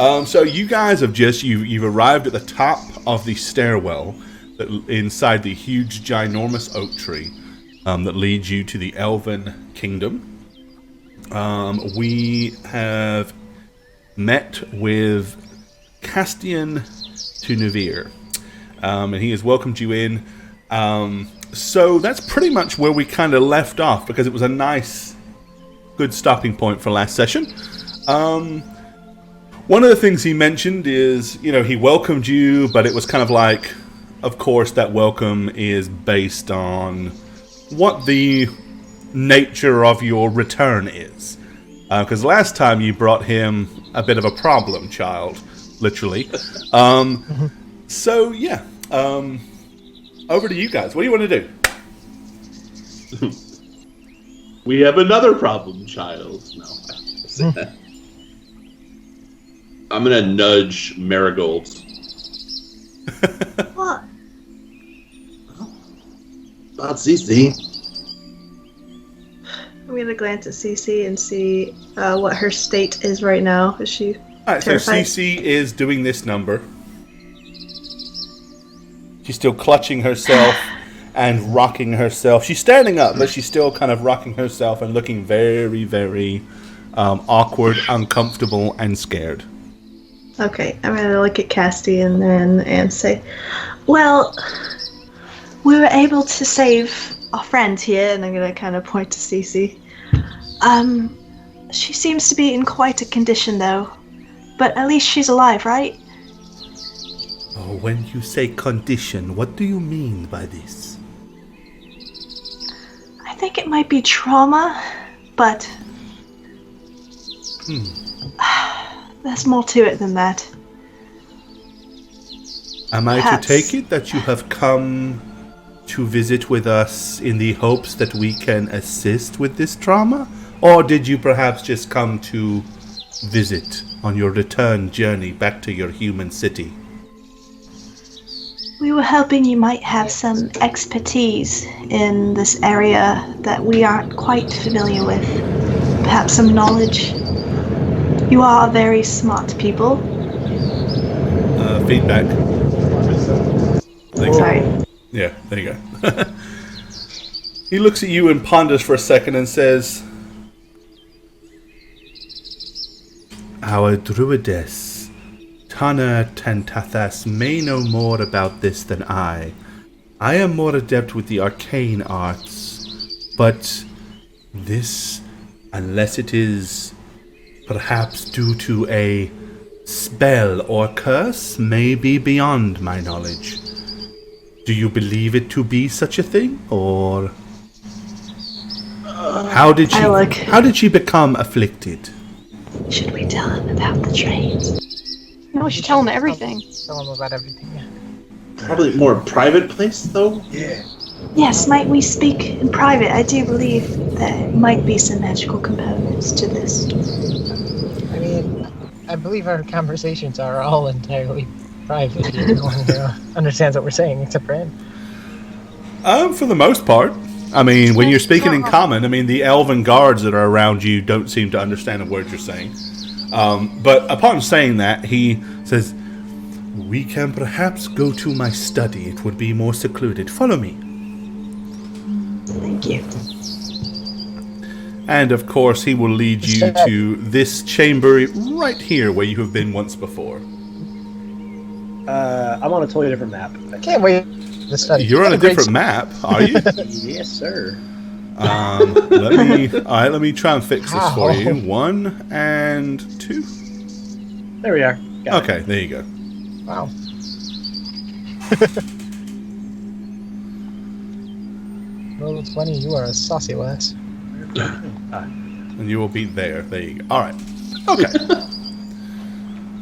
So you guys have you've arrived at the top of the stairwell that inside the huge, ginormous oak tree that leads you to the Elven Kingdom. We have met with Castian Tunavir, and he has welcomed you in. So that's pretty much where we kind of left off, because it was a nice, good stopping point for last session. One of the things he mentioned is, he welcomed you, but it was kind of like, of course, that welcome is based on what the nature of your return is. Because last time you brought him a bit of a problem child, literally. So, yeah. Over to you guys. What do you want to do? We have another problem child. No. I'm going to nudge Marigold. What? About Cece. I'm going to glance at Cece and see what her state is right now. Is she Alright, so terrified? Cece is doing this number. She's still clutching herself and rocking herself. She's standing up, but she's still kind of rocking herself and looking very, very awkward, uncomfortable, and scared. Okay, I'm going to look at Castian then and say, well, we were able to save our friend here, and I'm going to kind of point to Cece. She seems to be in quite a condition, though. But at least she's alive, right? Oh, when you say condition, what do you mean by this? I think it might be trauma, but there's more to it than that. Am I Perhaps. to take it that you have come to visit with us in the hopes that we can assist with this trauma? Or did you perhaps just come to visit on your return journey back to your human city? We were hoping you might have some expertise in this area that we aren't quite familiar with. Perhaps some knowledge. You are very smart people. Feedback. Sorry. Yeah, there you go. He looks at you and ponders for a second and says, our druidess, Tana Tantathas, may know more about this than I. I am more adept with the arcane arts, but this, unless it is perhaps due to a spell or curse, may be beyond my knowledge. Do you believe it to be such a thing, or how did she become afflicted? Should we tell him about the trains? No, we should tell him everything. Tell them about everything, yeah. Probably more a private place, though? Yeah. Yes, might we speak in private? I do believe there might be some magical components to this. I mean, I believe our conversations are all entirely private. Everyone understands what we're saying, except for him. For the most part. I mean, when you're speaking in common, I mean, the elven guards that are around you don't seem to understand a word you're saying. But upon saying that, he says, we can perhaps go to my study. It would be more secluded. Follow me. Thank you. And, of course, he will lead you to this chamber right here where you have been once before. I'm on a totally different map. I can't wait to study. You're on a different map, are you? Yes, sir. Let me try and fix this for you. 1 and 2. There we are. Got Okay, there you go. Wow. Well, it's funny, you are a saucy lass. And you will be there. There you go. All right. Okay.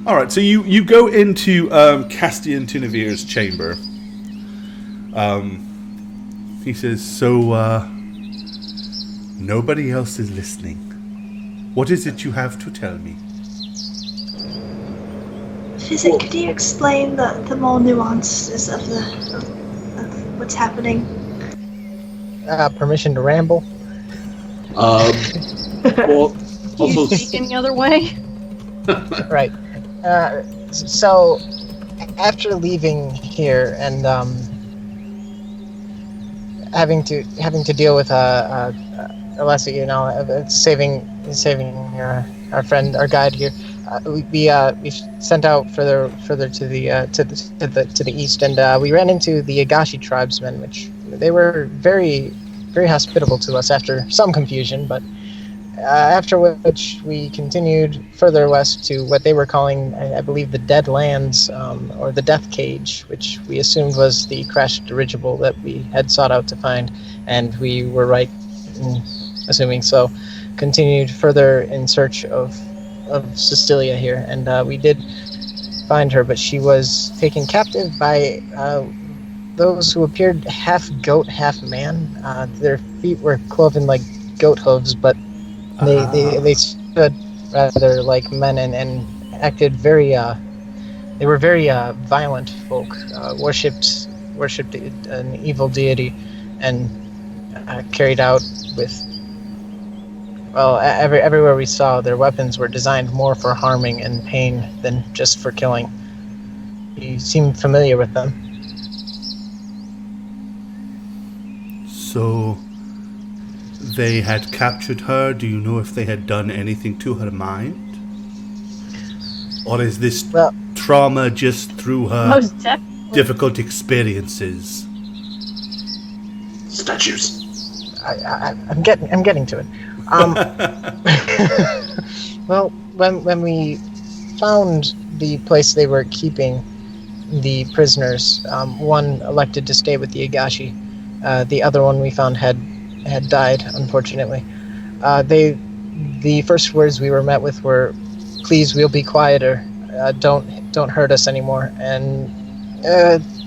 All right. So you go into Castian Tunavir's chamber. He says, so nobody else is listening. What is it you have to tell me? Physic, could you explain the more nuances of what's happening? Permission to ramble. Well, Do you also, speak any other way? Right. So after leaving here and having to deal with Alessi, saving our friend, our guide here, we sent out further to the east, and we ran into the Agashi tribesmen, which they were very very hospitable to us after some confusion, but after which we continued further west to what they were calling, I believe, the Dead Lands, or the Death Cage, which we assumed was the crashed dirigible that we had sought out to find, and we were right in assuming so. Continued further in search of Cecilia here, and we did find her, but she was taken captive by those who appeared half goat, half man. Their feet were cloven like goat hooves, but they stood rather like men and acted very. They were very violent folk. Worshipped an evil deity, and carried out with. Well, everywhere we saw, their weapons were designed more for harming and pain than just for killing. You seem familiar with them. So, they had captured her. Do you know if they had done anything to her mind? Or is this trauma just through her Most definitely. difficult experiences? Statues. I'm getting to it. Well, when we found the place they were keeping the prisoners, one elected to stay with the Agashi. The other one we found had died, unfortunately. The first words we were met with were, "Please, we'll be quieter. Don't hurt us anymore." And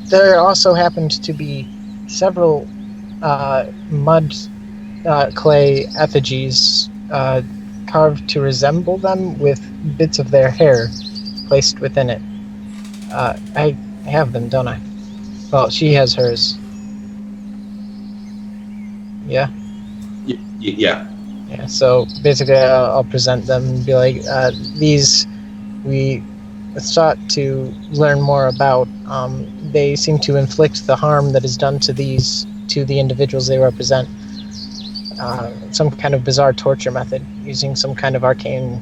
there also happened to be several mud clay effigies carved to resemble them, with bits of their hair placed within it. I have them, don't I? Well, she has hers. Yeah? Yeah. Yeah, so basically I'll present them and be like, these we sought to learn more about. They seem to inflict the harm that is done to the individuals they represent. Some kind of bizarre torture method, using some kind of arcane,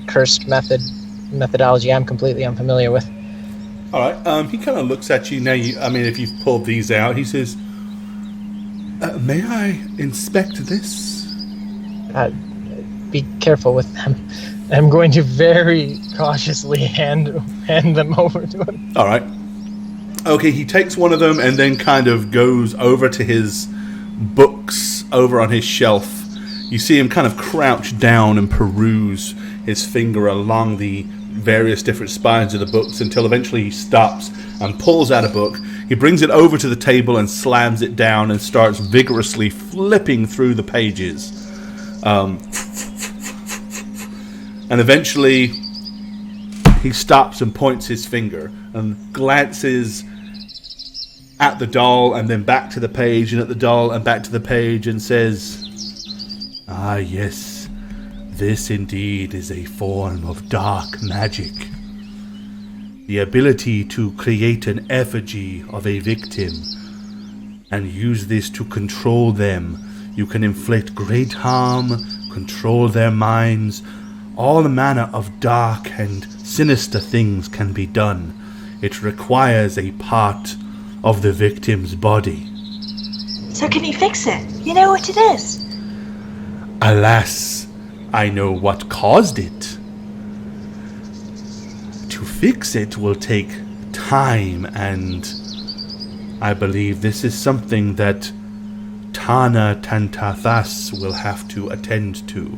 cursed methodology I'm completely unfamiliar with. All right. He kind of looks at you now. If you've pulled these out, he says, "May I inspect this?" Be careful with them. I'm going to very cautiously hand them over to him. All right. Okay, he takes one of them and then kind of goes over to his books over on his shelf. You see him kind of crouch down and peruse his finger along the various different spines of the books until eventually he stops and pulls out a book. He brings it over to the table and slams it down and starts vigorously flipping through the pages. And eventually he stops and points his finger and glances at the doll and then back to the page and at the doll and back to the page and says, "Ah, yes, this indeed is a form of dark magic. The ability to create an effigy of a victim and use this to control them. You can inflict great harm, control their minds. All manner of dark and sinister things can be done. It requires a part of the victim's body." So can you fix it? You know what it is? "Alas, I know what caused it. To fix it will take time, and I believe this is something that Tana Tantathas will have to attend to.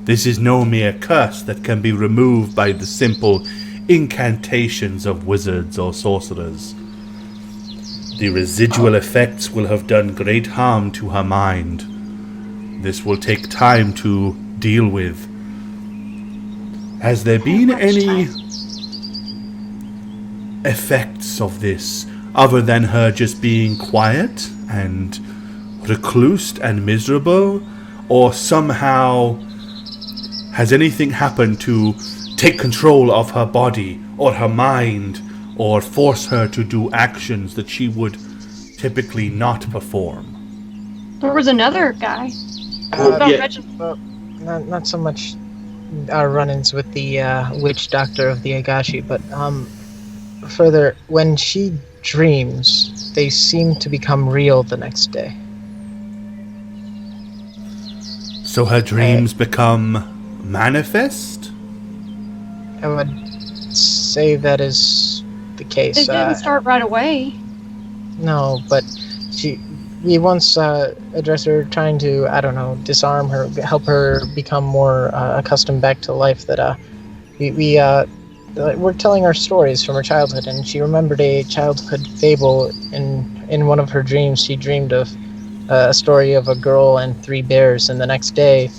This is no mere curse that can be removed by the simple incantations of wizards or sorcerers. The residual effects will have done great harm to her mind. This will take time to deal with. Has there been any effects of this other than her just being quiet and reclused and miserable? Or somehow has anything happened to take control of her body or her mind or force her to do actions that she would typically not perform. There was another guy. Well, About yeah. Reginald. Well, not so much our run-ins with the witch doctor of the Agashi, but further, when she dreams, they seem to become real the next day. So her dreams become manifest? I would say that is the case. It didn't start right away. No, but we once addressed her trying to, I don't know, disarm her, help her become more accustomed back to life. That we're telling our stories from her childhood, and she remembered a childhood fable. In one of her dreams, she dreamed of a story of a girl and 3 bears, and the next day,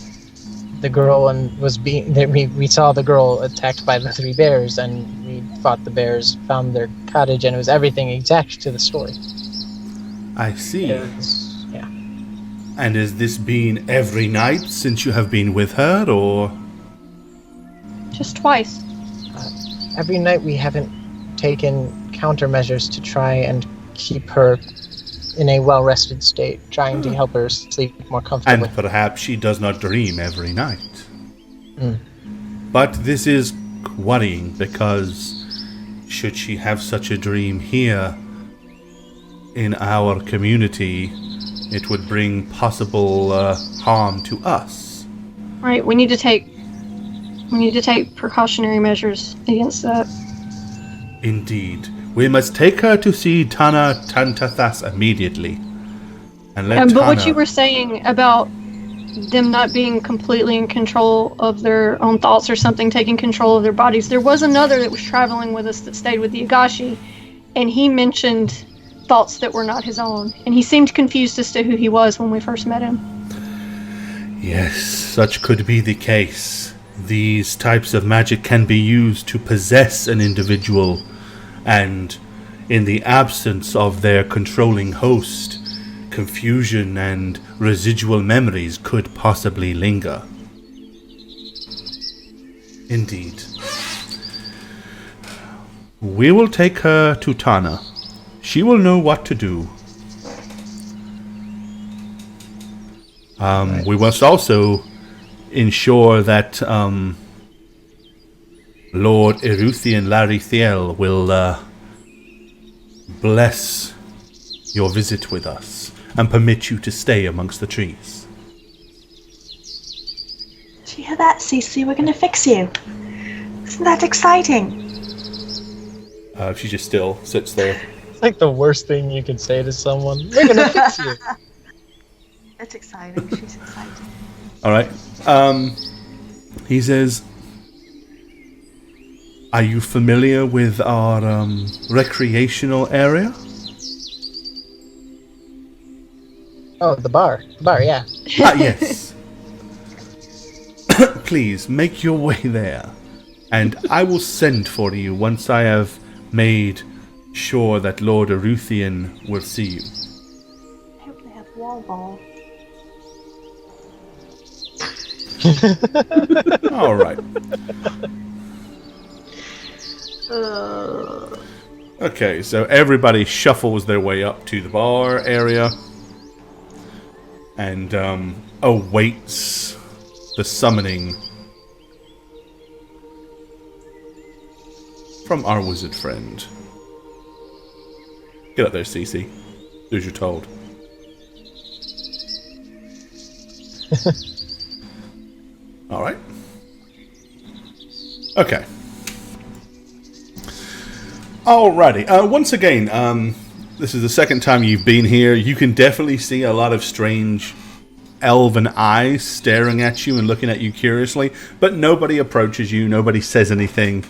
the girl we saw the girl attacked by the 3 bears, and we fought the bears, found their cottage, and it was everything exact to the story. I see. Yeah. And has this been every night since you have been with her, or? Just twice. Every night we haven't taken countermeasures to try and keep her in a well-rested state, trying to help her sleep more comfortably. And perhaps she does not dream every night. Mm. But this is worrying, because should she have such a dream here in our community, it would bring possible harm to us. Right, we need to take precautionary measures against that. Indeed. We must take her to see Tana Tantathas immediately. And let But what Tana- you were saying about them not being completely in control of their own thoughts or something, taking control of their bodies, there was another that was traveling with us that stayed with the Agashi, and he mentioned thoughts that were not his own, and he seemed confused as to who he was when we first met him. Yes, such could be the case. These types of magic can be used to possess an individual, and in the absence of their controlling host, confusion and residual memories could possibly linger. Indeed. We will take her to Tana. She will know what to do. We must also ensure that Lord Eruthian Larithiel will bless your visit with us and permit you to stay amongst the trees. Do you hear that, Cece? We're gonna fix you. Isn't that exciting? She just still sits there. It's like the worst thing you can say to someone. We're gonna fix you. It's exciting. She's excited. Alright. He says, are you familiar with our recreational area? Oh, the bar. The bar, yeah. Ah, yes. Please, make your way there. And I will send for you once I have made sure that Lord Eruthian will see you. I hope they have wall ball. Alright. Okay, so everybody shuffles their way up to the bar area and awaits the summoning from our wizard friend. Get up there, Cece. Do as you're told. Alright. Okay. Alrighty. Once again, this is the second time you've been here. You can definitely see a lot of strange elven eyes staring at you and looking at you curiously, but nobody approaches you, nobody says anything.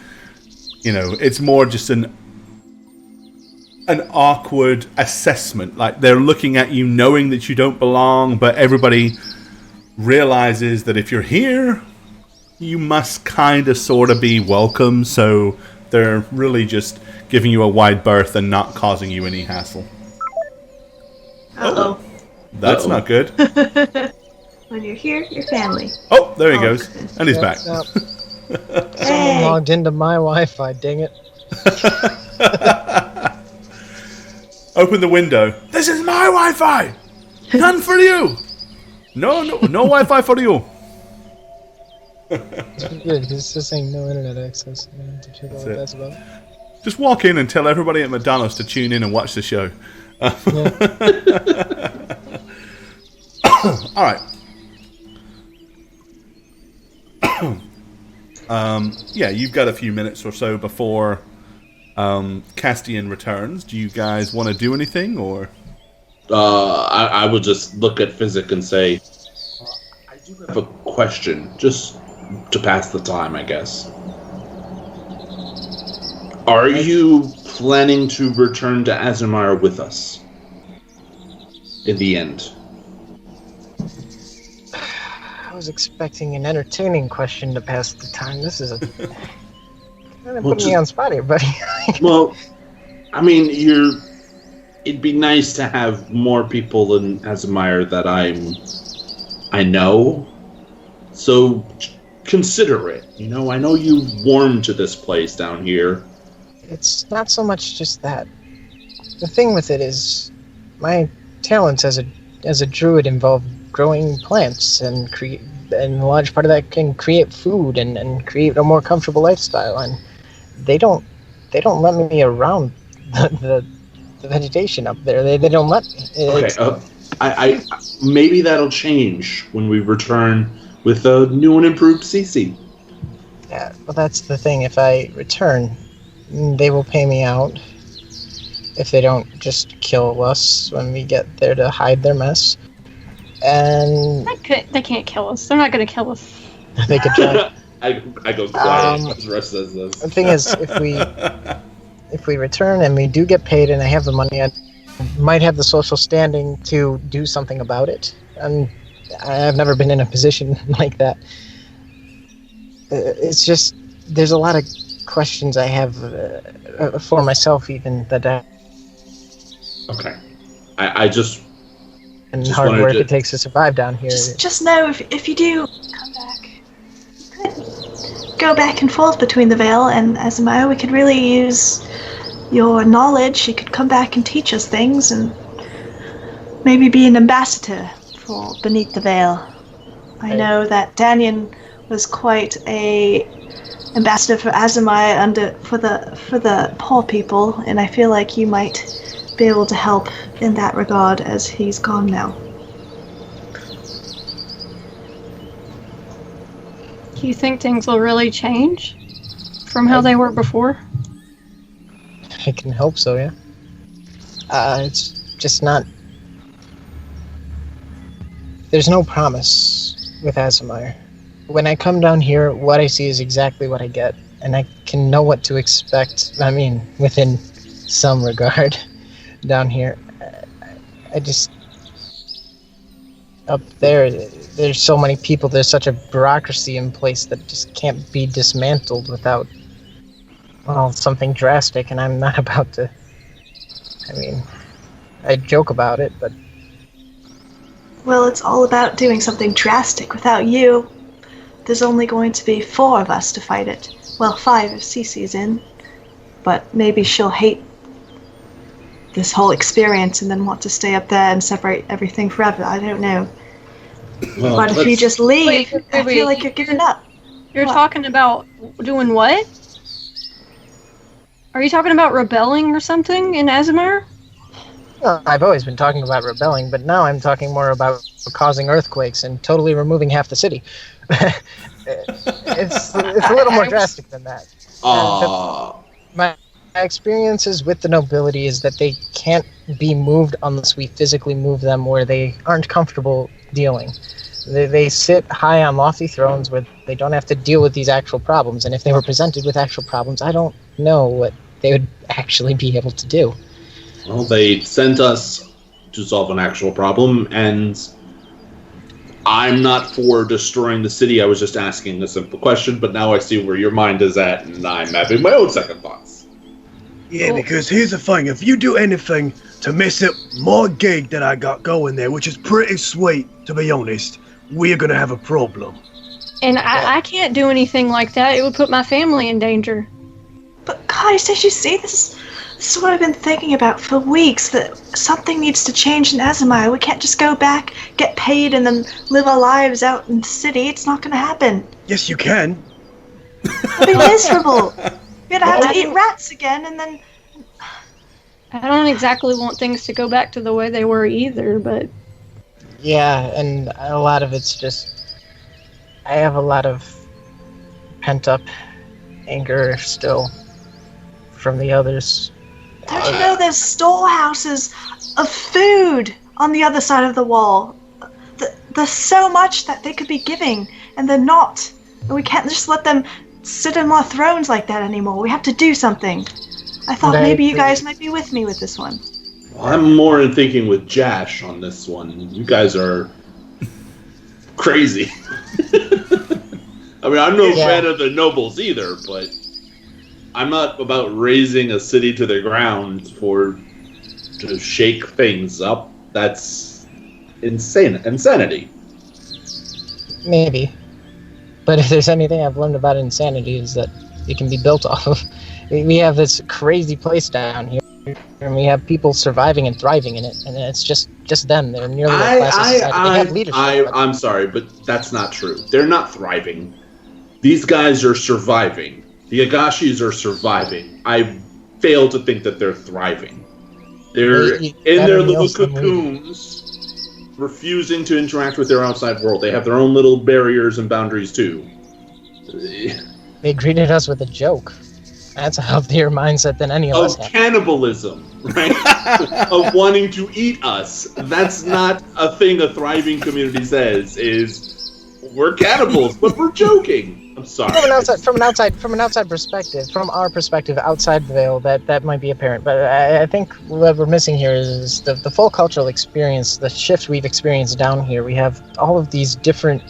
You know, it's more just an awkward assessment. Like, they're looking at you knowing that you don't belong, but everybody realizes that if you're here, you must kind of sort of be welcome, so they're really just giving you a wide berth and not causing you any hassle. Uh-oh. That's not good. When you're here, you're family. Oh, there he goes. And he's back. No. Someone logged into my Wi-Fi, dang it. Open the window. This is my Wi-Fi! None for you! No Wi-Fi for you! It's good, it's just saying no internet access. I have to check out what that's about. Just walk in and tell everybody at McDonald's to tune in and watch the show. Alright. Yeah, you've got a few minutes or so before Castian returns. Do you guys want to do anything, or? I would just look at Physic and say, I do have a question, just to pass the time, I guess. Are you planning to return to Azumar with us? In the end. I was expecting an entertaining question to pass the time. This is a... Kind of put me on spot here, buddy. Well, I mean, it'd be nice to have more people in Azumar that I know. So consider it. You know, I know you warmed to this place down here. It's not so much just that. The thing with it is, my talents as a druid involve growing plants and and a large part of that can create food and create a more comfortable lifestyle. And they don't let me around the vegetation up there. They don't let me. Okay, I maybe that'll change when we return with a new and improved CC. Yeah, well, that's the thing. If I return, they will pay me out. If they don't just kill us when we get there to hide their mess. And They can't kill us. They're not going to kill us. they could try. I go quiet as Russ says this. The thing is, if we return and we do get paid and I have the money, I might have the social standing to do something about it. And I've never been in a position like that. It's just, there's a lot of questions I have for myself even that Okay. I just... and just hard wanted work to- it takes to survive down here. Just know if you do come back, you could go back and forth between the Vale and Azumaya. We could really use your knowledge. You could come back and teach us things and maybe be an ambassador for Beneath the Veil. I know that Danyan was quite a ambassador for Azumaya for the poor people, and I feel like you might be able to help in that regard as he's gone now. Do you think things will really change from how they were before? I can hope so, yeah. It's just not... There's no promise with Azumire. When I come down here, what I see is exactly what I get, and I can know what to expect, I mean, within some regard, down here. I just... Up there, there's so many people, there's such a bureaucracy in place that just can't be dismantled without, well, something drastic, and I'm not about to... I mean, I joke about it, but... Well, it's all about doing something drastic. Without you, there's only going to be 4 of us to fight it. Well, 5 if Cece's in. But maybe she'll hate this whole experience and then want to stay up there and separate everything forever. I don't know. Well, But if you just leave, Wait, I feel like you're giving up. You're What? talking about doing what? Are you talking about rebelling or something in Azumar? Well, I've always been talking about rebelling, but now I'm talking more about causing earthquakes and totally removing half the city. it's a little more drastic than that. My experiences with the nobility is that they can't be moved unless we physically move them where they aren't comfortable dealing. They sit high on lofty thrones where they don't have to deal with these actual problems, and if they were presented with actual problems, I don't know what they would actually be able to do. Well, they sent us to solve an actual problem, and I'm not for destroying the city. I was just asking a simple question, but now I see where your mind is at, and I'm having my own second thoughts. Yeah, because here's the thing. If you do anything to mess up my gig that I got going there, which is pretty sweet, to be honest, we're going to have a problem. And I can't do anything like that. It would put my family in danger. But guys, did you see this? This is what I've been thinking about for weeks, that something needs to change in Azamai. We can't just go back, get paid, and then live our lives out in the city. It's not going to happen. Yes, you can. I'll be miserable. We're going to have to eat rats again, and then... I don't exactly want things to go back to the way they were either, but... Yeah, and a lot of it's just... I have a lot of pent-up anger still from the others. Don't you know there's storehouses of food on the other side of the wall? There's so much that they could be giving, and they're not. And we can't just let them sit on our thrones like that anymore. We have to do something. I thought maybe you guys might be with me with this one. Well, I'm more in thinking with Jash on this one. You guys are crazy. I mean, I'm no fan of the nobles either, but I'm not about raising a city to the ground to shake things up. That's insanity. Maybe. But if there's anything I've learned about insanity, is that it can be built off of. We have this crazy place down here, and we have people surviving and thriving in it, and it's just them. They're nearly a class of society. They have leadership. I'm sorry, but that's not true. They're not thriving. These guys are surviving. The Agashis are surviving. I fail to think that they're thriving. They're in their little cocoons, refusing to interact with their outside world. They have their own little barriers and boundaries too. They greeted us with a joke. That's a healthier mindset than any of us have. Cannibalism, right? Of wanting to eat us. That's not a thing a thriving community says, is we're cannibals, but we're joking. I'm sorry. From an outside perspective, from our perspective outside the veil, that might be apparent. But I think what we're missing here is the full cultural experience, the shift we've experienced down here. We have all of these different.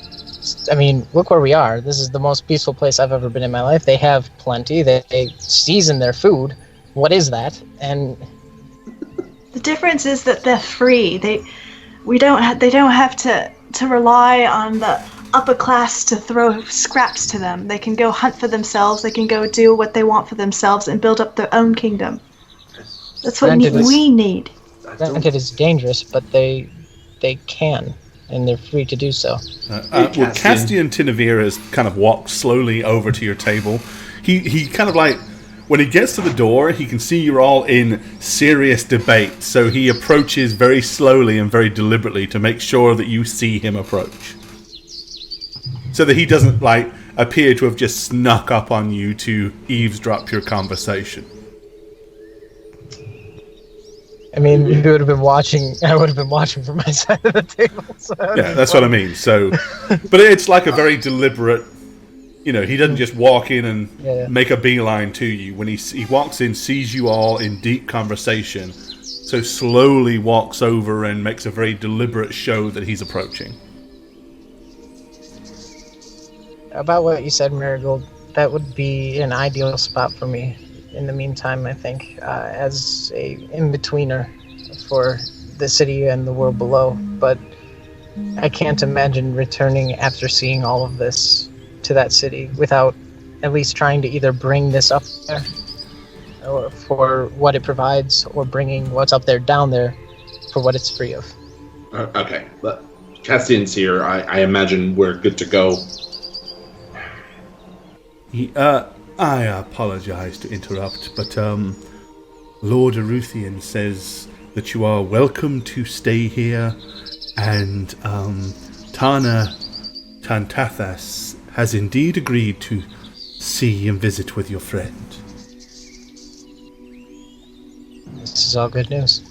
I mean, look where we are. This is the most peaceful place I've ever been in my life. They have plenty. They season their food. What is that? And the difference is that they're free. They don't have to rely on the upper class to throw scraps to them. They can go hunt for themselves. They can go do what they want for themselves and build up their own kingdom. That's what we need. Granted, it's dangerous, but they can. And they're free to do so. Castian Tinaviras kind of walks slowly over to your table. He kind of like, when he gets to the door, he can see you're all in serious debate. So he approaches very slowly and very deliberately to make sure that you see him approach. So that he doesn't like appear to have just snuck up on you to eavesdrop your conversation. I mean, you would have been watching. I would have been watching from my side of the table. So yeah, that's what I mean. So, but it's like a very deliberate. You know, he doesn't just walk in and make a beeline to you. When he walks in, sees you all in deep conversation, so slowly walks over and makes a very deliberate show that he's approaching. About what you said, Marigold, that would be an ideal spot for me. In the meantime, I think, as a in-betweener for the city and the world below. But I can't imagine returning after seeing all of this to that city without at least trying to either bring this up there or for what it provides, or bringing what's up there down there for what it's free of. Okay, but Castian's here. I imagine we're good to go. I apologize to interrupt, but Lord Aruthian says that you are welcome to stay here, and Tana Tantathas has indeed agreed to see and visit with your friend. This is all good news.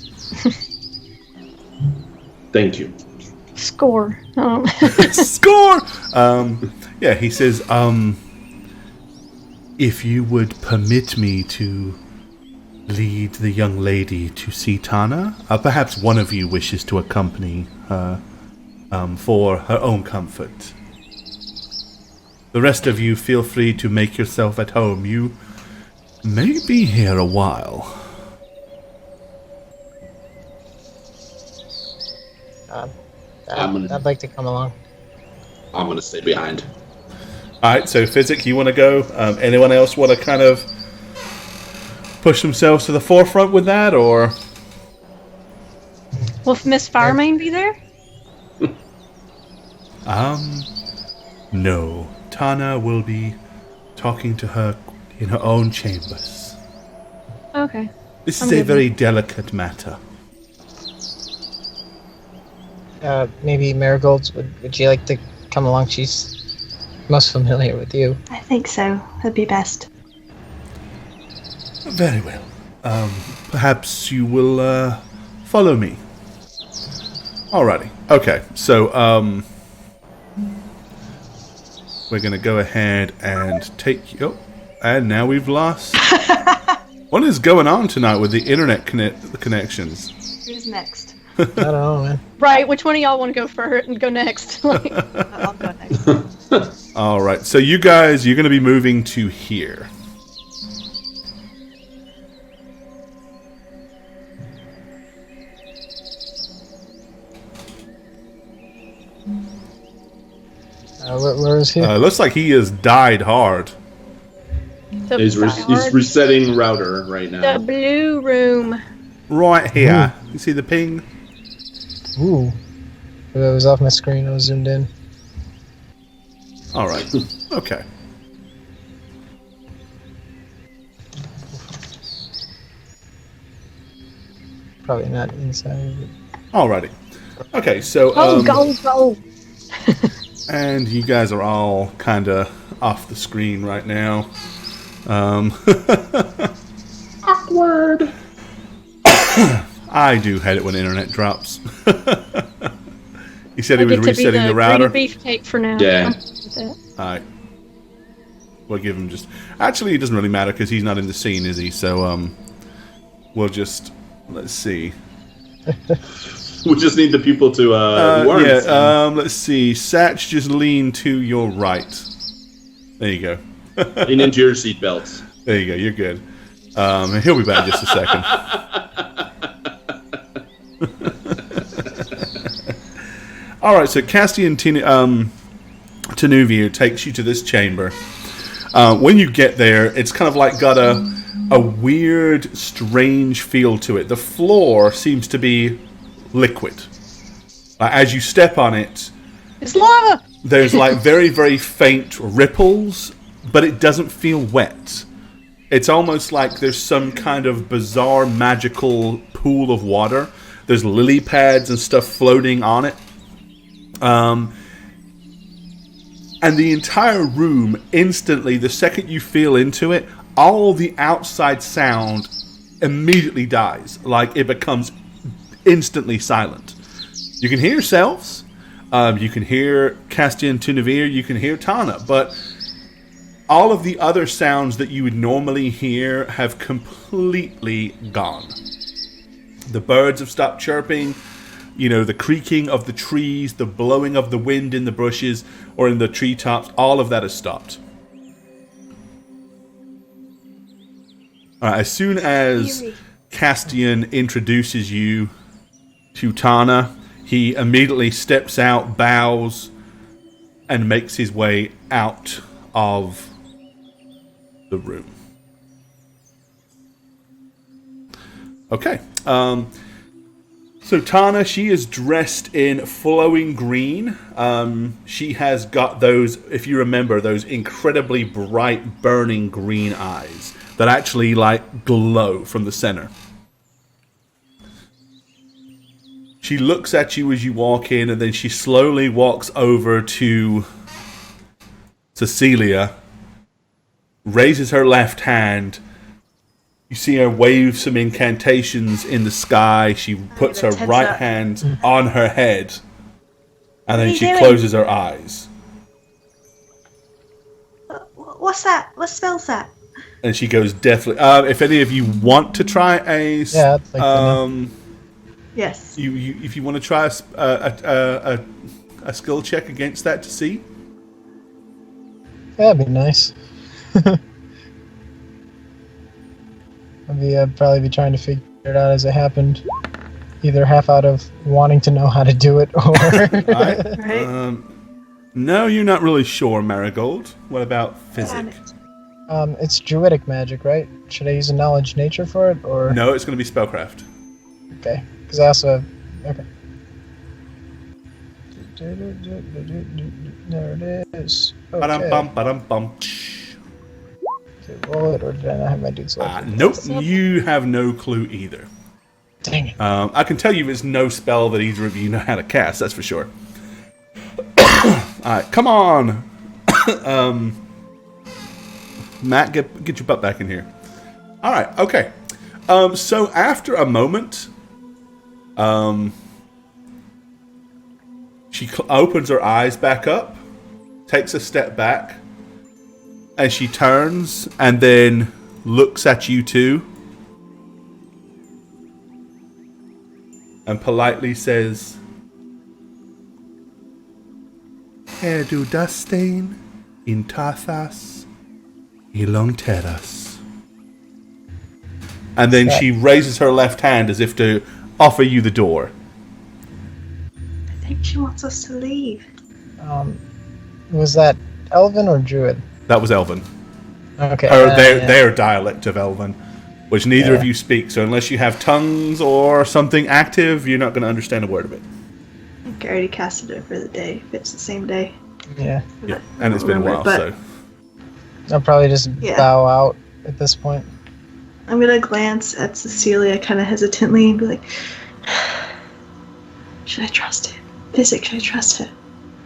Thank you. Score. Score! Yeah, he says, if you would permit me to lead the young lady to see Tana, perhaps one of you wishes to accompany her for her own comfort. The rest of you feel free to make yourself at home. You may be here a while. I'd like to come along. I'm gonna stay behind. Alright, so Physic, you want to go? Anyone else want to kind of push themselves to the forefront with that, or? Will Miss Firemane be there? No. Tana will be talking to her in her own chambers. Okay. This I'm is a good. very delicate matter. Maybe Marigolds, would you like to come along? She's most familiar with you. I think so. That'd be best. Very well. Perhaps you will follow me. Alrighty. Okay, so we're gonna go ahead and take you. Oh, and now we've lost. What is going on tonight with the internet connections? Who's next? I don't know, man. Right. Which one of y'all want to go first and go next? Like, I'll go next. Alright, so you guys, you're gonna be moving to here. Where is he? Looks like he has died hard. the He's ballad- resetting router right now. the blue room. Right here. You see the ping? Ooh. It was off my screen. I was zoomed in. Alright. Okay. Probably not inside. Alrighty. Okay, so Go. and you guys are all kind of off the screen right now. Awkward. I do hate it when internet drops. He said he I was get to be resetting the the router. green beefcake for now. Yeah. I'm good with that. Alright. We'll give him just... Actually, it doesn't really matter because he's not in the scene, is he? So, we'll just... Let's see. We just need the people to who aren't. Let's see. Satch, just lean to your right. There you go. Lean into your seatbelts. There you go. You're good. He'll be back in just a second. All right. So Castian Tenuvir takes you to this chamber. When you get there, it's kind of like got a weird, strange feel to it. The floor seems to be liquid. As you step on it, It's lava. there's like very, very faint ripples, but it doesn't feel wet. It's almost like there's some kind of bizarre magical pool of water. There's lily pads and stuff floating on it. And the entire room, instantly, the second you feel into it, all the outside sound immediately dies. Like, it becomes instantly silent. You can hear yourselves. You can hear Castian Tenuvir. You can hear Tana. But all of the other sounds that you would normally hear have completely gone. The birds have stopped chirping. You know, the creaking of the trees, the blowing of the wind in the bushes or in the treetops, all of that has stopped. As soon as Castian introduces you to Tana, he immediately steps out, bows, and makes his way out of the room. Okay. So Tana, she is dressed in flowing green. She has got those, if you remember, those incredibly bright, burning green eyes that actually, like, glow from the center. She looks at you as you walk in, and then she slowly walks over to Cecilia, raises her left hand. You see her wave some incantations in the sky. She puts her Tense right up. hand on her head, and then are you she doing? closes her eyes. What's that? What spell's that? And she goes deathly. If any of you want to try a, Yeah, I'd like to know. Yes. if you want to try a skill check against that to see. That'd be nice. I'd probably be trying to figure it out as it happened. Either half out of wanting to know how to do it, or Alright. Right. No, you're not really sure, Marigold. What about Damn physic? it. It's druidic magic, right? Should I use a knowledge nature for it, or No, it's going to be spellcraft. okay? Because I also okay. There it is. Ba-dum Okay. bum, ba-dum bum. Okay, roll it, or did I not have my dude selected? Nope, you have no clue either. Dang it. I can tell you it's no spell that either of you know how to cast, that's for sure. Alright, come on! Matt, get your butt back in here. Alright, okay. So after a moment, she opens her eyes back up, takes a step back, and she turns and then looks at you two and politely says, Edudastain in Tathas Elongteras. And then she raises her left hand as if to offer you the door. I think she wants us to leave. Was that Elven or Druid? That was Elven. Okay. Or yeah. their dialect of Elven, which neither of Yeah. you speak. So unless you have tongues or something active, you're not going to understand a word of it. I think I already casted it for the day, if it's the same day. Yeah. Yeah, and it's been a while, But so... I'll probably just Yeah. bow out at this point. I'm gonna glance at Cecilia kind of hesitantly and be like, should I trust it? Physic, should I trust it?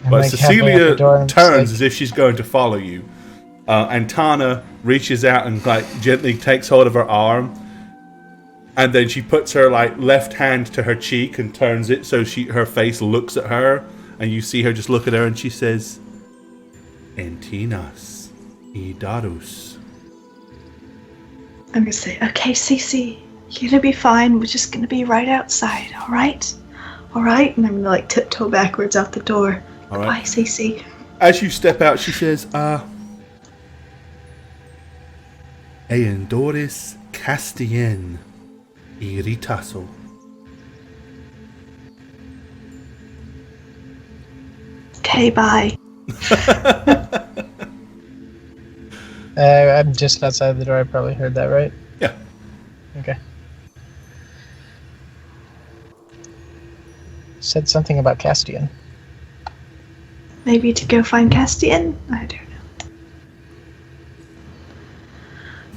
I'm, But like, halfway out Cecilia the door and I'm just turns like, as if she's going to follow you. And Tana reaches out and like gently takes hold of her arm. And then she puts her like left hand to her cheek and turns it so her face looks at her. And you see her just look at her and she says, Entinas Idarus. I'm gonna say, okay, Cece, you're gonna be fine. We're just gonna be right outside, alright? Alright? And I'm gonna like tiptoe backwards out the door. All Bye, right. Cece. As you step out, she says, Eandoris Castien Iritaso. Okay, bye. I'm just outside the door. I probably heard that, right? Yeah. Okay. Said something about Castian. Maybe to go find Castian? I don't know.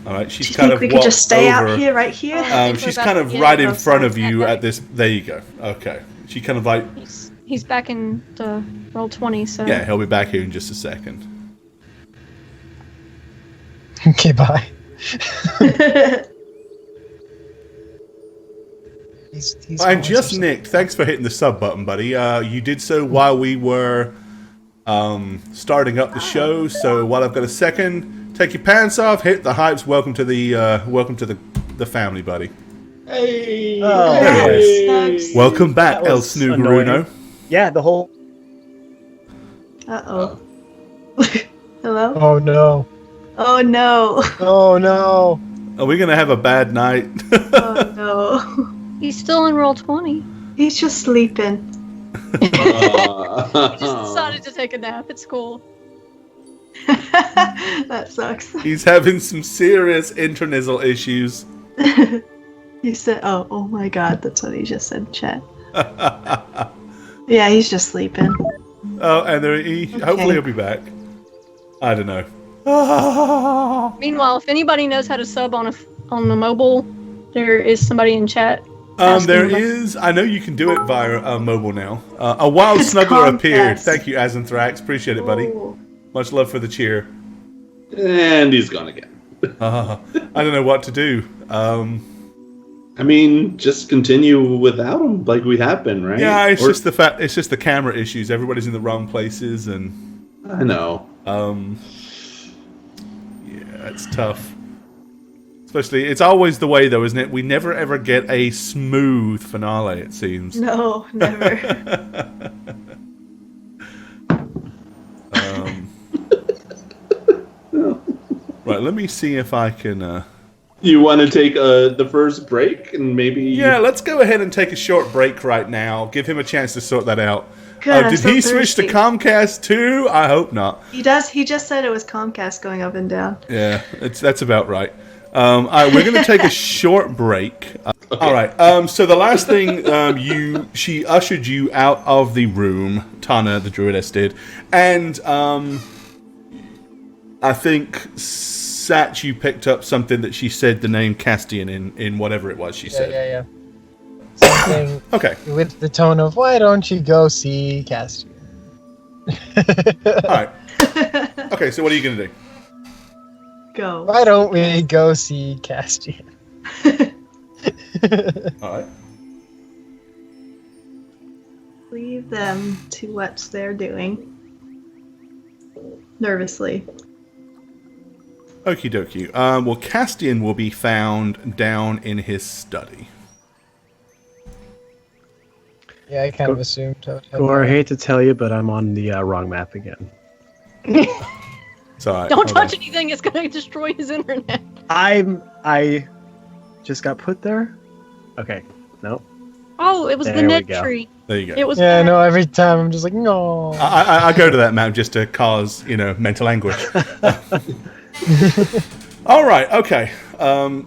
All right, Do she's you kind think of we could walked just stay over. out here, right here? think we're She's about kind to of get right in outside front of that you day. at this. There you go. Okay. She kind of like, He's back in the roll 20, so yeah, he'll be back here in just a second. Okay, bye. He's And calling just some- Nick, thanks for hitting the sub button, buddy. You did so while we were starting up the show. So while I've got a second, take your pants off, hit the hypes. Welcome to the family, buddy. Hey! Oh, There he Snugs. Welcome back, That El was Snoogaruno. annoying. Yeah, the whole. Uh-oh. Hello? Oh no! Oh no. Oh no! Are we gonna have a bad night? Oh no. he's still in roll 20. He's just sleeping. He just decided to take a nap. It's cool. That sucks. He's having some serious intranasal issues. He said, oh my god, that's what he just said in chat. Yeah, he's just sleeping. Oh, and hopefully he'll be back. I don't know. Meanwhile, if anybody knows how to sub on the mobile, there is somebody in chat. asking There about- is. I know you can do it via mobile now. A wild It's snuggler appeared. Comcast. Thank you, Azenthrax. Appreciate it, buddy. Ooh. Much love for the cheer. And he's gone again. I don't know what to do. I mean, just continue without him like we have been, right? Yeah, it's Or- just the fact. It's just the camera issues. Everybody's in the wrong places, and I know. yeah, it's tough. Especially, it's always the way, though, isn't it? We never ever get a smooth finale. It seems. No, never. Right, let me see if I can You want to take the first break and maybe? Yeah, let's go ahead and take a short break right now. Give him a chance to sort that out. Good, I'm Did so he switch to thirsty. Comcast too? I hope not. He does. He just said it was Comcast going up and down. Yeah, that's about right. All right, we're going to take a short break. Okay. All right. So the last thing she ushered you out of the room. Tana, the druidess, did, and I think Satch, you picked up something that she said the name Castian in whatever it was she said. Yeah. Something Okay. with the tone of, why don't you go see Castian? All right. Okay. So what are you going to do? Go. Why don't we go see Castian? All right. Leave them to what they're doing. Nervously. Okie dokie. Well, Castian will be found down in his study. Yeah, I kind of assumed. Gore, I hate to tell you, but I'm on the wrong map again. It's all right. Don't Hold on. touch anything. It's going to destroy his internet. I just got put there. Okay, no. Oh, it was the There we net go. tree. There you go. It was. Yeah, no, every time I'm just like, no. I go to that map just to cause, mental anguish. All right, okay.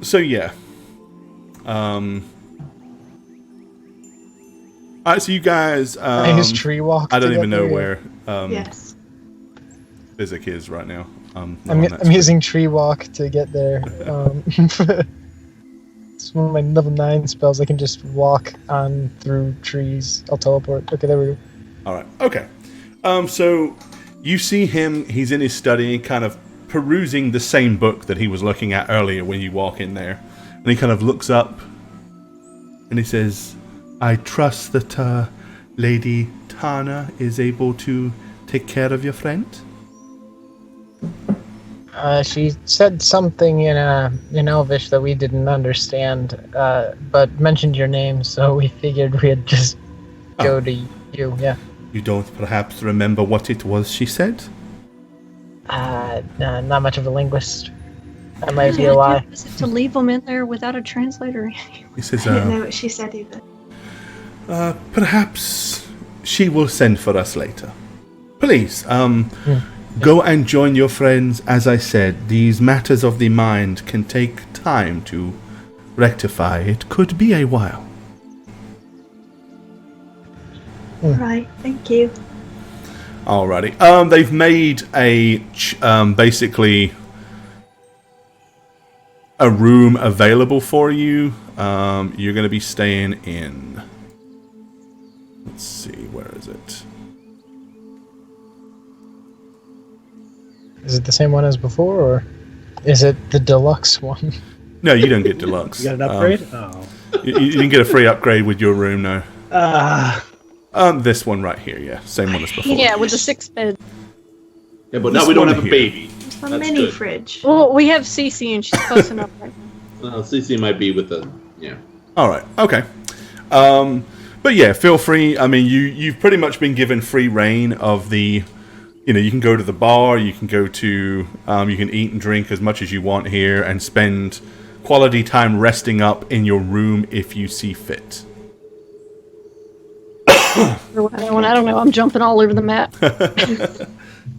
So yeah. All right, so you guys. I use tree walk. I don't to even get know there. where Yes. Physic is right now. I'm using tree walk to get there. It's one of my level 9 spells. I can just walk on through trees. I'll teleport. Okay, there we go. All right. Okay. So you see him. He's in his study, kind of perusing the same book that he was looking at earlier when you walk in there, and he kind of looks up, and he says, "I trust that Lady Tana is able to take care of your friend." She said something in Elvish that we didn't understand, but mentioned your name, so we figured we'd just go to you. Yeah. You don't perhaps remember what it was she said? Not much of a linguist. That might be a lie. To leave them in there without a translator. He says, I didn't know what she said either. perhaps she will send for us later. Please, go and join your friends. As I said, these matters of the mind can take time to rectify. It could be a while. Right, thank you. Alrighty. They've made basically a room available for you. You're going to be staying in. Let's see, where is it? Is it the same one as before, or is it the deluxe one? No, you don't get deluxe. You got an upgrade? You didn't get a free upgrade with your room, no. Oh. This one right here, yeah, same one as before. Yeah, with the 6 bed. Yeah, but This now we don't one have a here. baby. It's a That's mini good. fridge. Well, we have Cece and she's close enough right now. Well, CC might be with the All right, okay. But yeah, feel free. I mean, you've pretty much been given free reign of the. You can go to the bar. You can go to. You can eat and drink as much as you want here, and spend quality time resting up in your room if you see fit. I don't know. I'm jumping all over the map.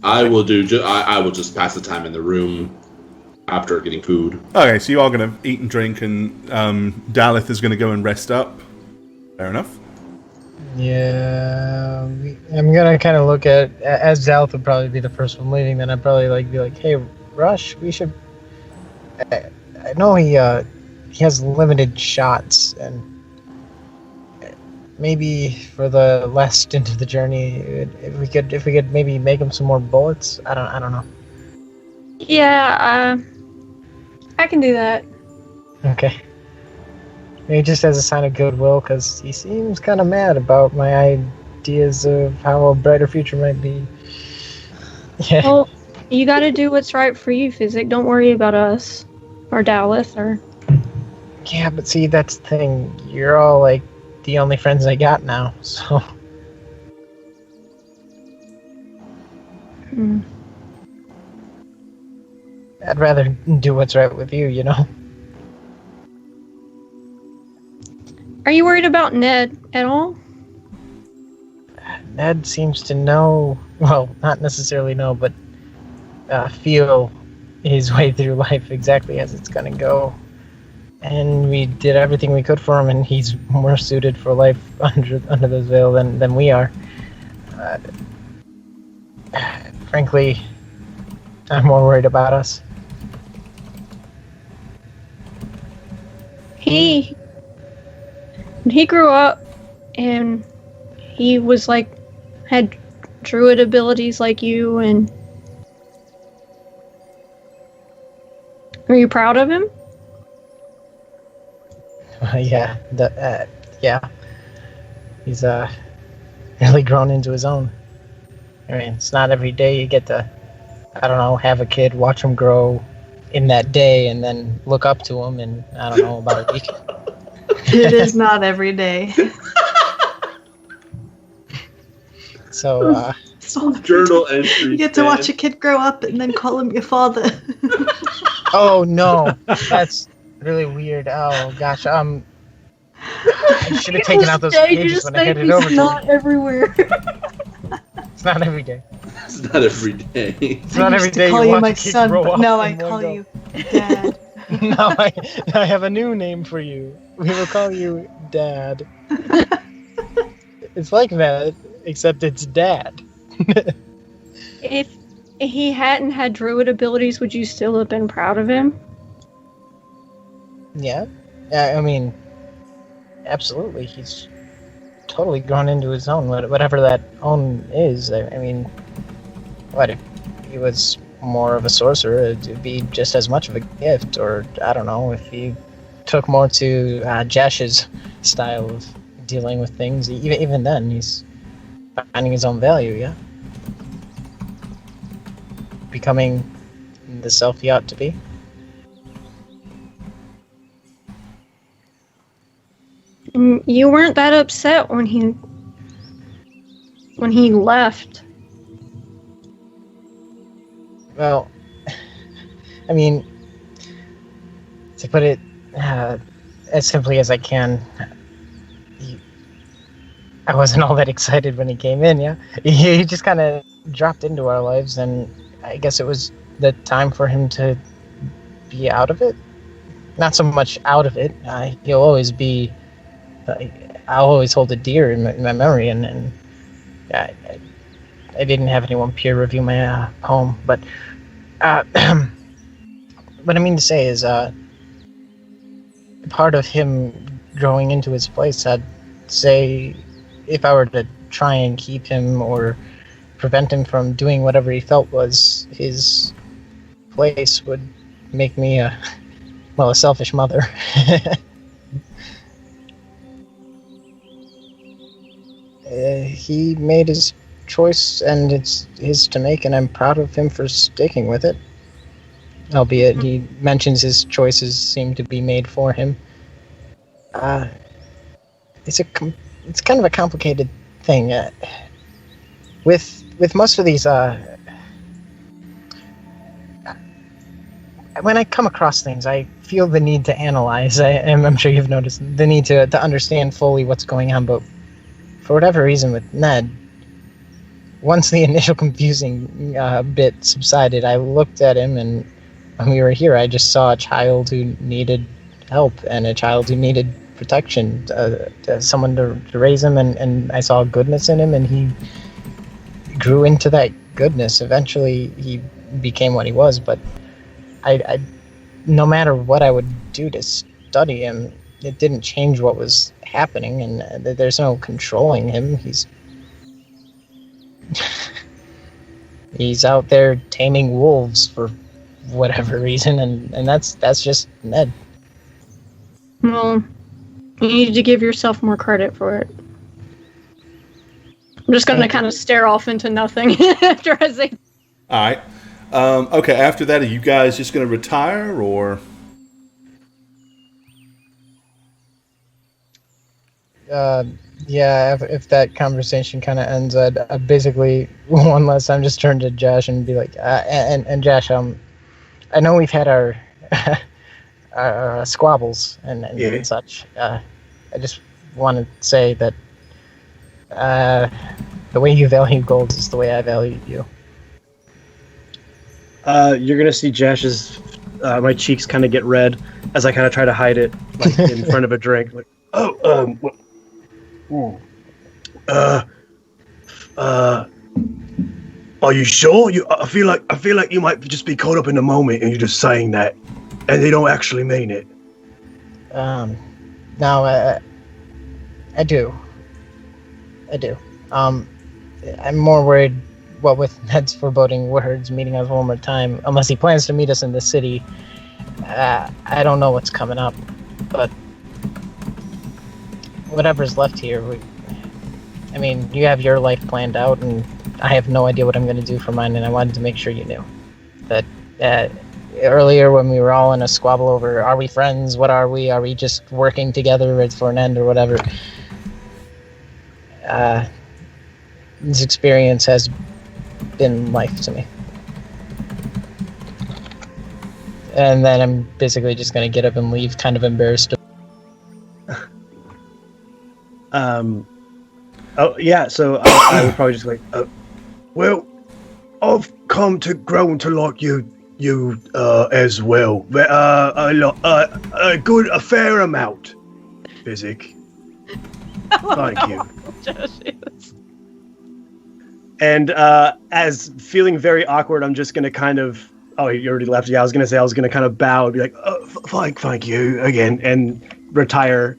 I will do. I will just pass the time in the room after getting food. Okay, so you're all gonna eat and drink, and Daleth is gonna go and rest up. Fair enough. Yeah, I'm gonna kind of look at, as Zalth would probably be the first one leaving, then I'd probably be like, hey, Rush, we should. I know he has limited shots, and maybe for the last stint of the journey, if we could maybe make him some more bullets. I don't know. Yeah, I can do that. Okay. Maybe just as a sign of goodwill, because he seems kind of mad about my ideas of how a brighter future might be. Yeah. Well, you got to do what's right for you, Physic. Don't worry about us or Daleth or. Yeah, but see, that's the thing. You're all like the only friends I got now, so. I'd rather do what's right with you, you know? Are you worried about Ned at all? Ned seems to know, well, not necessarily know, but feel his way through life exactly as it's gonna go. And we did everything we could for him, and he's more suited for life under this veil than we are. Frankly, I'm more worried about us. When he grew up and he was like, had druid abilities like you, and are you proud of him? Yeah, yeah. He's really grown into his own. I mean, it's not every day you get to, I don't know, have a kid, watch him grow in that day, and then look up to him in, I don't know, about a week. It is not every day. So, It's not every Journal day. entry. You get to watch a kid grow up and then call him your father. oh no, that's really weird. Oh gosh, I should have taken out those pages when I handed it over to you. Not everywhere. It's not every day. It's not every day. It's not every used to day call you you watch my a kid son, grow but up now I in one call go. you Dad. Now I have a new name for you. We will call you Dad. It's like that, except it's Dad. If he hadn't had druid abilities, would you still have been proud of him? Yeah, I mean, absolutely. He's totally gone into his own, whatever that own is. I mean, what if he was more of a sorcerer? It'd be just as much of a gift, or I don't know, if he took more to Jash's style of dealing with things. Even then, he's finding his own value. Yeah, becoming the self he ought to be. You weren't that upset when he left. Well, I mean, to put it as simply as I can, I wasn't all that excited when he came in, yeah? He just kind of dropped into our lives, and I guess it was the time for him to be out of it. Not so much out of it. He'll always be... I'll always hold it dear in my memory, and I didn't have anyone peer review my poem, but what I mean to say is part of him growing into his place, I'd say, if I were to try and keep him or prevent him from doing whatever he felt was his place, would make me a selfish mother. He made his choice, and it's his to make, and I'm proud of him for sticking with it. Albeit he mentions his choices seem to be made for him. It's kind of a complicated thing. With most of these, when I come across things, I feel the need to analyze. I'm sure you've noticed the need to understand fully what's going on, but for whatever reason with Ned, once the initial confusing bit subsided, I looked at him, and when we were here, I just saw a child who needed help and a child who needed protection, someone to raise him, and I saw goodness in him, and he grew into that goodness. Eventually, he became what he was, but I no matter what I would do to study him, it didn't change what was happening, and there's no controlling him. He's out there taming wolves for whatever reason, and that's just Ned. Well, you need to give yourself more credit for it. I'm just going to kind of stare off into nothing after I say. All right. Okay, after that, are you guys just going to retire, or? Yeah, if that conversation kind of ends, I'd basically one last time just turn to Josh and be like, and Josh, I know we've had our squabbles and Yeah. such. I just want to say that the way you value gold is the way I value you. You're gonna see Jash's my cheeks kind of get red as I kind of try to hide it, like in front of a drink. Like, are you sure? I feel like you might just be caught up in the moment and you're just saying that, and they don't actually mean it. No, I do. I'm more worried, what with Ned's foreboding words meeting us one more time, unless he plans to meet us in the city. I don't know what's coming up, but whatever's left here, you have your life planned out, and I have no idea what I'm going to do for mine, and I wanted to make sure you knew that earlier when we were all in a squabble over, are we friends, what are we just working together for an end or whatever, this experience has been life to me. And then I'm basically just going to get up and leave, kind of embarrassed. So I would probably just like, Well, I've come to grown to like you as well. A fair amount, Physic. Thank you. and as feeling very awkward, I'm just gonna kind of. Oh, you already left. Yeah, I was gonna kind of bow and be like, thank you again, and retire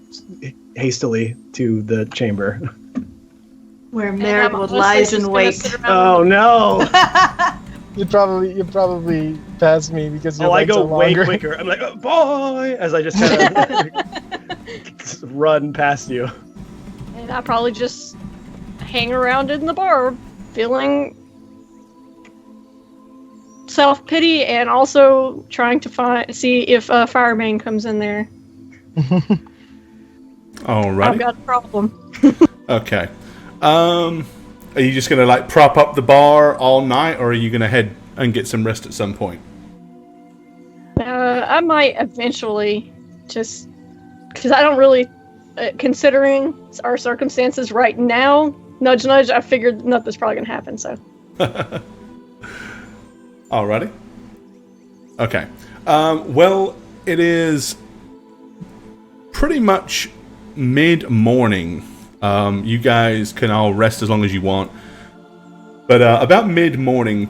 hastily to the chamber. Where Marigold lies in wait. Oh no! You probably passed me because your I legs go are way longer. quicker. I'm like, bye, as I just kind of run past you. And I probably just hang around in the bar, feeling self-pity and also trying to see if Fireman comes in there. Alrighty. I've got a problem. Okay. Are you just gonna like prop up the bar all night, or are you gonna head and get some rest at some point? I might eventually, just because I don't really, considering our circumstances right now, nudge nudge, I figured nothing's probably gonna happen, so. Alrighty. Okay. Well, it is pretty much mid-morning. You guys can all rest as long as you want. But about mid-morning,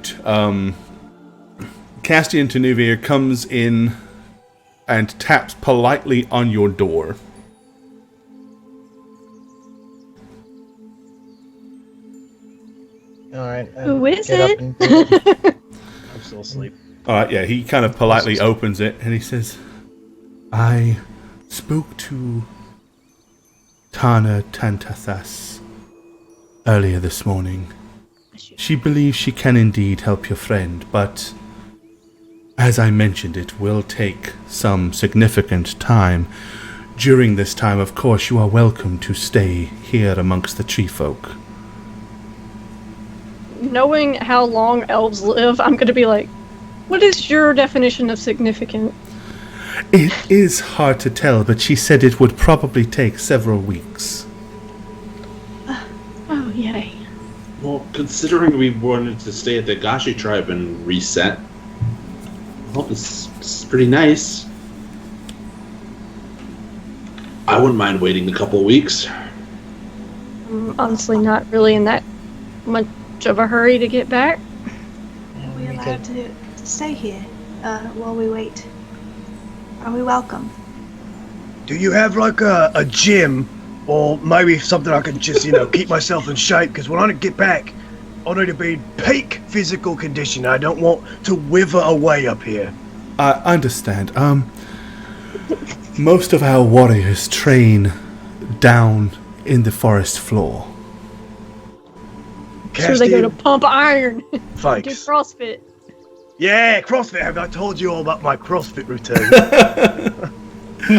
Castian Tenuvir comes in and taps politely on your door. Alright. Who is get it? up and do it. I'm still asleep. Alright, yeah, he kind of politely opens it and he says, I spoke to Tana Tantathas earlier this morning. She believes she can indeed help your friend, but as I mentioned, it will take some significant time. During this time, of course, you are welcome to stay here amongst the tree folk. Knowing how long elves live, I'm gonna be like, what is your definition of significant? It is hard to tell, but she said it would probably take several weeks. Oh, yay. Well, considering we wanted to stay at the Gashi tribe and reset, well, it's pretty nice. I wouldn't mind waiting a couple weeks. I'm honestly not really in that much of a hurry to get back. Are we allowed to stay here while we wait? Are we welcome? Do you have like a gym, or maybe something I can just keep myself in shape? Because when I get back, I need to be in peak physical condition. I don't want to wither away up here. I understand. Most of our warriors train down in the forest floor. So they go to pump iron, do Thanks. CrossFit. Yeah, CrossFit. Have I told you all about my CrossFit routine?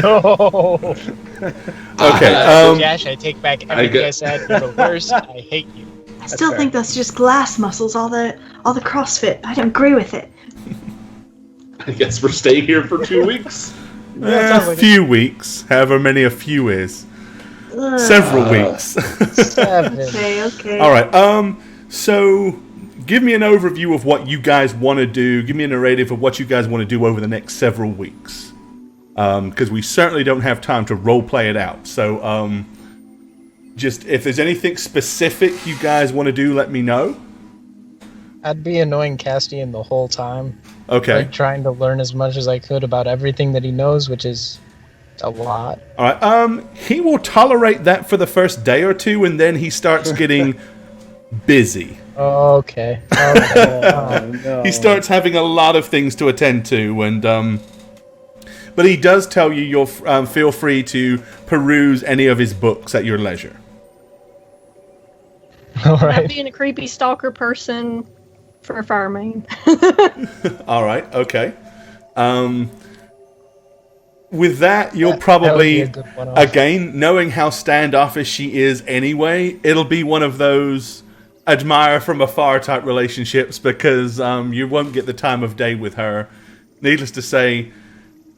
No. Okay. Josh, I take back everything I said. You're the worst. I hate you. I still fair. think that's just glass muscles. All the CrossFit. I don't agree with it. I guess we're staying here for 2 weeks. sounds like A few weeks, however many a few is. Several weeks. 7. Okay. All right. So give me an overview of what you guys want to do. Give me a narrative of what you guys want to do over the next several weeks. Because we certainly don't have time to role play it out. So, just if there's anything specific you guys want to do, let me know. I'd be annoying Castian the whole time. Okay. Like trying to learn as much as I could about everything that he knows, which is a lot. All right. He will tolerate that for the first day or two, and then he starts getting busy. Okay. Oh, no. He starts having a lot of things to attend to, and but he does tell you you'll feel free to peruse any of his books at your leisure. All Not right. being a creepy stalker person for a fireman. All right. Okay. With that, you'll That would probably, be a good one-off. again, knowing how standoffish she is anyway, it'll be one of those admire from afar type relationships because you won't get the time of day with her. Needless to say,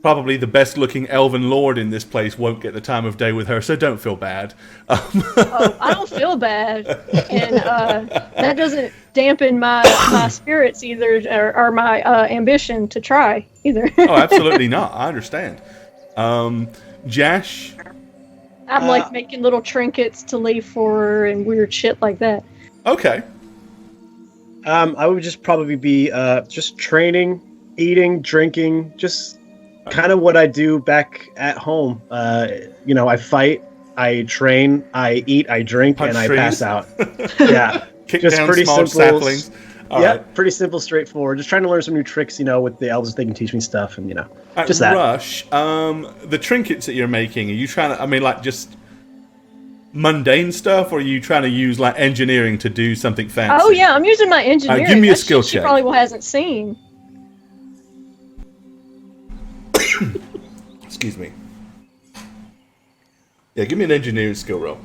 probably the best looking elven lord in this place won't get the time of day with her, so don't feel bad. Oh, I don't feel bad, and that doesn't dampen my spirits either, or my ambition to try either. Oh, absolutely not. I understand. Jash? I'm like making little trinkets to leave for her and weird shit like that. Okay. I would just probably be just training, eating, drinking, just kind of what I do back at home. I fight, I train, I eat, I drink, Punch and I trees. pass out. Yeah. Kick Just down pretty small simple. saplings. All Yeah, right. pretty simple, straightforward. Just trying to learn some new tricks, with the elves. They can teach me stuff, and just that. Rush, the trinkets that you're making, are you trying to, just mundane stuff, or are you trying to use, engineering to do something fancy? Oh yeah, I'm using my engineering. give me a That's skill shit check. She probably hasn't seen. Excuse me. Yeah, give me an engineering skill roll.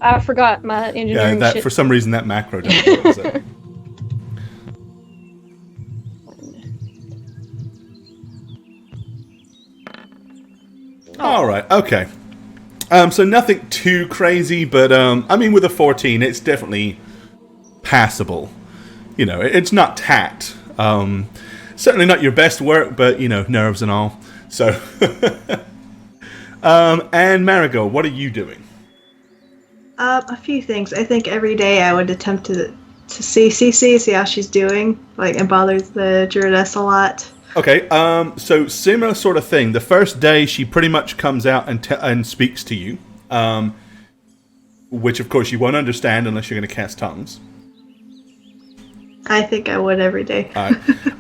I forgot my Yeah, engineering that shit. for some reason that macro doesn't work. So. All right, okay. So nothing too crazy, but with a 14, it's definitely passable. It's not tact. Certainly not your best work, but nerves and all. So, and Marigold, what are you doing? A few things. I think every day I would attempt to see how she's doing. It bothers the druidess a lot. Okay, so similar sort of thing. The first day, she pretty much comes out and speaks to you, which of course you won't understand unless you're going to cast tongues. I think I would every day. All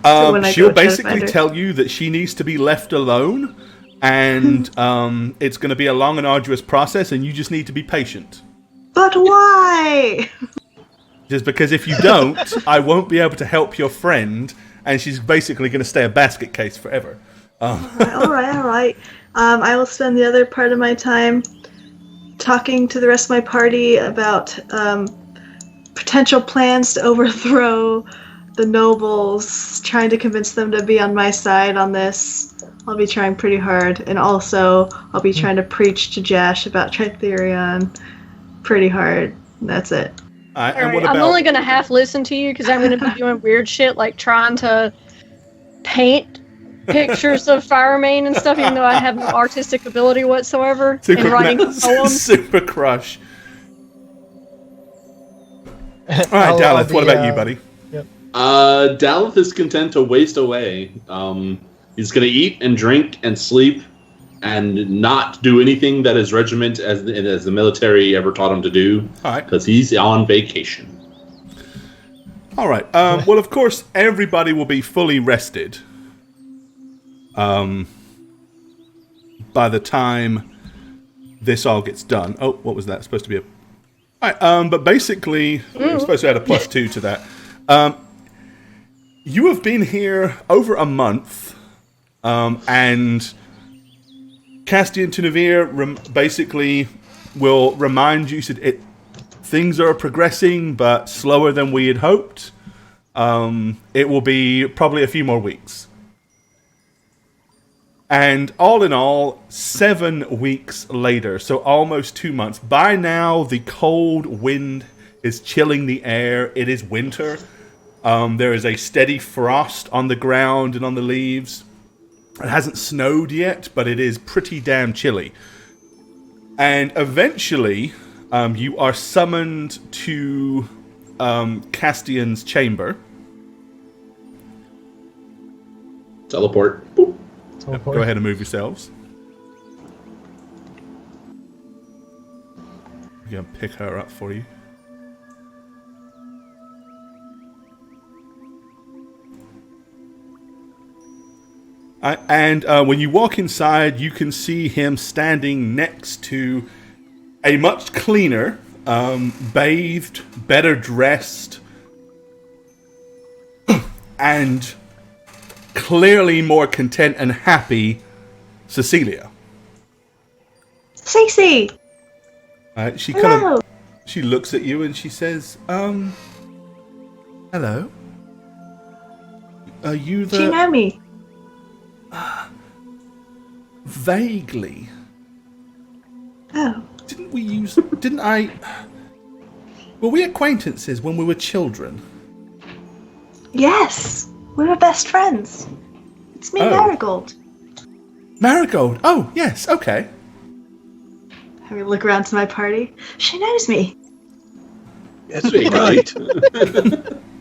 So when right. I She'll go try to basically find her. tell you that she needs to be left alone, and it's going to be a long and arduous process, and you just need to be patient. But why? Just because if you don't, I won't be able to help your friend, and she's basically going to stay a basket case forever. All right. I will spend the other part of my time talking to the rest of my party about potential plans to overthrow the nobles, trying to convince them to be on my side on this. I'll be trying pretty hard, and also I'll be trying to preach to Jash about Tritherion pretty hard. That's it. All right, and Alright, what about... I'm only gonna half listen to you because I'm gonna be doing weird shit like trying to paint pictures of Firemane and stuff, even though I have no artistic ability whatsoever, and writing poems. Super crush. All right, Daleth, what about you, buddy? Daleth is content to waste away. He's going to eat and drink and sleep and not do anything that his regiment, as the military ever taught him to do, All right. because he's on vacation. All right. Well, of course, everybody will be fully rested by the time this all gets done. Oh, what was that? Supposed to be a... All right, but basically, we're supposed to add a +2 to that. You have been here over a month, and Castian Tunavir basically will remind you that things are progressing, but slower than we had hoped. It will be probably a few more weeks. And all in all, 7 weeks later, so almost 2 months. By now, the cold wind is chilling the air. It is winter. There is a steady frost on the ground and on the leaves. It hasn't snowed yet, but it is pretty damn chilly. And eventually, you are summoned to Castian's chamber. Teleport. Boop. Go ahead and move yourselves. I'm going to pick her up for you. And when you walk inside, you can see him standing next to a much cleaner, bathed, better dressed, and clearly more content and happy Cecilia. Cece! She Hello! she looks at you and she says, hello? Are you the... Do you know me? Vaguely. Oh. Didn't I... Were we acquaintances when we were children? Yes! We were best friends. It's me, Oh. Marigold. Marigold. Oh, yes, okay. I look around to my party. She knows me. That's right.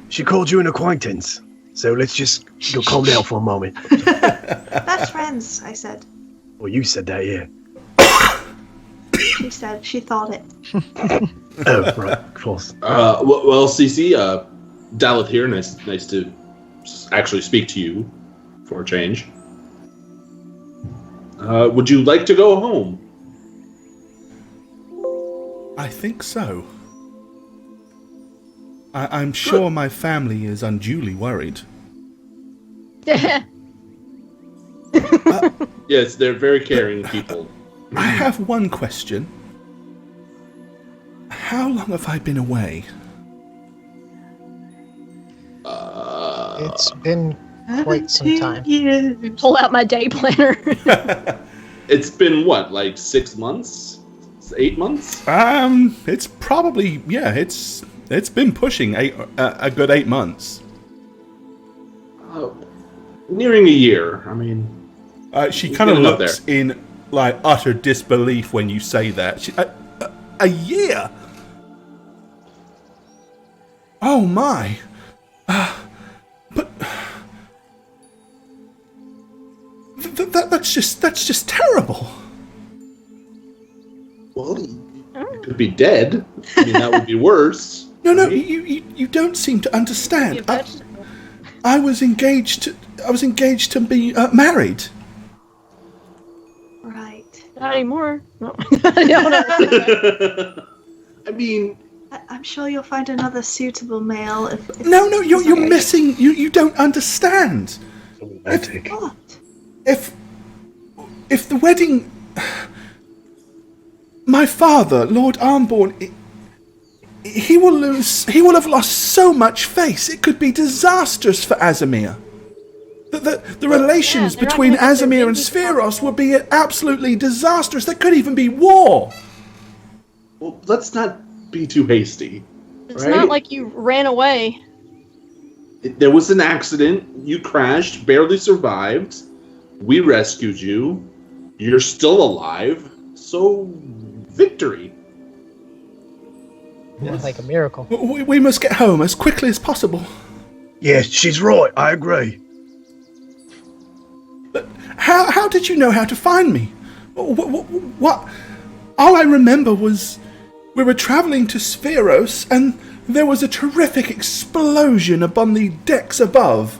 She called you an acquaintance. So let's just go calm down for a moment. Best friends, I said. Well, you said that, yeah. She said. She thought it. Oh, right, of course. Well, Cece, Daleth here. Nice to actually speak to you for a change. Would you like to go home? I think so. I'm sure my family is unduly worried. Yes, they're very caring people. I have one question. How long have I been away? It's been quite some time. Pull out my day planner. It's been what, like 6 months? 8 months? It's probably, yeah, it's been pushing a good 8 months. Nearing a year. I mean, she kind of getting up looks in like utter disbelief when you say that. A year? Oh my! But that's just terrible. well, you could be dead. I mean, that would be worse. No, right? you don't seem to understand. You vegetable. I was engaged to be married. Right. Not anymore. No. No. I mean, I'm sure you'll find another suitable male. If No, you're missing. You don't understand. Romantic. What? If the wedding, my father, Lord Armborn, he will have lost so much face. It could be disastrous for Azamir. The relations they're not between gonna get their Azamir and babies Spheros will be absolutely disastrous. There could even be war. well, let's not be too hasty. It's right? not like you ran away. There was an accident. You crashed, barely survived. We rescued you. You're still alive. So, victory. More like a miracle. We must get home as quickly as possible. Yes, she's right. I agree. But how did you know how to find me? What? All I remember was we were traveling to Spheros, and there was a terrific explosion upon the decks above.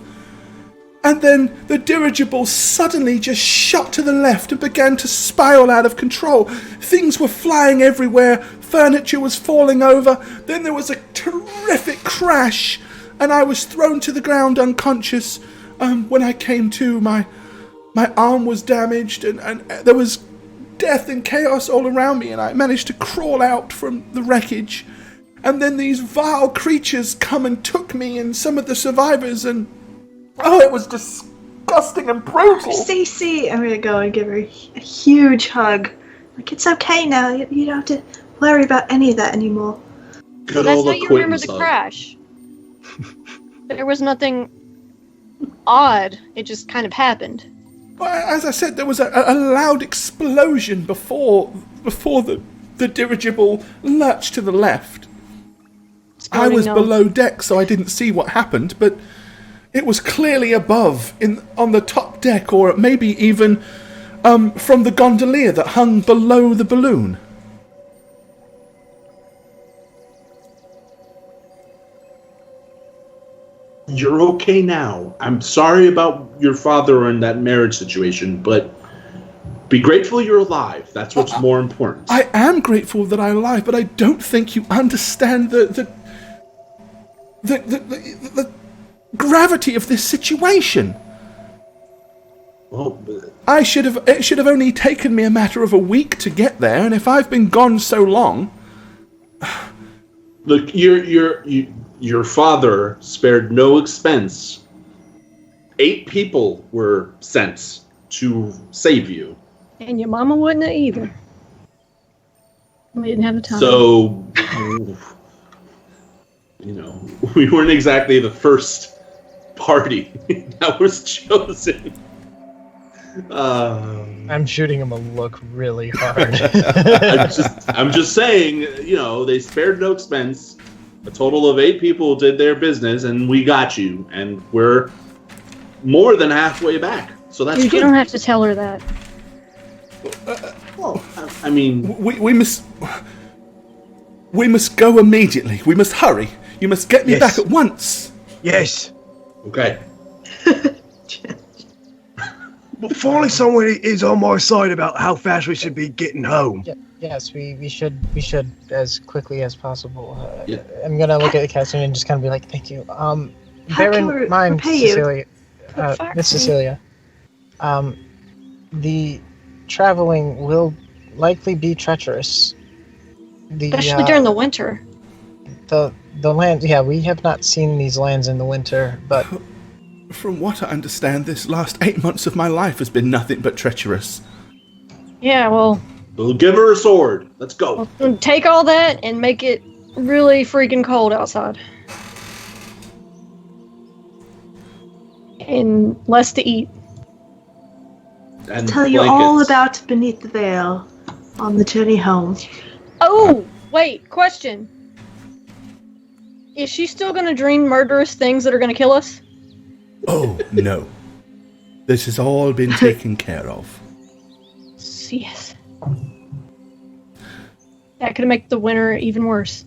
And then the dirigible suddenly just shot to the left and began to spiral out of control. Things were flying everywhere, furniture was falling over, then there was a terrific crash, and I was thrown to the ground unconscious. When I came to, my arm was damaged, and there was death and chaos all around me, and I managed to crawl out from the wreckage. And then these vile creatures come and took me and some of the survivors, and oh, it was disgusting and brutal. Cece, I'm gonna go and give her a huge hug. Like, it's okay now. You don't have to worry about any of that anymore. Good That's old how you remember acquaintance the hug. crash. There was nothing odd. It just kind of happened. Well, as I said, there was a loud explosion before the dirigible lurched to the left. I was below deck, so I didn't see what happened, but it was clearly above, on the top deck, or maybe even from the gondolier that hung below the balloon. You're okay now. I'm sorry about your father and that marriage situation, but be grateful you're alive. That's what's more important. I am grateful that I'm alive, but I don't think you understand the gravity of this situation. Well, It should have only taken me a matter of a week to get there, and if I've been gone so long... look, your father spared no expense. 8 people were sent to save you. And your mama wouldn't have either. We didn't have the time. So, we weren't exactly the first party that was chosen. I'm shooting him a look really hard. I'm just saying, they spared no expense. A total of 8 people did their business, and we got you, and we're more than halfway back. So that's Dude, good. you don't have to tell her that. Well, I mean, We must go immediately. We must hurry. You must get me Yes. back at once. Yes. okay. But finally, someone is on my side about how fast we should be getting home. Yes, we should as quickly as possible. Yeah. I'm gonna look at the captain and just kind of be like, "Thank you." Bear can we in mind, repay you? Cecilia, fuck Miss me. Cecilia, the traveling will likely be treacherous. Especially during the winter. the land. Yeah, we have not seen these lands in the winter, but From what I understand, this last 8 months of my life has been nothing but treacherous. Yeah, well, We'll give her a sword. Let's go. take all that and make it really freaking cold outside. And less to eat. And Tell you all blankets. about Beneath the Veil on the journey home. Oh, wait, question. Is she still gonna dream murderous things that are gonna kill us? Oh, no. This has all been taken care of. Yes. That could make the winter even worse.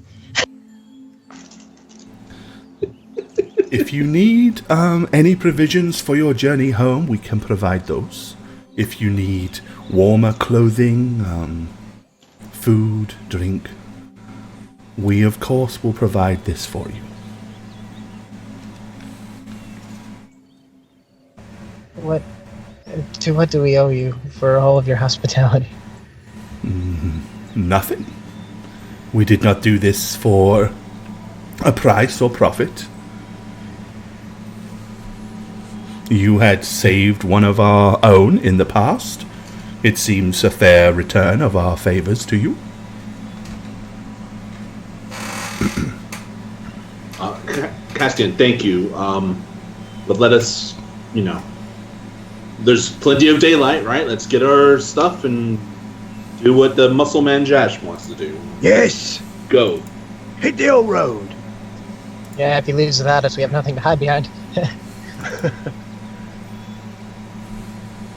If you need any provisions for your journey home, we can provide those. If you need warmer clothing, food, drink, we of course will provide this for you. what do we owe you for all of your hospitality? Nothing. We did not do this for a price or profit. You had saved one of our own in the past. It seems a fair return of our favors to you. Castian, thank you. But let us, there's plenty of daylight, right? Let's get our stuff and do what the muscle man Jash wants to do. Yes. Go. Hit the old road. Yeah, if he leaves without us, we have nothing to hide behind.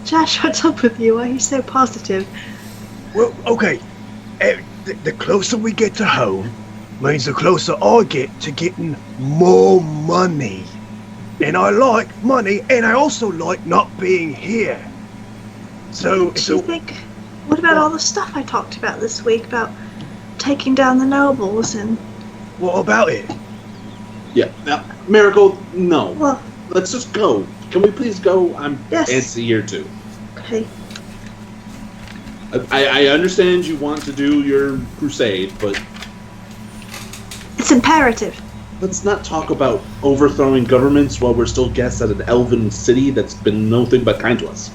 Josh, what's up with you? Why are you so positive? Well, okay. The closer we get to home means the closer I get to getting more money. And I like money, and I also like not being here. So, Do you think... What about all the stuff I talked about this week about taking down the nobles and... what about it? Yeah. Now, Miracle, no. Well, Let's just go. Can we please go? I'm Yes. antsy here too. okay. I understand you want to do your crusade, but It's imperative. let's not talk about overthrowing governments while we're still guests at an elven city that's been nothing but kind to us.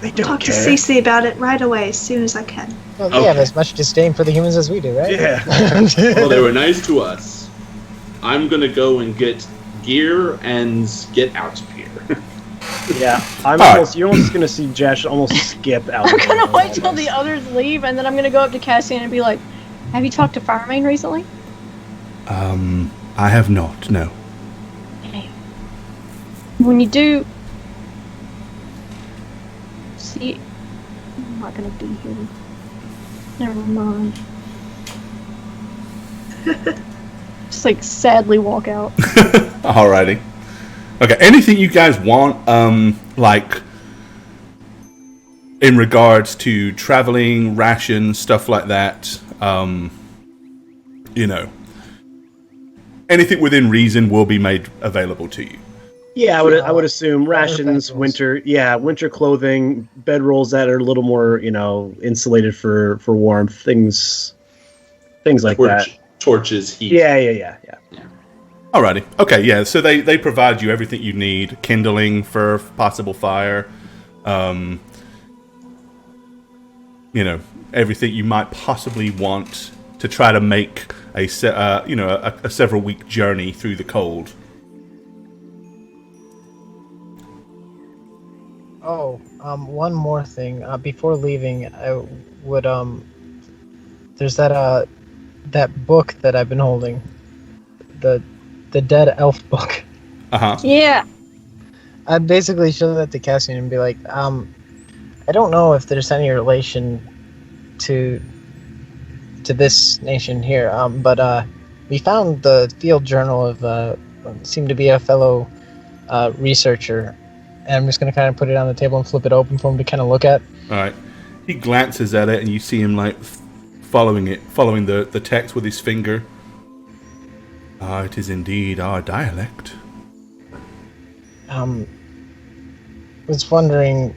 They don't Talk to care. Cece about it right away, as soon as I can. Well, they have Okay. as much disdain for the humans as we do, right? Yeah. Well, they were nice to us. I'm gonna go and get gear and get out of here. Yeah, I'm All right. almost. You're almost gonna see Jesh almost skip out. I'm gonna wait till the others leave, and then I'm gonna go up to Cassian and be like, "Have you talked to Firemain recently?" I have not, no. When you do, see, I'm not gonna be here. Never mind. Just like sadly walk out. Alrighty. Okay, anything you guys want, like, in regards to traveling, rations, stuff like that, you know, anything within reason will be made available to you. Yeah, I would assume rations, bedrolls. winter clothing, bedrolls that are a little more, insulated for warmth, things like that. Torches, heat. Yeah. Alrighty. Okay, yeah, so they provide you everything you need, kindling for possible fire, everything you might possibly want to try to make a several week journey through the cold. Oh, one more thing. Before leaving, I would there's that book that I've been holding, the Dead Elf book. Uh-huh. Yeah. I'd basically show that to Cassian and be like, I don't know if there's any relation to this nation here, but we found the field journal of seemed to be a fellow researcher, and I'm just gonna kind of put it on the table and flip it open for him to kind of look at. Alright. He glances at it and you see him like following the text with his finger. Ah, it is indeed our dialect. Was wondering,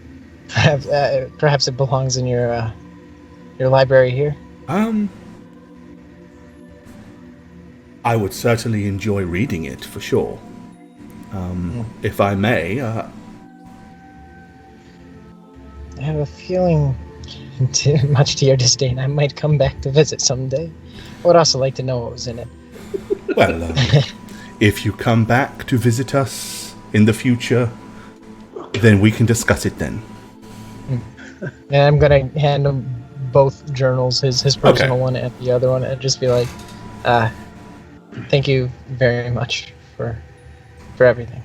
perhaps it belongs in your library here. I would certainly enjoy reading it for sure. If I may, I have a feeling, much to your disdain, I might come back to visit someday. I would also like to know what was in it. well, if you come back to visit us in the future, then we can discuss it then. And I'm gonna hand him both journals, his personal one and the other one, and just be like, thank you very much for everything.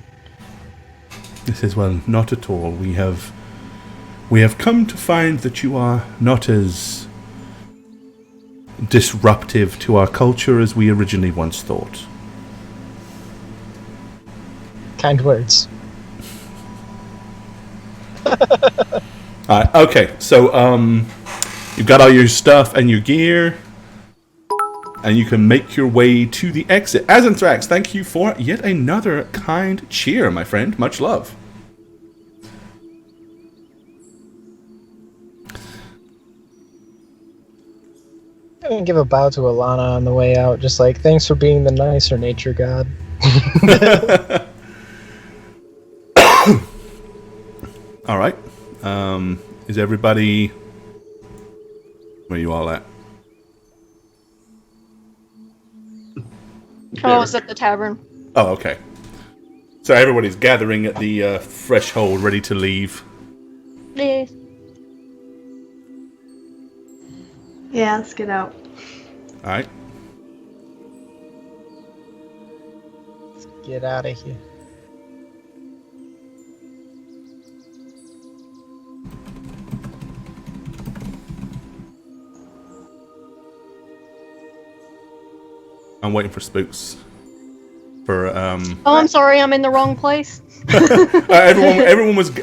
He says, well, not at all. We have come to find that you are not as disruptive to our culture as we originally once thought. Kind words. Alright, okay, so you've got all your stuff and your gear, and you can make your way to the exit. Azanthrax, thank you for yet another kind cheer, my friend. Much love. I'm gonna give a bow to Alana on the way out, just like, thanks for being the nicer nature god. Alright. Is everybody... Where you all at? I was at the tavern. Oh, okay. So everybody's gathering at the threshold, ready to leave. Yeah. Yeah, let's get out. Alright. Get out of here. I'm waiting for Spooks. For Oh, I'm sorry, I'm in the wrong place.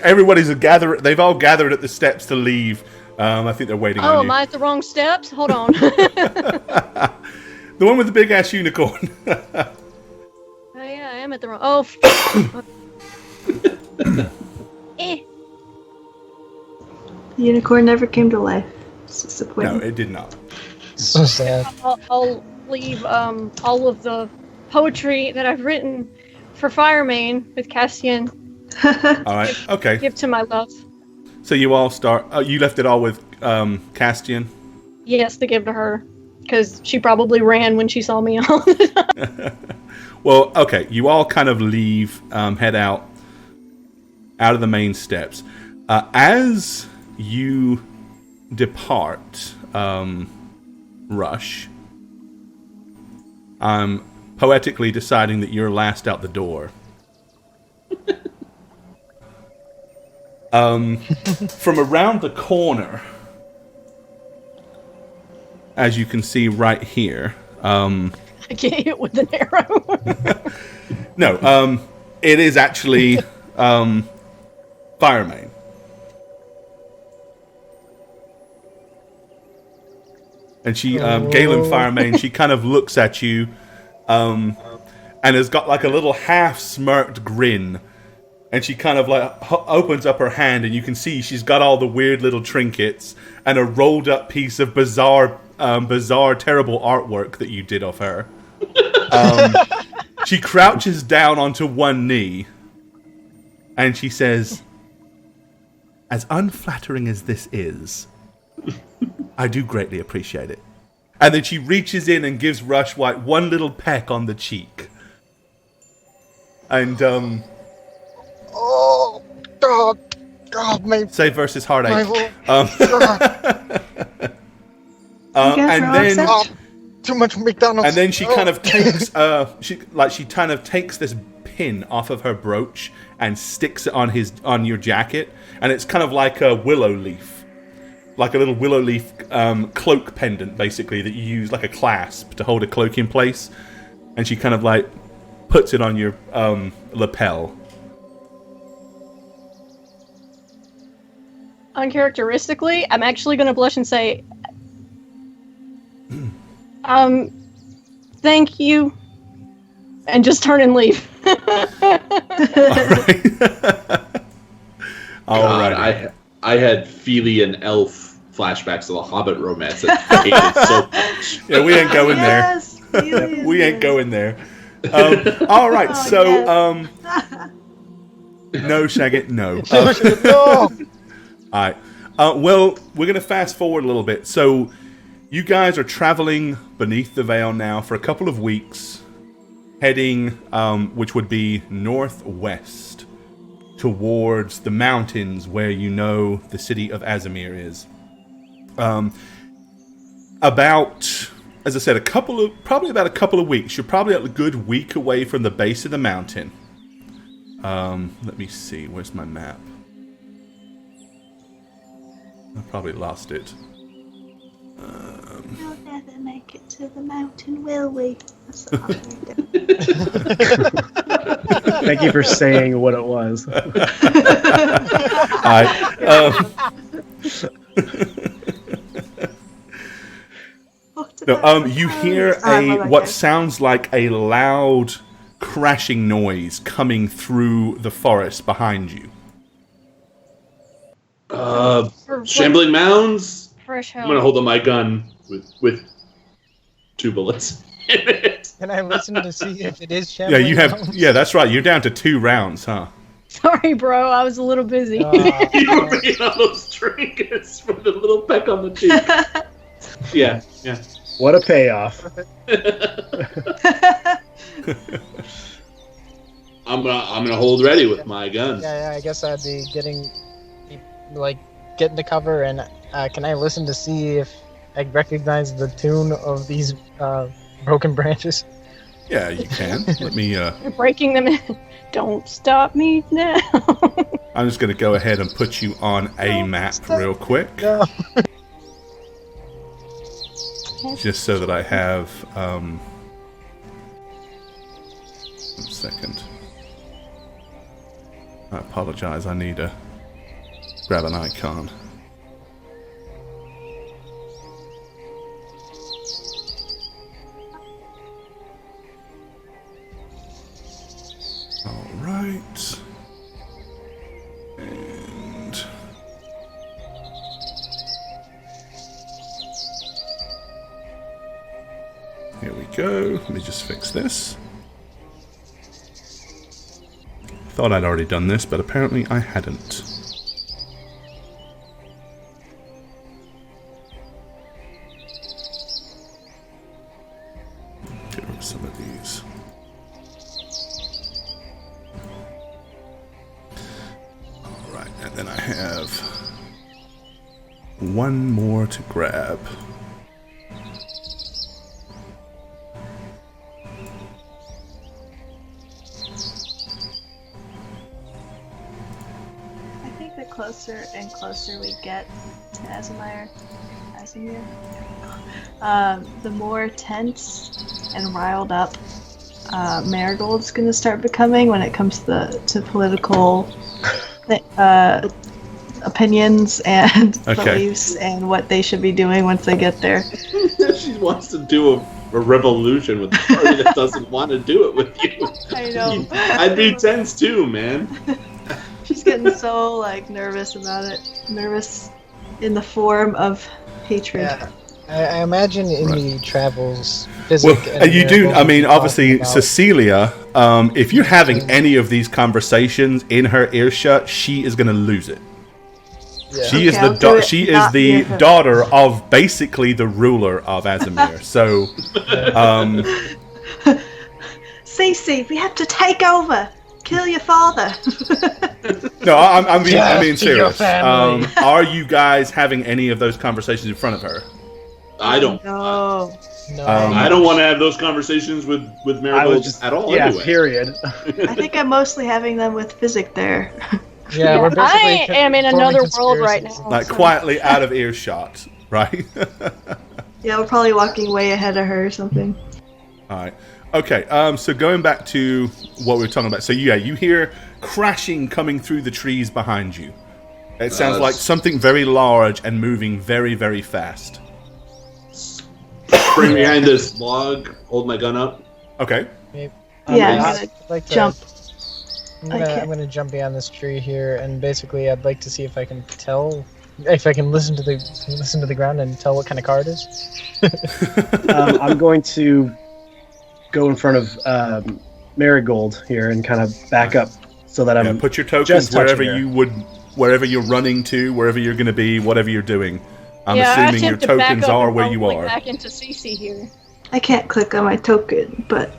everybody's gathered. They've all gathered at the steps to leave. I think they're waiting Oh, on am you. I at the wrong steps? Hold on. The one with the big ass unicorn. Oh yeah, I am at the wrong. Oh. Eh. The unicorn never came to life. It's disappointing. No, it did not. So sad. I'll leave all of the poetry that I've written for Firemane with Castian. All right. Okay. Give to my love. So you all start. You left it all with Castian. Yes, to give to her. Because she probably ran when she saw me all the time. Well, okay. You all kind of leave, head out of the main steps. As you depart, Rush, I'm poetically deciding that you're last out the door. From around the corner, as you can see right here. I get hit with an arrow. No, it is actually Firemane. And she, Galen Firemane, she kind of looks at you and has got like a little half-smirked grin. And she kind of like opens up her hand, and you can see she's got all the weird little trinkets and a rolled up piece of bizarre, terrible artwork that you did of her. She crouches down onto one knee, and she says, "As unflattering as this is, I do greatly appreciate it." And then she reaches in and gives Rush White one little peck on the cheek. And Oh, God. God, my... save versus heartache. God. And then Oh, too much McDonald's. and then she kind of takes she kind of takes this pin off of her brooch and sticks it on your jacket, and it's kind of like a willow leaf. Like a little willow leaf cloak pendant, basically, that you use like a clasp to hold a cloak in place. And she kind of like puts it on your lapel. Uncharacteristically, I'm actually going to blush and say, thank you, and just turn and leave. All right. I had Feely and Elf flashbacks of the Hobbit romance that I hated so much. Yeah, we ain't going Yes, there. We ain't going there. All right, Oh, so yes. no, Shaggy, no. No. All right. Well, we're going to fast forward a little bit. So you guys are traveling beneath the veil now for a couple of weeks, heading, which would be northwest towards the mountains where you know the city of Azamir is. About, as I said, probably about a couple of weeks. You're probably a good week away from the base of the mountain. Let me see. Where's my map? I probably lost it. We'll never make it to the mountain, will we? That's what I'm doing. Thank you for saying what it was. You hear what sounds like a loud crashing noise coming through the forest behind you. Shambling mounds. Fresh hell. I'm gonna hold up my gun with 2 bullets in it. Can I listen to see if it is Yeah, shambling? you have. Mounds? Yeah, that's right. You're down to 2 rounds, huh? Sorry, bro. I was a little busy. You were bringing all those trinkets for the little peck on the cheek. Yeah. What a payoff. I'm gonna hold ready with my guns. Yeah, I guess I'd be getting to cover, and can I listen to see if I recognize the tune of these broken branches? Yeah, you can. Let me. You're breaking them in. Don't stop me now. I'm just going to go ahead and put you on a map real quick, No. just so that I have. 1 second. I apologize. I need to grab an icon. All right. And here we go. Let me just fix this. Thought I'd already done this, but apparently I hadn't. Get rid of some of these. Alright, and then I have one more to grab. I think the closer and closer we get to Casimir, the more tense and riled up Marigold's going to start becoming when it comes to political opinions and beliefs and what they should be doing once they get there. She wants to do a revolution with the party that doesn't want to do it with you. I know. I'd be tense too, man. She's getting so nervous about it. Nervous in the form of hatred. Yeah. I imagine in the travels, well, you do. I mean, obviously, Cecilia. If you're having any of these conversations in her earshot, she is going to lose it. Yeah. She is the daughter of basically the ruler of Azimir. So, Cece, we have to take over. Kill your father. No, I'm being serious. Family. Are you guys having any of those conversations in front of her? I don't. No. I don't want to have those conversations with Marigold at all. Yeah, anyway. period. I think I'm mostly having them with Physic there. Yeah, we're basically I am in another world right conspiracies. now. Like quietly out of earshot, right? Yeah, we're probably walking way ahead of her or something. All right. Okay. So going back to what we were talking about. So yeah, you hear crashing coming through the trees behind you. It sounds like something very large and moving very, very fast. Bring behind this log. Hold my gun up. Okay. Yeah, I'm gonna like to jump. I'm gonna jump beyond this tree here, and basically, I'd like to see if I can listen to the ground and tell what kind of car it is. I'm going to go in front of Marigold here and kind of back up so that I'm put your tokens just wherever touching her. wherever you're running to, wherever you're going to be, whatever you're doing. I'm I assuming your attempt to back tokens up are and where you probably are. Back into CC here. I can't click on my token, but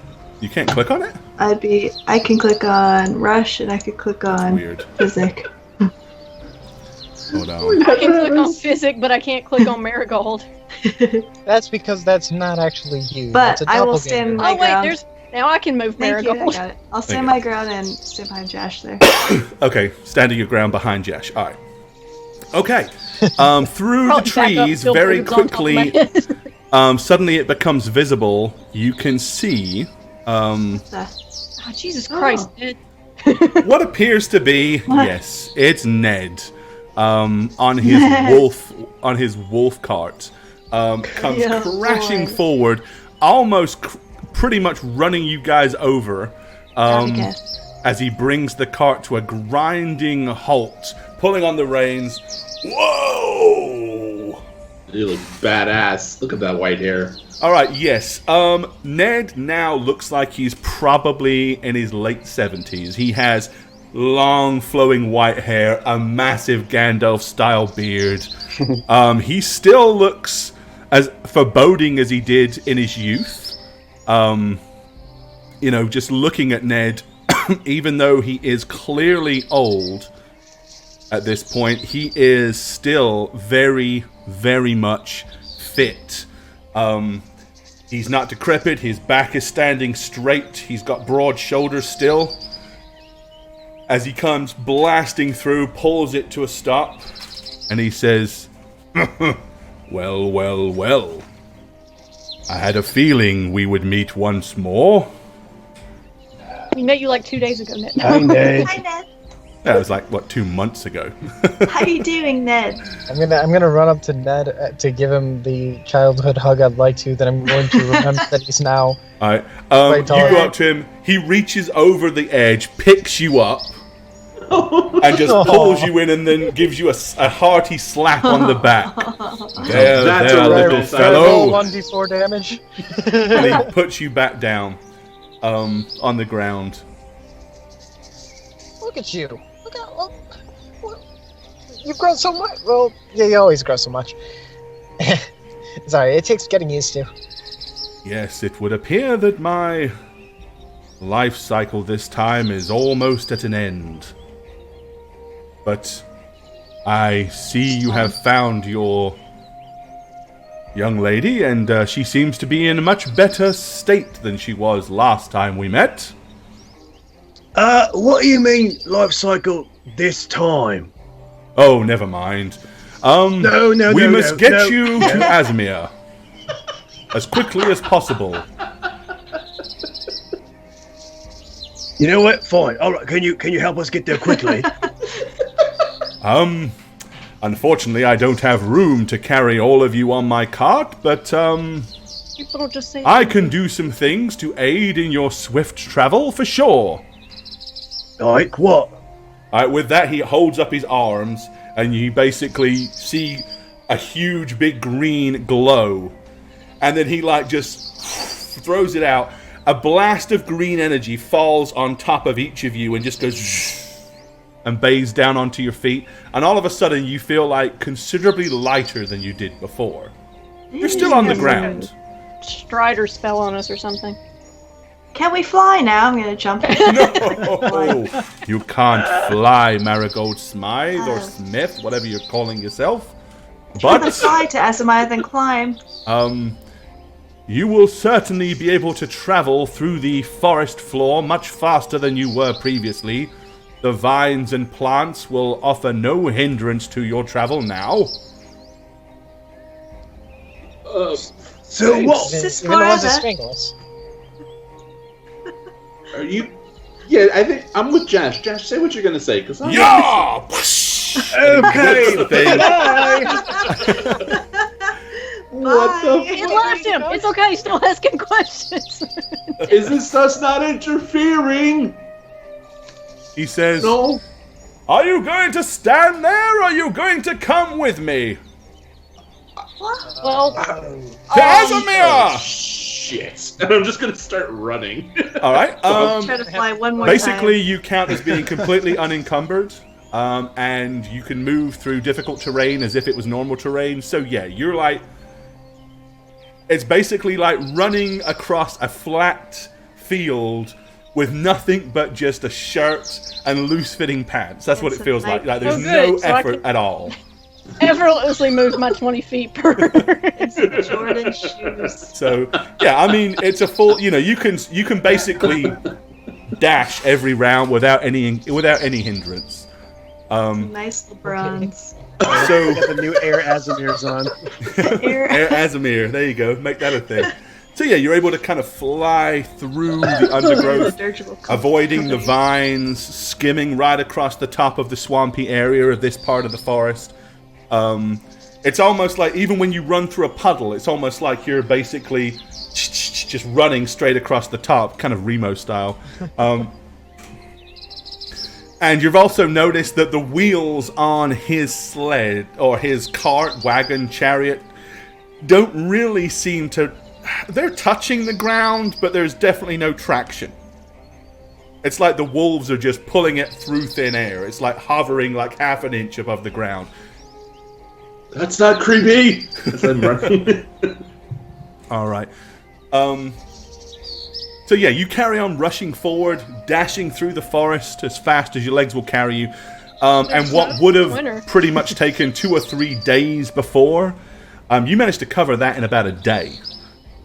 You can't click on it? I can click on Rush and I could click on Weird. Physic. Hold on. I can click on Physic, but I can't click on Marigold. That's because that's not actually you. But that's a I will doppelganger. stand my Oh wait, ground. now I can move Thank you, I Marigold. got it. I'll stand Okay. my ground and stand behind Josh there. Okay, standing your ground behind Jash. All right. Okay. Through the Probably back up trees, till very it's on top of my quickly, head. suddenly it becomes visible. You can see Oh, Jesus Christ, Ned. what appears to be, What? yes, it's Ned, on his wolf cart, comes Yeah, crashing boy. forward, almost pretty much running you guys over, Gotta guess. as he brings the cart to a grinding halt, pulling on the reins. Whoa! You look badass. Look at that white hair. All right, yes. Ned now looks like he's probably in his late 70s. He has long, flowing white hair, a massive Gandalf-style beard. He still looks as foreboding as he did in his youth. Just looking at Ned, even though he is clearly old at this point, he is still very, very much fit. He's not decrepit. His back is standing straight. He's got broad shoulders still. As he comes blasting through, pulls it to a stop, and he says, "Well, well, well. I had a feeling we would meet once more." We met you like 2 days ago, Ned. Hi, Ned. Hi, Ned. That was like, 2 months ago? How you doing, Ned? I'm gonna run up to Ned to give him the childhood hug I'd like to. That I'm going to remember that he's now. All right. Quite You tall. go up to him. He reaches over the edge, picks you up, and just pulls you in, and then gives you a hearty slap on the back. There, That's there, a little roll fellow. 1d4 damage. And he puts you back down on the ground. Look at you. Look at you've grown so much. Well, yeah, you always grow so much. Sorry, it takes getting used to. Yes, it would appear that my life cycle this time is almost at an end. But I see you have found your young lady, and she seems to be in a much better state than she was last time we met. What do you mean, life cycle this time? Oh, never mind. No, we must get you no. to Azmir as quickly as possible. You know what? Fine. All right. Can you help us get there quickly? Unfortunately, I don't have room to carry all of you on my cart, but People don't just say. I can do some things to aid in your swift travel for sure. Like what? With that, he holds up his arms, and you basically see a huge, big green glow. And then he, just throws it out. A blast of green energy falls on top of each of you and just goes and bathes down onto your feet. And all of a sudden, you feel considerably lighter than you did before. You're still on the ground. Strider spell on us or something. Can we fly now? I'm gonna jump in. No! You can't fly, Marigold Smythe or Smith, whatever you're calling yourself. Rather But fly to Azmir than climb. you will certainly be able to travel through the forest floor much faster than you were previously. The vines and plants will offer no hindrance to your travel now. So what? This Even the ones that forever. strangle us. Are you? Yeah, I think I'm with Josh. Josh, say what you're gonna say, because Yeah! Okay. The thing. What the? It left him. It's okay. He's still asking questions. Is this us not interfering? He says, No. Are you going to stand there, or are you going to come with me? Well, To Azmir! Shit. And I'm just gonna start running. Alright, Try to fly one more basically time. you count as being completely unencumbered, and you can move through difficult terrain as if it was normal terrain. So yeah, you're it's basically like running across a flat field with nothing but just a shirt and loose-fitting pants. That's what it feels like. Like there's Oh, no good. So I effort can- at all. effortlessly moved my 20 feet per. It's Jordan shoes. So yeah, I mean it's a full. You can basically dash every round without any hindrance. Nice LeBrons. So Got the new Air Azamirs on. Air Azmir, there you go, make that a thing. So yeah, you're able to kind of fly through the undergrowth, avoiding the vines, skimming right across the top of the swampy area of this part of the forest. It's almost like, even when you run through a puddle, it's almost like you're basically just running straight across the top, kind of Remo style. And you've also noticed that the wheels on his sled, or his cart, wagon, chariot, don't really seem to... They're touching the ground, but there's definitely no traction. It's like the wolves are just pulling it through thin air. It's like hovering like half an inch above the ground. That's not creepy. As I'm running. All right. So yeah, you carry on rushing forward, dashing through the forest as fast as your legs will carry you. And what would have pretty much taken 2 or 3 days before, you managed to cover that in about a day.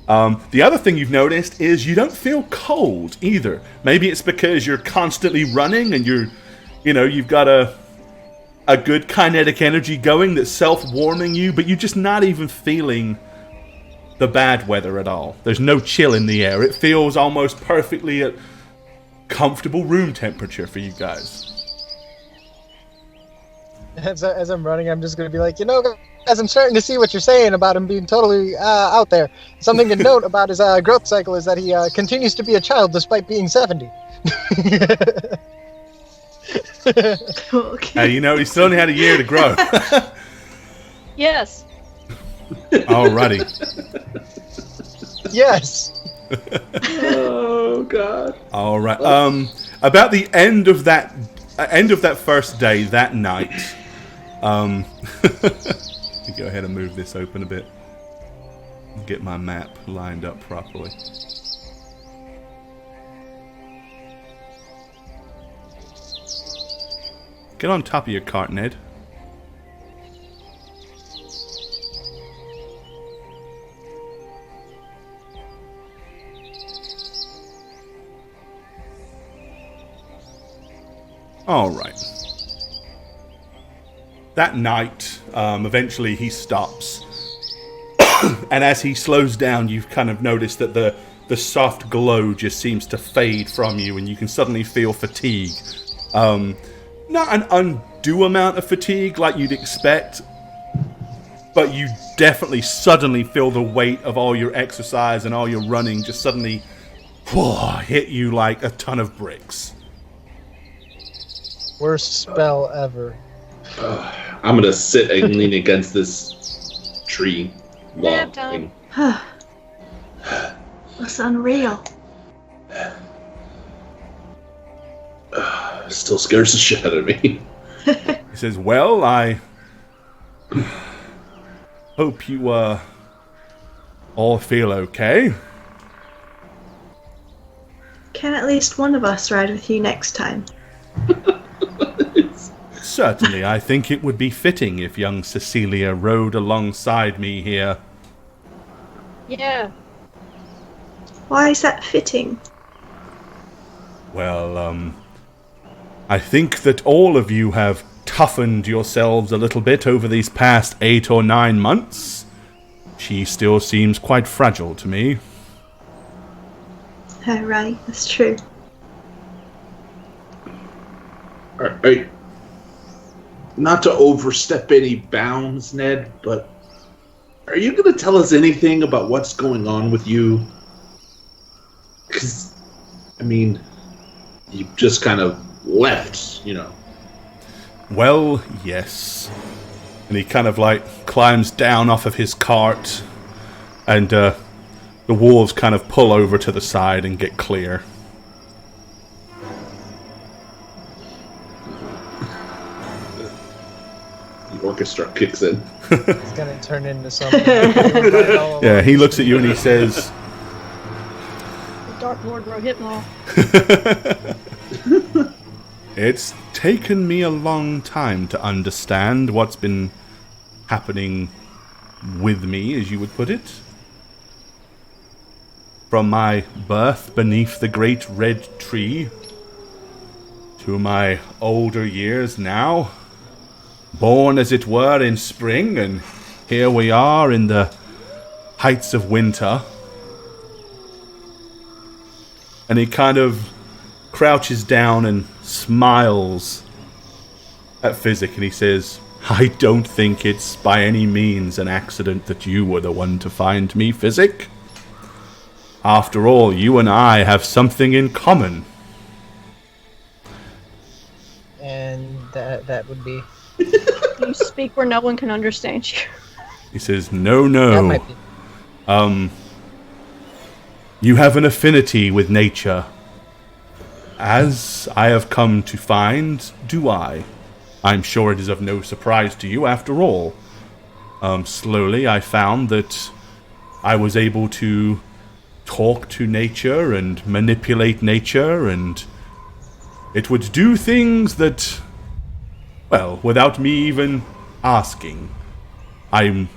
The other thing you've noticed is you don't feel cold either. Maybe it's because you're constantly running and you've got a good kinetic energy going that's self-warming you, but you're just not even feeling the bad weather at all. There's no chill in the air. It feels almost perfectly at comfortable room temperature for you guys. As I'm running, I'm just going to be like, as I'm starting to see what you're saying about him being totally out there. Something to note about his growth cycle is that he continues to be a child despite being 70. Okay. He still only had a year to grow. Yes. Alrighty. Yes. Oh God. Alright. About the end of that end of that first day, that night, let me go ahead and move this open a bit. Get my map lined up properly. Get on top of your cart, Ned. All right. That night, eventually he stops. And as he slows down, you've kind of noticed that the soft glow just seems to fade from you, and you can suddenly feel fatigue. Not an undue amount of fatigue like you'd expect, but you definitely suddenly feel the weight of all your exercise and all your running just suddenly hit you like a ton of bricks. Worst spell ever. I'm gonna sit and lean against this tree log Nap time. thing. That's unreal. Still scares the shit out of me. He says, well, I hope you all feel okay. Can at least one of us ride with you next time? Certainly, I think it would be fitting if young Cecilia rode alongside me here. Yeah. Why is that fitting? Well, I think that all of you have toughened yourselves a little bit over these past 8 or 9 months. She still seems quite fragile to me. Oh, right, that's true. Not to overstep any bounds, Ned, but are you going to tell us anything about what's going on with you? Because, I mean, you just kind of left, you know. Well, yes. And he kind of like climbs down off of his cart, and the wolves kind of pull over to the side and get clear. The orchestra kicks in. It's gonna turn into something. Yeah, he looks at you and he says, The Dark Lord Rohitmal. it's taken me a long time to understand what's been happening with me, as you would put it. From my birth beneath the great red tree to my older years now, born as it were in spring, and here we are in the heights of winter. And he kind of crouches down and smiles at Physic, and he says, I don't think it's by any means an accident that you were the one to find me, Physic. After all, you and I have something in common. And that would be. You speak where no one can understand you. He says, no. That might be. You have an affinity with nature. As I have come to find, do I. I'm sure it is of no surprise to you after all. Slowly I found that I was able to talk to nature and manipulate nature, and it would do things that, well, without me even asking. I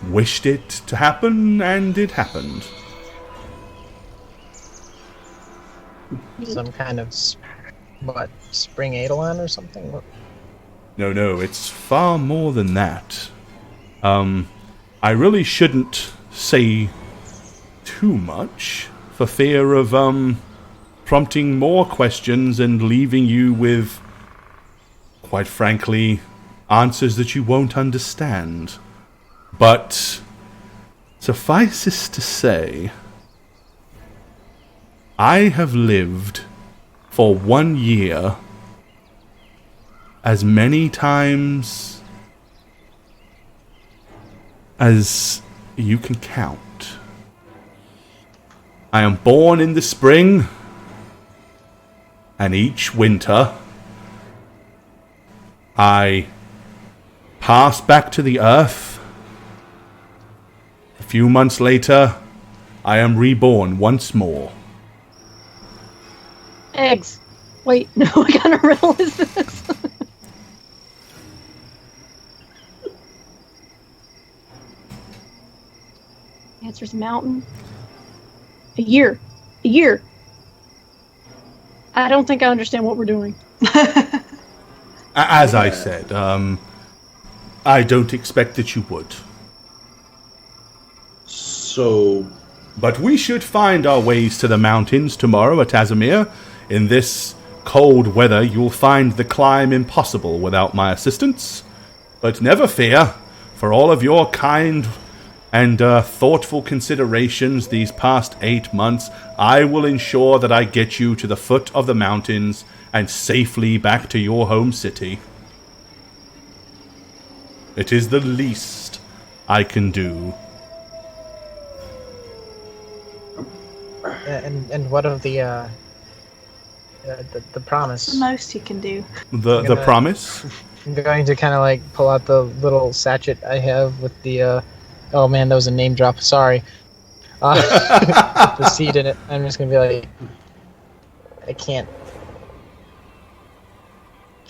wished it to happen, and it happened. Some kind of spring eidolon or something? No, it's far more than that. I really shouldn't say too much for fear of prompting more questions and leaving you with, quite frankly, answers that you won't understand. But suffices to say, I have lived for 1 year as many times as you can count. I am born in the spring, and each winter I pass back to the earth. A few months later, I am reborn once more. Eggs. Wait, no, what kind of riddle is this? Answer's mountain. A year. A year. I don't think I understand what we're doing. As I said, I don't expect that you would. So, But we should find our ways to the mountains tomorrow at Azamir. In this cold weather, you'll find the climb impossible without my assistance. But never fear, for all of your kind and thoughtful considerations these past 8 months, I will ensure that I get you to the foot of the mountains and safely back to your home city. It is the least I can do. And what of the promise? The most you can do. The promise? I'm going to kind of like pull out the little sachet I have with the. Oh man, that was a name drop. Sorry. With the seed in it. I'm just gonna be like, I can't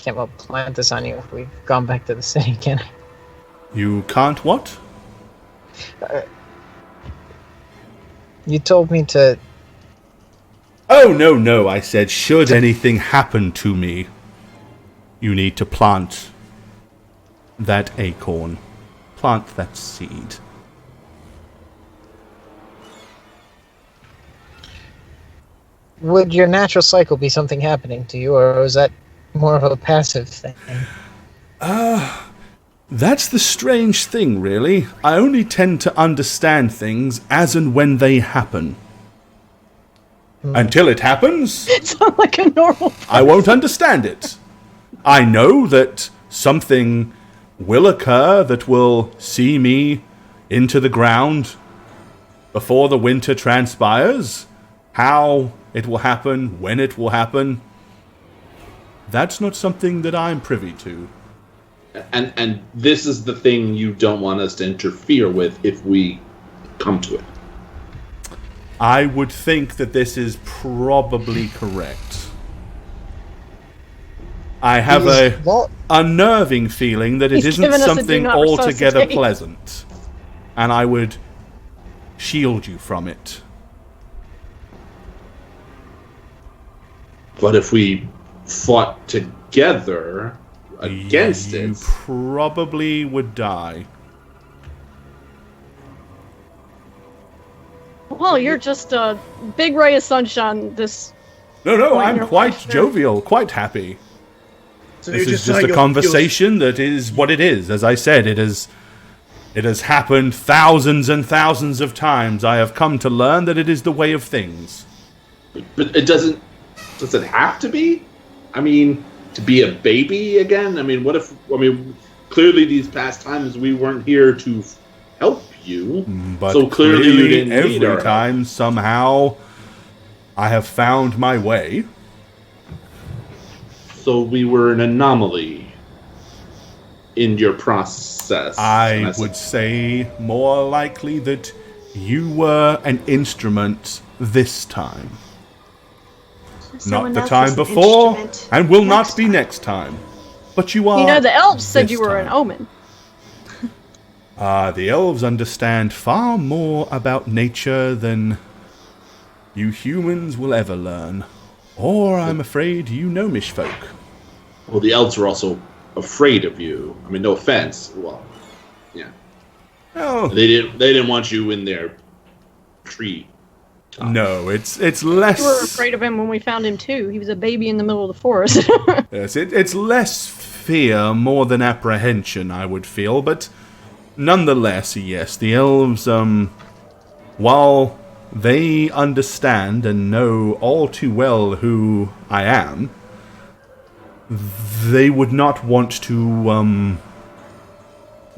well plant this on you if we've gone back to the city, can I? You can't what? You told me to. Oh, no, I said, should anything happen to me, you need to plant that acorn. Plant that seed. Would your natural cycle be something happening to you, or was that more of a passive thing? That's the strange thing, really. I only tend to understand things as and when they happen. Until it happens, It sounds like a normal. I won't understand it. I know that something will occur that will see me into the ground before the winter transpires. How it will happen, when it will happen, that's not something that I'm privy to. and this is the thing you don't want us to interfere with if we come to it. I would think that this is probably correct. I have a unnerving feeling that it He's isn't given us a do something not altogether resuscitate. pleasant. And I would shield you from it. But if we fought together against You it, probably would die. Well, you're just a big ray of sunshine. No, Point I'm your quite life, sure. jovial, quite happy. So This you're is just saying a conversation that is what it is. As I said, it has happened thousands and thousands of times. I have come to learn that it is the way of things. but it doesn't. Does it have to be? I mean, to be a baby again? I mean, what if? I mean, clearly these past times we weren't here to help you. But So clearly you didn't need our every help. time, somehow, I have found my way. So we were an anomaly in your process. I And that's- would say more likely that you were an instrument this time. Someone Not the else time is an before, instrument and will not next be time. next time. But you are. You know, the elves said this you were an time. omen. The elves understand far more about nature than you humans will ever learn. Or, I'm afraid, you gnomish folk. Well, the elves were also afraid of you. I mean, no offense. Well, yeah, Oh, they didn't want you in their tree. no, it's less... We were afraid of him when we found him too. He was a baby in the middle of the forest. Yes, it's less fear, more than apprehension, I would feel, but nonetheless, yes, the elves, while they understand and know all too well who I am, they would not want to,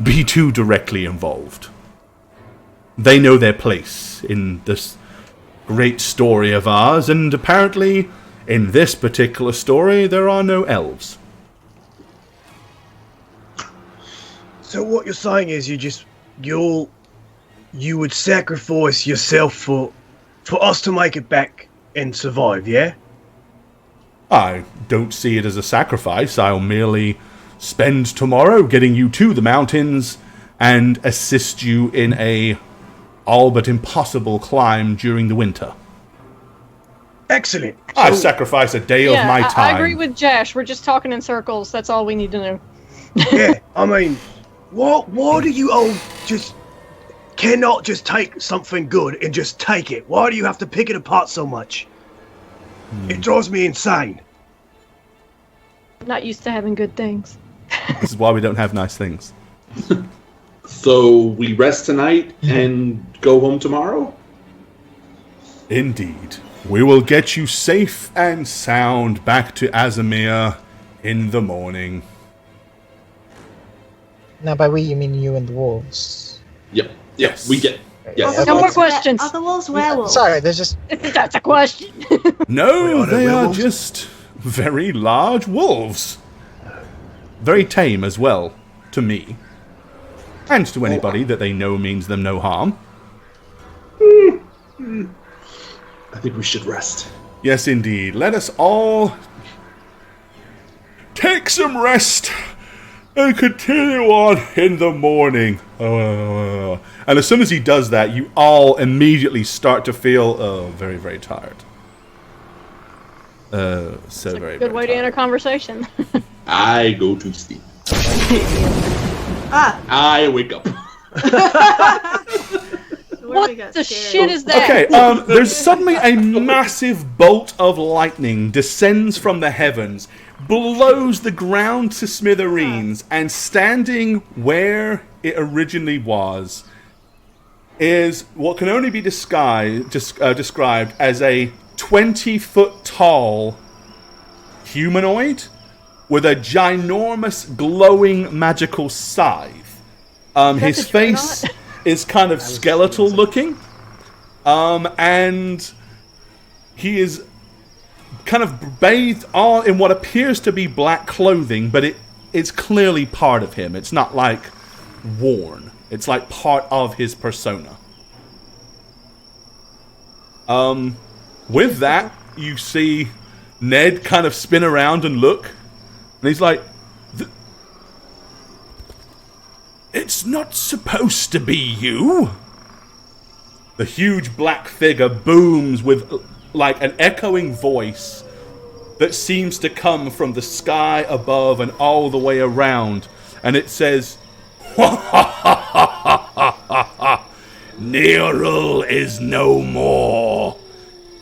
be too directly involved. They know their place in this great story of ours, and apparently, in this particular story, there are no elves. So what you're saying is you would sacrifice yourself for us to make it back and survive, yeah? I don't see it as a sacrifice. I'll merely spend tomorrow getting you to the mountains and assist you in a all but impossible climb during the winter. Excellent. I sacrifice a day of my time. I agree with Josh. We're just talking in circles. That's all we need to know. Yeah, I mean, why do you all just cannot just take something good and just take it? Why do you have to pick it apart so much? It drives me insane. Not used to having good things. This is why we don't have nice things. So we rest tonight and go home tomorrow? Indeed. We will get you safe and sound back to Azamir in the morning. Now, by we, you mean you and the wolves. Yep. Yes, we get. Yes. Are the No more wolves questions. Are the wolves werewolves? Sorry, there's just... That's a question. No, Wait, they are werewolves? just very large wolves. Very tame as well, to me. And to anybody that they know means them no harm. I think we should rest. Yes, indeed. Let us all take some rest and continue on in the morning. And as soon as he does that, you all immediately start to feel very, very tired. So very, Good very way to end a tired. conversation. I go to sleep. Ah, I wake up. What the shit is that? Okay, there's suddenly a massive bolt of lightning descends from the heavens, blows the ground to smithereens, and standing where it originally was is what can only be described as a 20-foot tall humanoid with a ginormous glowing magical scythe. His the face Dreadnought? is kind of skeletal looking, and he is kind of bathed all in what appears to be black clothing, but it's clearly part of him. It's not like worn. It's like part of his persona. With that, you see Ned kind of spin around and look, and he's like, "It's not supposed to be you." The huge black figure booms with like an echoing voice that seems to come from the sky above and all the way around, and it says, "Reroll is no more.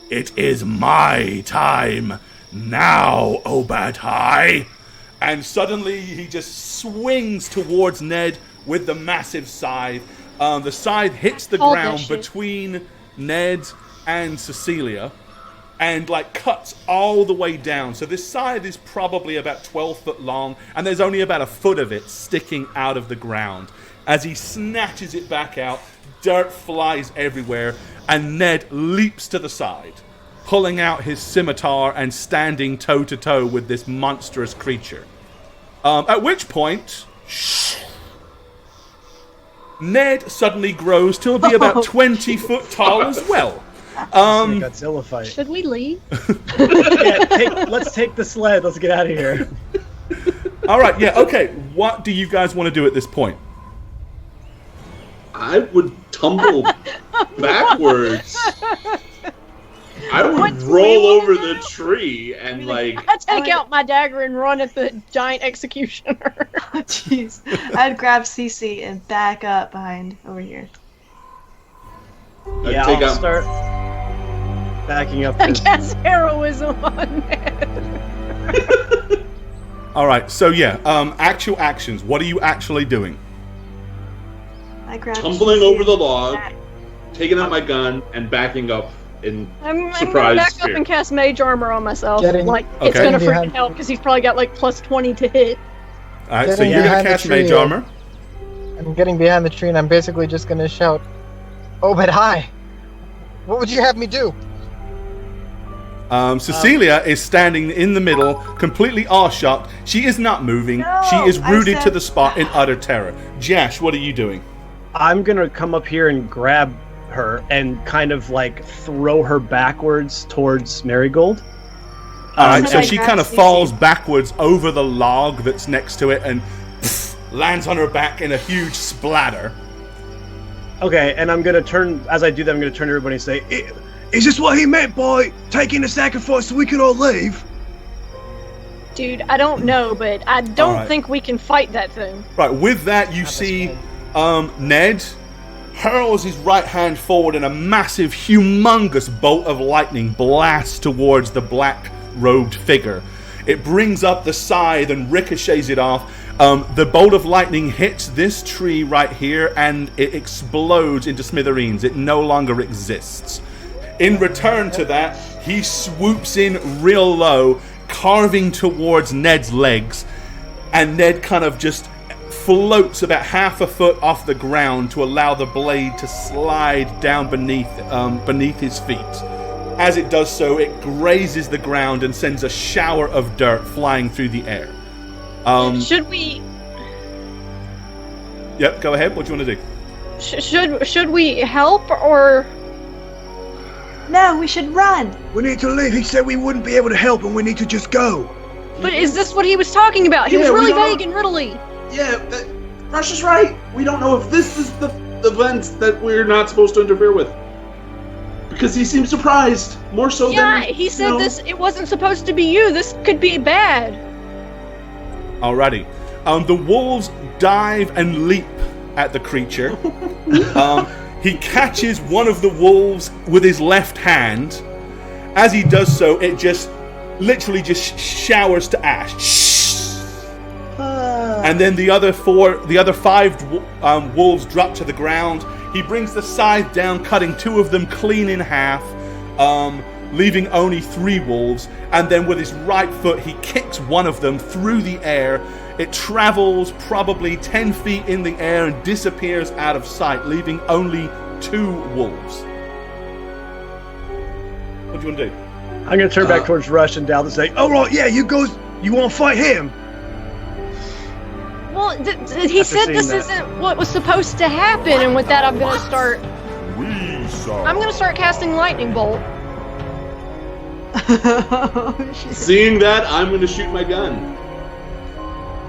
It is my time now, Obadai." And suddenly he just swings towards Ned with the massive scythe. The scythe hits the Called that ground shit. between Ned and Cecilia and like cuts all the way down. So this scythe is probably about 12 foot long, and there's only about a foot of it sticking out of the ground. As he snatches it back out, dirt flies everywhere, and Ned leaps to the side, pulling out his scimitar and standing toe-to-toe with this monstrous creature. At which point, Ned suddenly grows to be about 20 foot tall as well. Godzilla fight. Should we leave? Yeah, let's take the sled. Let's get out of here. All right, yeah, okay. What do you guys want to do at this point? I would tumble backwards. I would What roll we over wanna the tree and like. I take out my dagger and run at the giant executioner. jeez. I'd grab Cece and back up behind over here. I'd Yeah, take I'll out. start backing up. I this- guess heroism on Ned. All right, so yeah, actual actions. What are you actually doing? I grab Tumbling Cece over the and log, back. taking out my gun, and backing up in I'm gonna surprise back up spirit. and cast mage armor on myself. Getting- Like, it's Okay. gonna Behind- freaking help because he's probably got like plus 20 to hit. All right, so Getting you're going behind to the cast mage tree. armor. I'm getting behind the tree, and I'm basically just gonna shout, "Oh, but hi! What would you have me do?" Cecilia is standing in the middle, completely awe-shocked. She is not moving. No, She is rooted I to said- the spot in utter terror. Jash, what are you doing? I'm gonna come up here and grab her and kind of like throw her backwards towards Marigold. All right, That's so what I she grabbed kind of Cece. falls backwards over the log that's next to it and lands on her back in a huge splatter. Okay, and I'm gonna turn, as I do that, I'm gonna turn to everybody and say, Is this what he meant by taking the sacrifice so we can all leave? Dude, I don't know, but I don't Alright. think we can fight that thing. Right, with that, you see Ned hurls his right hand forward and a massive, humongous bolt of lightning blasts towards the black-robed figure. It brings up the scythe and ricochets it off. The bolt of lightning hits this tree right here and it explodes into smithereens. It no longer exists. In return to that, he swoops in real low, carving towards Ned's legs, and Ned kind of just floats about half a foot off the ground to allow the blade to slide down beneath his feet. As it does so, it grazes the ground and sends a shower of dirt flying through the air. Should we Yep, go ahead. What do you want to do? should we help or No, we should run. We need to leave. He said we wouldn't be able to help and we need to just go. but is this what he was talking about? He was Yeah, we really don't- vague and riddly. Yeah, Rush is right. We don't know if this is the event that we're not supposed to interfere with. Because he seems surprised, more so Yeah, than... he said you know, this it wasn't supposed to be you. This could be bad. Alrighty. The wolves dive and leap at the creature. He catches one of the wolves with his left hand. As he does so, it just literally just showers to ash. And then the other five wolves drop to the ground. He brings the scythe down, cutting two of them clean in half, leaving only 3 wolves. And then with his right foot, he kicks one of them through the air. It travels probably 10 feet in the air and disappears out of sight, leaving only 2 wolves. What do you want to do? I'm gonna turn back towards Rush and Dal and say, All right, yeah, you want to fight him? Well, he After said seeing this that. isn't what was supposed to happen, and with that, I'm gonna start casting lightning bolt. Seeing that, I'm going to shoot my gun.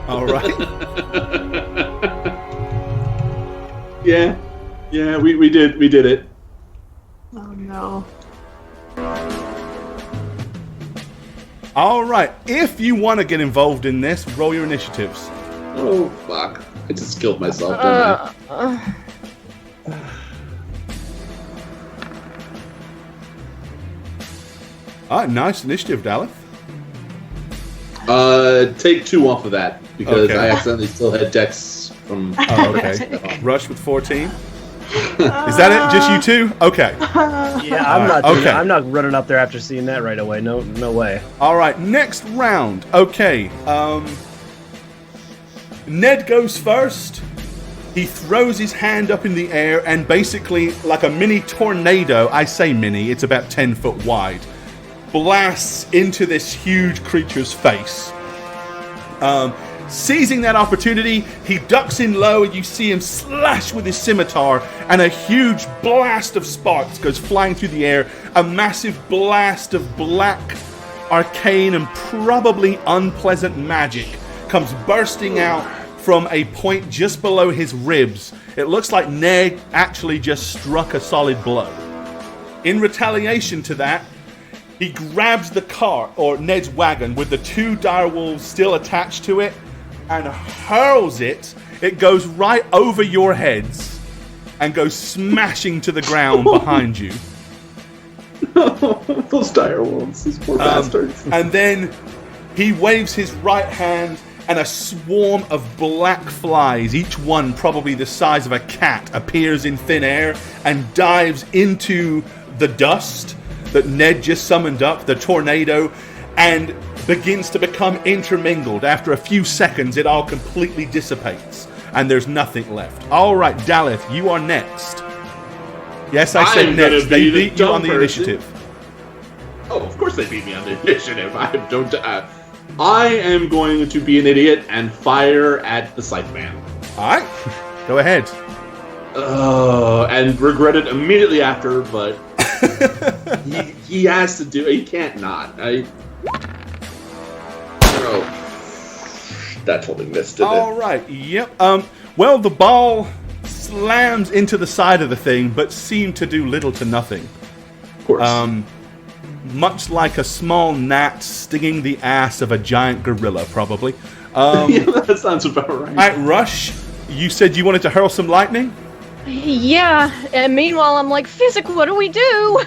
All right. Yeah, we did it. Oh no. All right. If you want to get involved in this, roll your initiatives. Oh, fuck. I just killed myself, didn't I? All right. Nice initiative, Daleth. Take 2 off of that, because Okay. I accidentally still had Dex from... Oh, okay. Rush with 14. Is that it? Just you two? Okay. "Yeah, I'm not. okay. I'm not running up there after seeing that right away. No way." All right. Next round. Okay. Ned goes first. He throws his hand up in the air and basically, like a mini tornado, I say mini, it's about 10 foot wide, blasts into this huge creature's face. Seizing that opportunity, he ducks in low and you see him slash with his scimitar, and a huge blast of sparks goes flying through the air. A massive blast of black, arcane, and probably unpleasant magic comes bursting out from a point just below his ribs. It looks like Ned actually just struck a solid blow. In retaliation to that, he grabs the cart, or Ned's wagon, with the 2 direwolves still attached to it, and hurls it. It goes right over your heads and goes smashing to the ground behind you. Those dire wolves, these poor bastards. And then he waves his right hand, and a swarm of black flies, each one probably the size of a cat, appears in thin air and dives into the dust that Ned just summoned up, the tornado, and begins to become intermingled. After a few seconds, it all completely dissipates, and there's nothing left. All right, Daleth, you are next. Yes, I said I'm gonna next. be They the beat you on dumb the person. initiative. Oh, of course they beat me on the initiative. I am going to be an idiot and fire at the Scytheman. Alright, go ahead. And regret it immediately after, but he has to do. He can't not. That totally missed it. Alright, yep. Well, the ball slams into the side of the thing, but seemed to do little to nothing. Of course. Much like a small gnat stinging the ass of a giant gorilla, probably. Yeah, that sounds about right. Alright, Rush, you said you wanted to hurl some lightning? Yeah, and meanwhile I'm like, Physic, what do we do?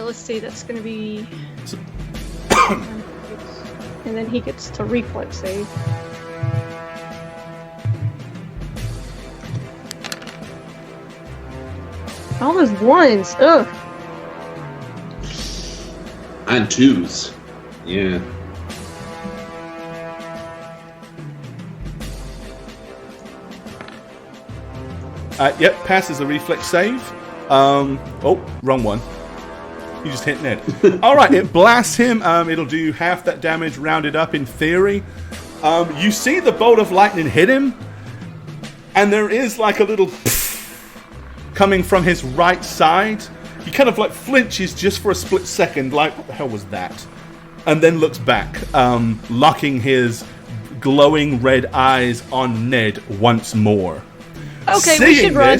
Let's see, that's gonna be... and then he gets to reflex save. All those ones, ugh. And twos. Yeah. Yep, passes the reflex save. Oh, wrong one. You just hit Ned. Alright, it blasts him. It'll do half that damage rounded up in theory. You see the bolt of lightning hit him, and there is like a little coming from his right side. He kind of like flinches just for a split second, like, what the hell was that? And then looks back, locking his glowing red eyes on Ned once more. Okay, Seeing we should run.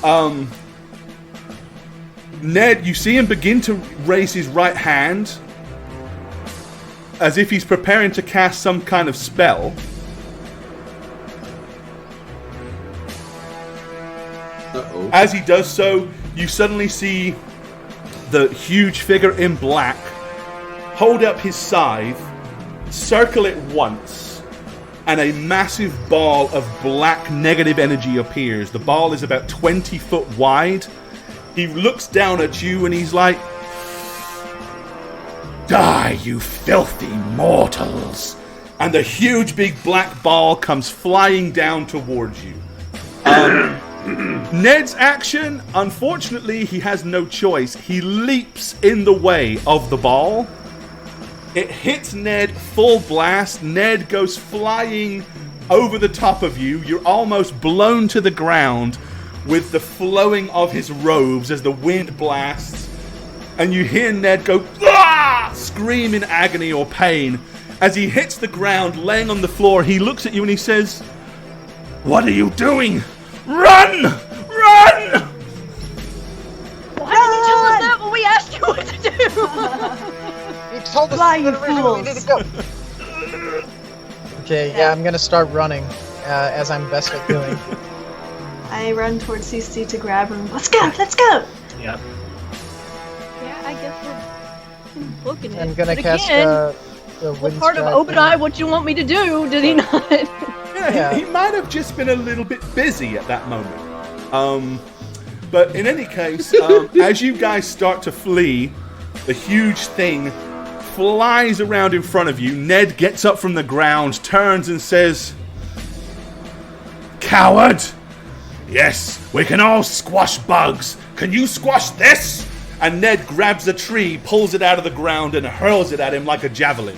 this, Ned, you see him begin to raise his right hand as if he's preparing to cast some kind of spell. Uh-oh. As he does so, you suddenly see the huge figure in black hold up his scythe, circle it once, and a massive ball of black negative energy appears. The ball is about 20 foot wide. He looks down at you and he's like, "Die, you filthy mortals!" And the huge big black ball comes flying down towards you. Ned's action, unfortunately, he has no choice. He leaps in the way of the ball. It hits Ned full blast. Ned goes flying over the top of you. You're almost blown to the ground with the flowing of his robes as the wind blasts. And you hear Ned go, "Ah!" scream in agony or pain. As he hits the ground, laying on the floor, he looks at you and he says, "What are you doing? Run! Run!" Why didn't you tell us that when we asked you what to do? You told us Fly, you originally we needed to go. Okay, yeah, I'm gonna start running, as I'm best at doing. I run towards CC to grab him. Let's go! Let's go! Yep. Yeah, I guess we're looking at I'm gonna it. cast Again, the what wind part of strike Obadiah what you want me to do, did he not? Yeah, he might have just been a little bit busy at that moment. But in any case, as you guys start to flee, the huge thing flies around in front of you. Ned gets up from the ground, turns and says, "Coward! Yes, we can all squash bugs. Can you squash this?" And Ned grabs a tree, pulls it out of the ground, and hurls it at him like a javelin.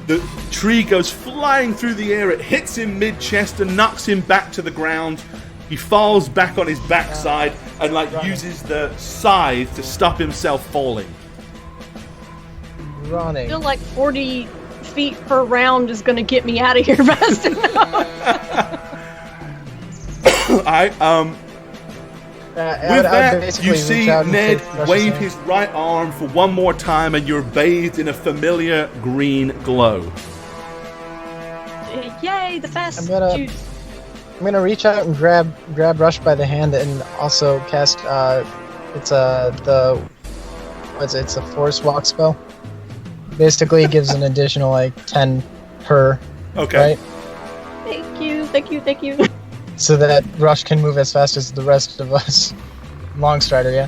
The tree goes flying through the air. It hits him mid-chest and knocks him back to the ground. He falls back on his backside and uses the scythe to stop himself falling. I running. feel like 40 feet per round is going to get me out of here fast enough. With that, you see Ned wave his right arm for one more time, and you're bathed in a familiar green glow. Yay, the fast I'm gonna- juice. I'm gonna reach out and grab Rush by the hand and also cast it's a force walk spell. Basically, it gives an additional 10 per. Okay. Right? Thank you. So that Rush can move as fast as the rest of us. Longstrider, yeah.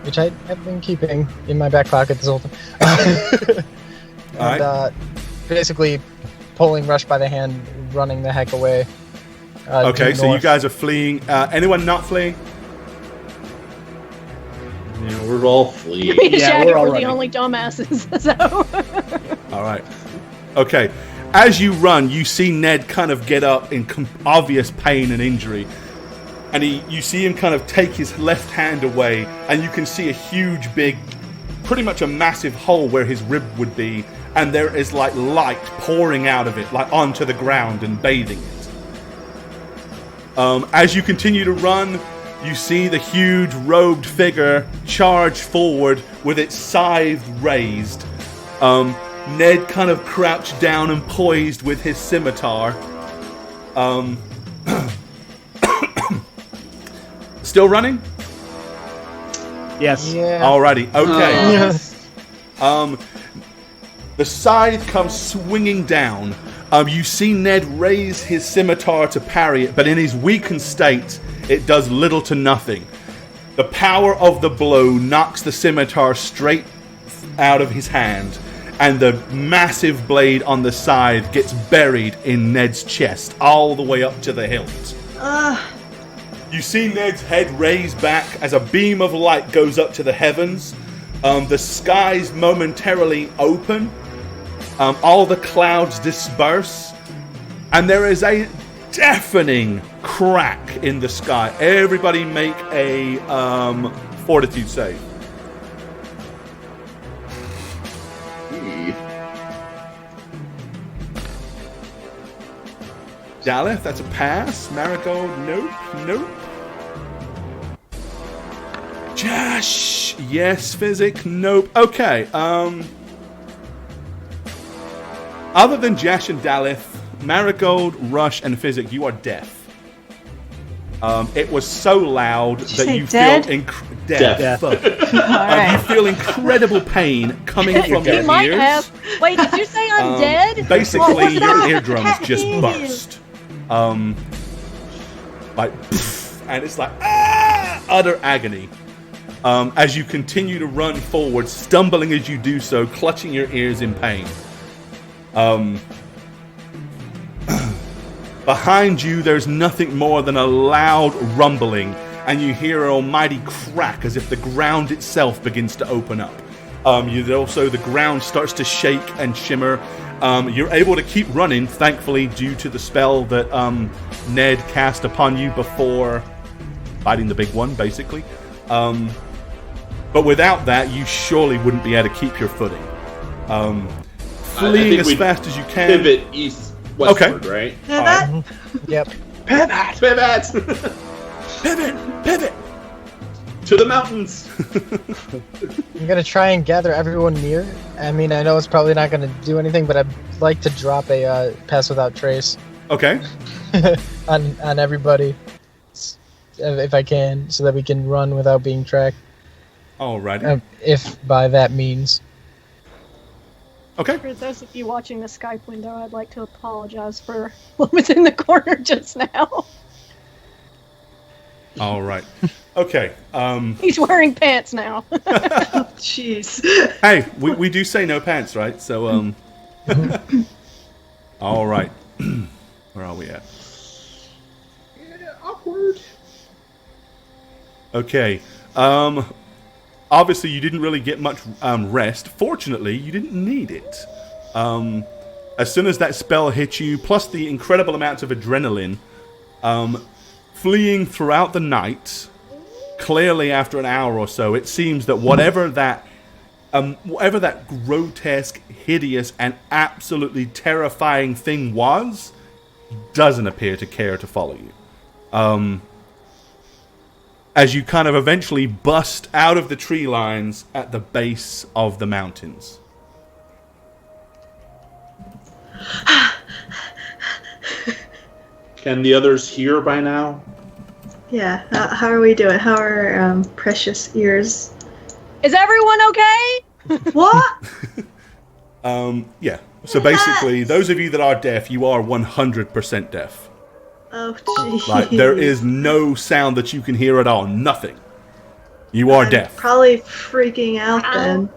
Which I have been keeping in my back pocket this whole time. And Alright. basically pulling Rush by the hand, running the heck away. Okay, due so you north. guys are fleeing. Anyone not fleeing? Yeah, we're all fleeing. Me and Yeah, Shaggy we're all were the running. only dumbasses. So All right. Okay. As you run, you see Ned kind of get up in obvious pain and injury. And you see him kind of take his left hand away, and you can see a huge, big, pretty much a massive hole where his rib would be, and there is like light pouring out of it, like onto the ground and bathing it. As you continue to run, you see the huge robed figure charge forward with its scythe raised. Ned kind of crouched down and poised with his scimitar. Still running? Yes. Yeah. Alrighty, okay. Yeah. The scythe comes swinging down. You see Ned raise his scimitar to parry it, but in his weakened state, it does little to nothing. The power of the blow knocks the scimitar straight out of his hand, and the massive blade on the scythe gets buried in Ned's chest, all the way up to the hilt. You see Ned's head raised back as a beam of light goes up to the heavens. The skies momentarily open. All the clouds disperse. And there is a deafening crack in the sky. Everybody make a fortitude save. Daleth, that's a pass. Marigold, nope. Jash, yes. Physic, nope. Okay, other than Jash and Daleth, Marigold, Rush, and Physic, you are deaf. It was so loud that say you dead? feel Deaf. You feel incredible pain coming from you your might ears. have. Wait, did you say I'm dead? Basically, What was your that? eardrums just Ew. burst. Like, poof, and it's like utter agony. As you continue to run forward, stumbling as you do so, clutching your ears in pain. Behind you, there's nothing more than a loud rumbling, and you hear an almighty crack as if the ground itself begins to open up. The ground starts to shake and shimmer. You're able to keep running, thankfully, due to the spell that Ned cast upon you before fighting the big one, basically. But without that, you surely wouldn't be able to keep your footing. Fleeing as we'd fast as you can. Pivot east westward, right? That? Yep. Pivot! Pivot! To the mountains! I'm gonna try and gather everyone near. I mean, I know it's probably not gonna do anything, but I'd like to drop a pass without trace Okay. on everybody, if I can, so that we can run without being tracked. Alrighty. If by that means. Okay. For those of you watching the Skype window, I'd like to apologize for what was in the corner just now. All right. Okay. He's wearing pants now. Jeez. Hey, we do say no pants, right? So, all right. Where are we at? Yeah, awkward. Okay. Obviously, you didn't really get much rest. Fortunately, you didn't need it. As soon as that spell hit you, plus the incredible amounts of adrenaline, fleeing throughout the night, clearly after an hour or so, it seems that whatever that grotesque, hideous, and absolutely terrifying thing was, doesn't appear to care to follow you. As you kind of eventually bust out of the tree lines at the base of the mountains. Can the others hear by now? Yeah, how are we doing? How are precious ears? Is everyone okay? What? Yeah. So basically, those of you that are deaf, you are 100% deaf. Oh, jeez. Like, there is no sound that you can hear at all. Nothing. You are deaf. Probably freaking out then.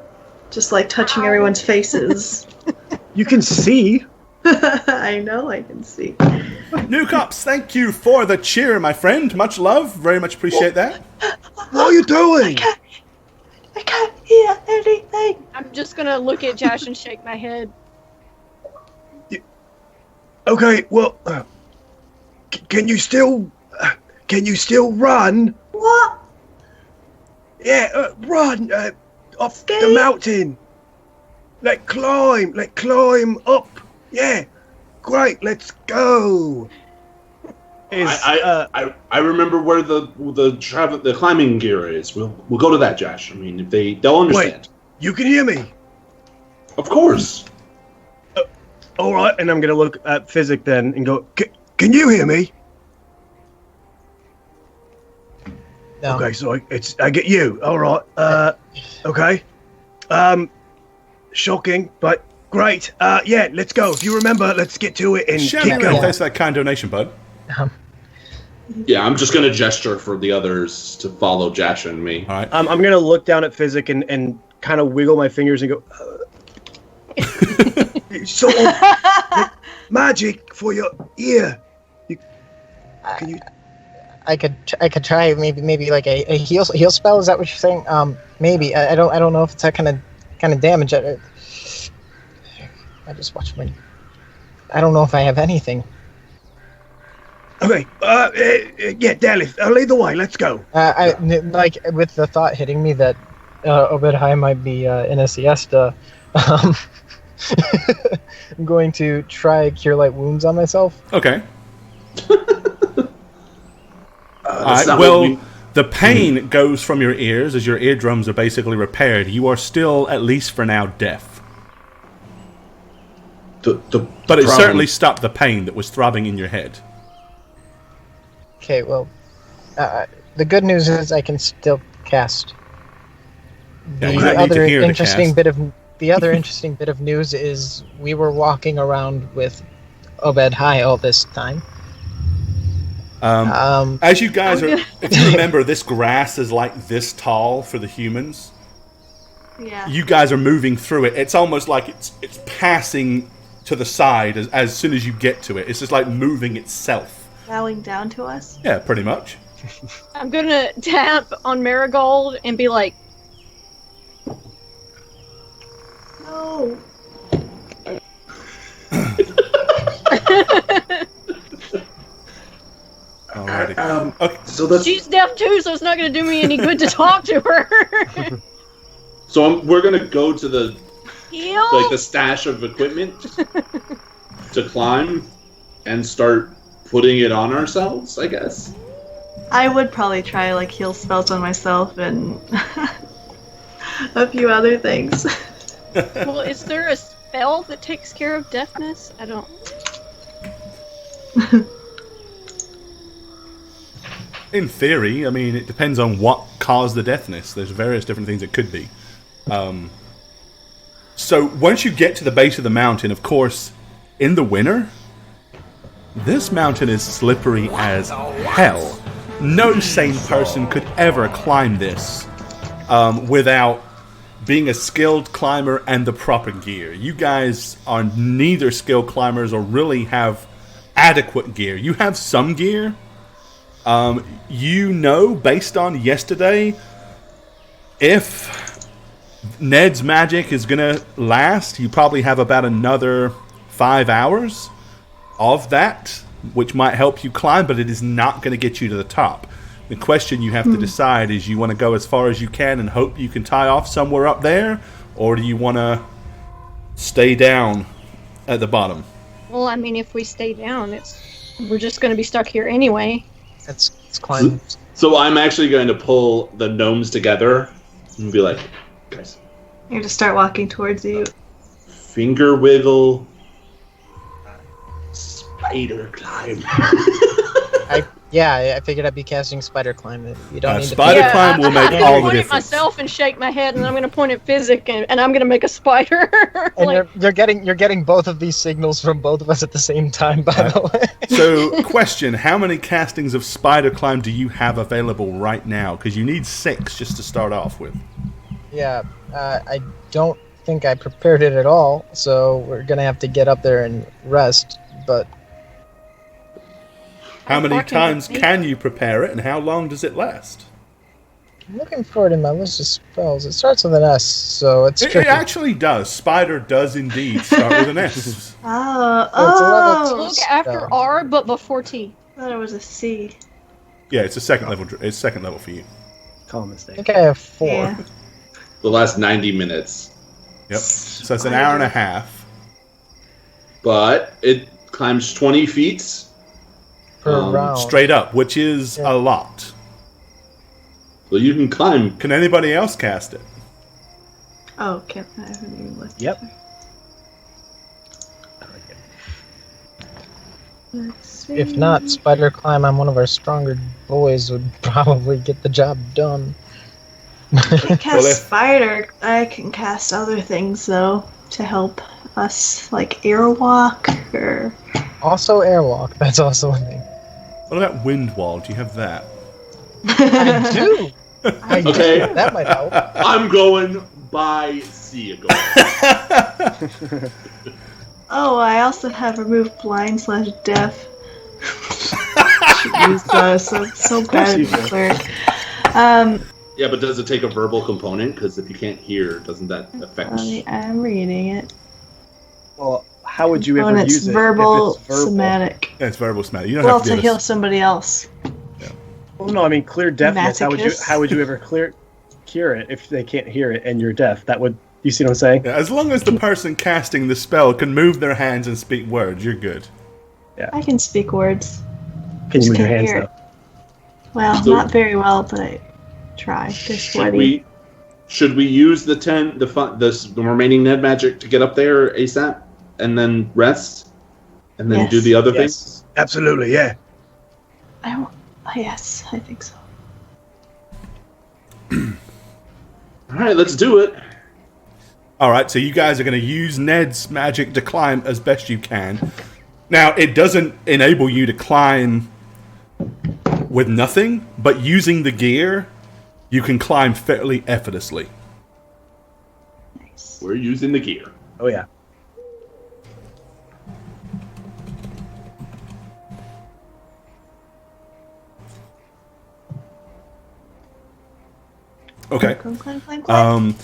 Just like touching everyone's faces. You can see. I know I can see. New cops, thank you for the cheer, my friend. Much love. Very much appreciate that. What are you doing? I can't hear anything. I'm just gonna look at Josh and shake my head. Okay, well, can you still run? What? Yeah, run off the Skate? mountain. Like climb up. Yeah, great. Let's go. I remember where the climbing gear is. We'll go to that, Josh. I mean, they'll understand. Wait, you can hear me? Of course. All right, and I'm gonna look at Physic then and go. Can you hear me? No. Okay, so I get you. All right. Okay. Shocking, but great. Yeah, let's go. If you remember, let's get to it and Shabby keep Ray, going. thanks for that kind donation, bud. Yeah, I'm just gonna gesture for the others to follow Josh and me. All right. I'm gonna look down at Physic and kind of wiggle my fingers and go. Sort of magic for your ear. Can you? I could try maybe like a heal spell. Is that what you're saying? Maybe I don't know if it's that kind of damage. I just watch my. I don't know if I have anything. Okay. Yeah, Daleth. Lead the way. Let's go. Like with the thought hitting me that Obed-Hai might be in a siesta. I'm going to try Cure Light Wounds on myself. Okay. That's not Well, what we- the pain goes from your ears as your eardrums are basically repaired. You are still, at least for now, deaf. But it problem- certainly stopped the pain that was throbbing in your head. Okay, well, the good news is I can still cast. Yeah, you don't need to hear to cast. The other interesting bit of news is we were walking around with Obed-Hai all this time. As you guys are, if you remember, this grass is like this tall for the humans. Yeah. You guys are moving through it. It's almost like it's passing to the side as soon as you get to it. It's just like moving itself. Bowing down to us? Yeah, pretty much. I'm gonna tap on Marigold and be like, No. Alrighty. Okay. So that's she's deaf too, so it's not gonna do me any good to talk to her. so we're gonna go to the Heal? stash of equipment to climb and start putting it on ourselves, I guess. I would probably try like heal spells on myself and a few other things. Well, is there a spell that takes care of deafness? I don't. In theory, I mean, it depends on what caused the deafness. There's various different things it could be. So once you get to the base of the mountain, of course, in the winter, this mountain is slippery as hell. No sane person could ever climb this without being a skilled climber and the proper gear. You guys are neither skilled climbers or really have adequate gear. You have some gear. You know, based on yesterday, if Ned's magic is gonna last, you probably have about another 5 hours of that, which might help you climb, but it is not going to get you to the top. The question you have to decide is, you want to go as far as you can and hope you can tie off somewhere up there, or do you want to stay down at the bottom? Well, I mean, if we stay down, we're just going to be stuck here anyway. Let's climb. So I'm actually going to pull the gnomes together and be like, guys, You just start walking towards you. finger wiggle, spider climb. I figured I'd be casting Spider Climb. You don't need Spider to. Climb will make I'm all gonna the point at difference. myself and shake my head, and I'm going to point at Physic, and I'm going to make a spider. And Like, you're getting both of these signals from both of us at the same time. By the way. So, question, how many castings of Spider Climb do you have available right now? Because you need 6 just to start off with. Yeah, I don't think I prepared it at all, so we're gonna have to get up there and rest. But How many Fucking times great. can you prepare it, and how long does it last? I'm looking for it in my list of spells. It starts with an S, so it's It tricky. actually does. Spider does indeed start with an S. Oh, So it's a level oh! Look after spell. R, but before T. I thought it was a C. Yeah, it's a second level. It's second level for you. Common I mistake. think I have 4. Yeah. The last 90 minutes. Yep. So it's an hour and a half. But it climbs 20 feet. Per round. Straight up, which is Yeah. a lot. So you can climb. Can anybody else cast it? Oh, can't I haven't even looked. Yep. Let's see. If not, Spider Climb on one of our stronger boys would probably get the job done. I can cast Well, if- spider. I can cast other things though to help us, like airwalk or. Also Airwalk, that's also a thing. What about wind wall? Do you have that? I do! I Okay. do. That might help. I'm going by sea. Oh, I also have removed blind/deaf. Jeez, so bad at the cleric. Yeah, but does it take a verbal component? Because if you can't hear, doesn't that affect? I'm reading it. Well, how would you Oh, ever and it's use it? verbal, if it's verbal? somatic. Yeah, it's verbal somatic. You don't Well, have to to do heal this. somebody else. Well, no, I mean clear deafness. Masochist. How would you ever cure it if they can't hear it and you're deaf? That would, you see what I'm saying? Yeah, as long as the person casting the spell can move their hands and speak words, you're good. I can speak words. Can you move your can't hands hear though? it. Well, So- not very well, but I try. They're sweaty. Should we use the remaining Ned magic to get up there ASAP and then rest and then Yes. do the other Yes. things? Absolutely, yeah. I don't. Yes, I think so. All right, let's do it. All right, so you guys are going to use Ned's magic to climb as best you can. Now, it doesn't enable you to climb with nothing, but using the gear, you can climb fairly effortlessly. Nice. We're using the gear. Oh yeah. Okay. Clang, clang, clang, clang.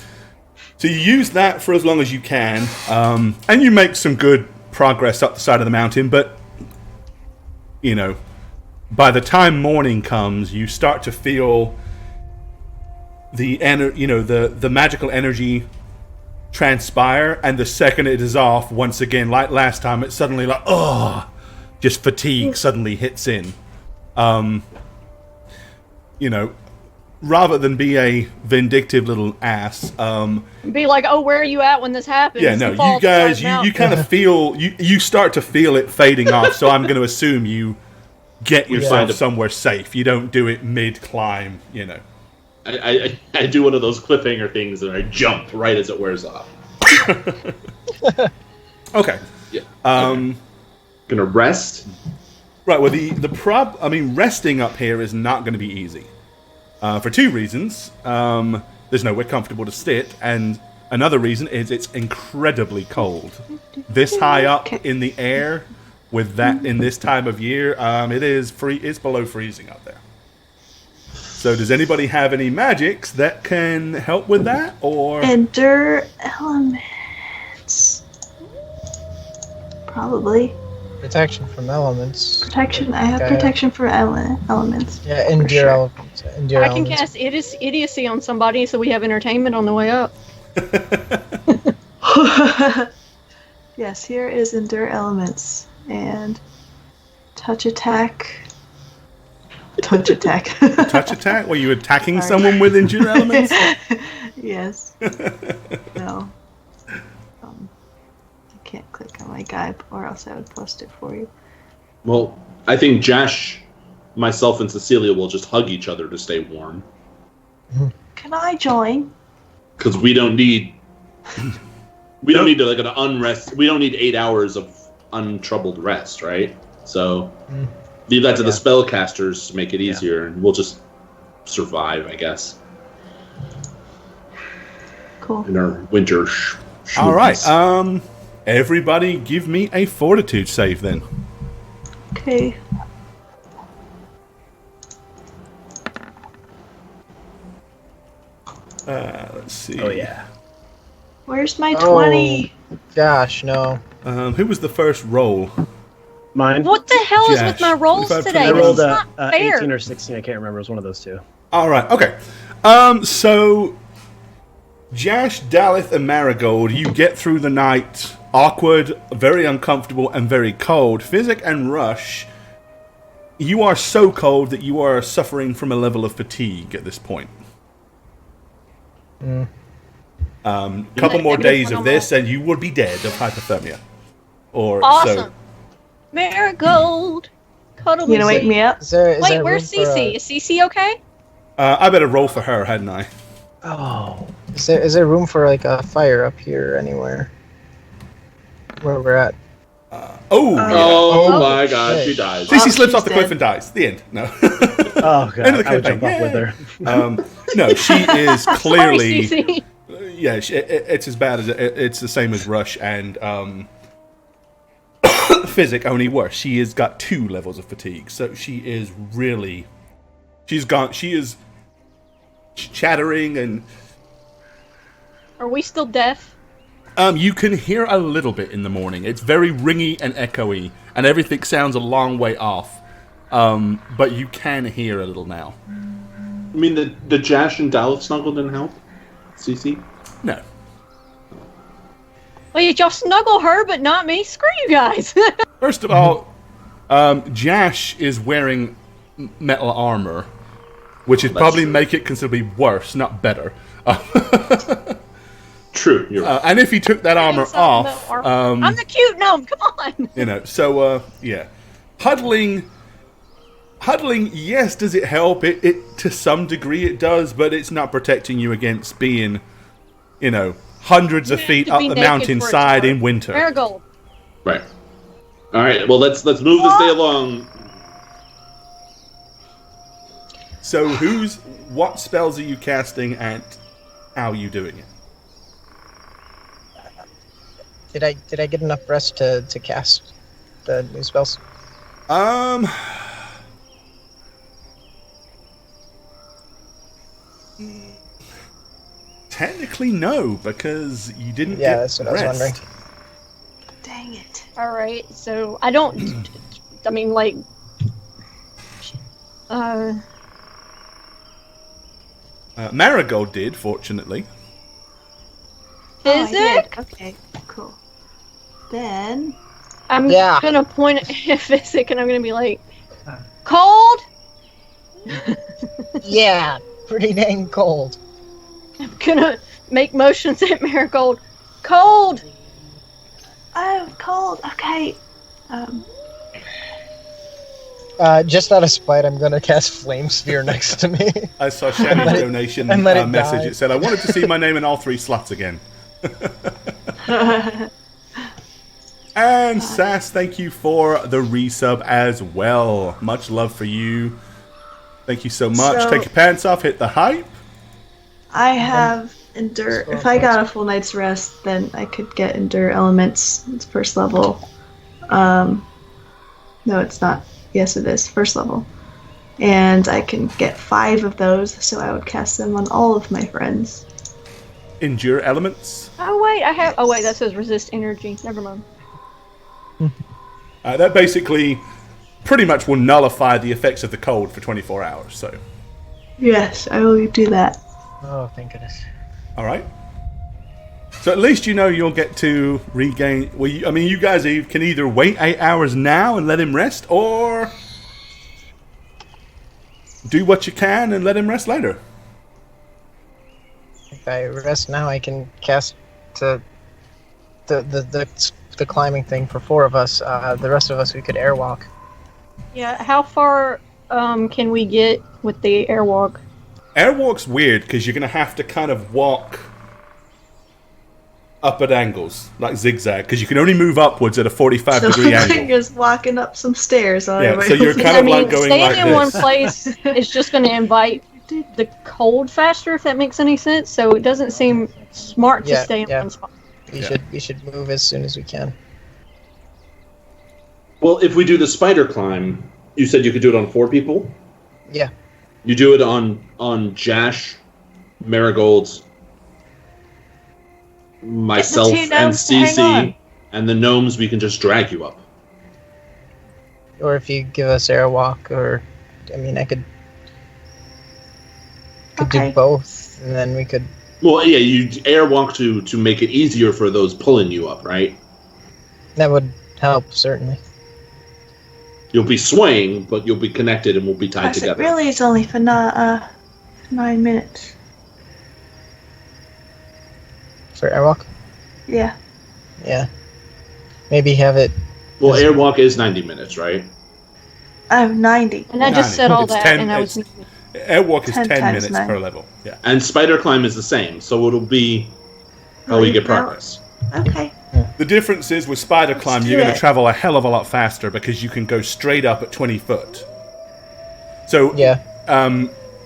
So you use that for as long as you can, and you make some good progress up the side of the mountain, but, you know, by the time morning comes, you start to feel the magical energy transpire, and the second it is off, once again, like last time, it's suddenly like, just fatigue suddenly hits in. Rather than be a vindictive little ass, Be like, oh, where are you at when this happens? yeah, no, The fall you guys, flies out. you kind of feel, you start to feel it fading off, so I'm going to assume you get yourself Yeah. somewhere safe. You don't do it mid-climb, I do one of those cliffhanger things and I jump right as it wears off. Okay. Yeah. Gonna rest. Right, well, resting up here is not going to be easy. For two reasons. There's nowhere comfortable to sit, and another reason is it's incredibly cold. This high up in the air, with that in this time of year, it's below freezing up there. So does anybody have any magics that can help with that, or? Endure elements. Probably. Protection from elements. Protection. I have Okay. protection for elements. Yeah, For endure sure. elements. Endure I can elements. cast idiocy on somebody so we have entertainment on the way up. Yes, here is endure elements and touch attack. Touch attack. Touch attack? Were you attacking Sorry. someone with endure elements? Yes. No. I can't click on my guide, or else I would post it for you. Well, I think Jash, myself, and Cecilia will just hug each other to stay warm. Can I join? Because we don't need... We don't need to, an unrest... We don't need 8 hours of untroubled rest, right? So, leave that to the spellcasters to make it easier, and we'll just survive, I guess, Cool. in our winter All right. Everybody, give me a fortitude save then. Okay. Let's see. Oh yeah. Where's my 20? Gosh, no. Who was the first roll? Mine. What the hell is Josh, with my rolls 25, today? I This rolled This is not fair. 18 or 16. I can't remember. It was one of those two. All right. Okay. So Jash, Daleth, and Marigold, you get through the night awkward, very uncomfortable, and very cold. Physic and Rush, you are so cold that you are suffering from a level of fatigue at this point. Couple more days of this, and you would be dead of hypothermia. Or Awesome. so. Marigold. Cuddle You gonna wake me up? Is there Wait, room where's for Cece? Is Cece okay? I better roll for her, hadn't I? Oh. Is there room for like a fire up here anywher? Where we're at? Oh, Oh Oh, my god, shit. she dies. Cece Oh, slips off she's the cliff dead. and dies. The end. No. Oh god. End of the I would campaign. jump off with Yay. her. No, she is clearly. Sorry, Cece. Yeah, it's as bad as it's the same as Rush and Physic, only worse. She has got 2 levels of fatigue, so she is really. She is chattering and. Are we still deaf? You can hear a little bit in the morning. It's very ringy and echoey, and everything sounds a long way off. But you can hear a little now. I mean, the Jash and Dalek snuggle didn't help? CC? No. Well, y'all snuggle her, but not me. Screw you guys. First of all, Jash is wearing metal armor, which would That's probably true. make it considerably worse, not better. True, you're right. And if he took that armor off, I'm the cute gnome. Come on. you know, so yeah, huddling. Yes, does it help? It to some degree it does, but it's not protecting you against being, you know, hundreds of You have feet to up be the naked for it to mountainside work. in winter. Marigold. Right. Alright, well, let's move this day along. So what spells are you casting and how are you doing it? Did I get enough rest to cast the new spells? Technically no, because you didn't Yeah, get that's what I was rest. wondering. Dang it. All right. So I don't. I mean, like. Marigold did, fortunately. Oh, I Physic. did. Okay, cool. Then I'm Yeah. gonna point at Physic and I'm gonna be like, cold. Yeah, pretty dang cold. I'm gonna make motions at Marigold. Cold. oh, cold. Okay. Just out of spite, I'm gonna cast Flame Sphere next to me. I saw Shannon's donation and let it message. die. It said, I wanted to see my name in all 3 slots again. And Sass, thank you for the resub as well. Much love for you. Thank you so much. So- Take your pants off, hit the hype. I have endure. If I got a full night's rest, then I could get endure elements. It's first level. No, it's not. Yes, it is first level, and I can get 5 of those. So I would cast them on all of my friends. Endure elements. Oh wait, I have. Oh wait, that says resist energy. Never mind. That basically pretty much will nullify the effects of the cold for 24 hours. So, Yes, I will do that. Oh, thank goodness. all right. So at least you know you'll get to regain. Well, you guys can either wait 8 hours now and let him rest, or do what you can and let him rest later. If I rest now, I can cast the climbing thing for 4 of us. The rest of us, we could airwalk. Yeah. How far can we get with the airwalk? Airwalk's weird because you're going to have to kind of walk up at angles, like zigzag, because you can only move upwards at a 45-degree so angle. just walking up some stairs. On Yeah, so you're kind I of mean, like going staying like in one this. place is just going to invite the cold faster, if that makes any sense. So it doesn't seem smart to Yeah, stay in yeah. one spot. We should move as soon as we can. Well, if we do the spider climb, you said you could do it on 4 people? Yeah. You do it on Jash, Marigold, myself, Get the 2 and gnomes to hang Cece, on. and the gnomes, we can just drag you up. Or if you give us airwalk, or I mean, I could Okay. do both, and then we could. Well, yeah, you airwalk to make it easier for those pulling you up, right? That would help certainly. You'll be swaying, but you'll be connected and we'll be tied Plus, it together. really is only for 9 minutes. For airwalk. Yeah. Yeah. Maybe have it. Well, airwalk is 90 minutes, right? I have 90. And I just said all It's that, 10 and I was. Airwalk is 10 10 times minutes 9. per level. Yeah. And spider climb is the same, so it'll be how we get progress. Okay. The difference is with spider climb, you're do going to it. travel a hell of a lot faster because you can go straight up at 20 foot. So Yeah.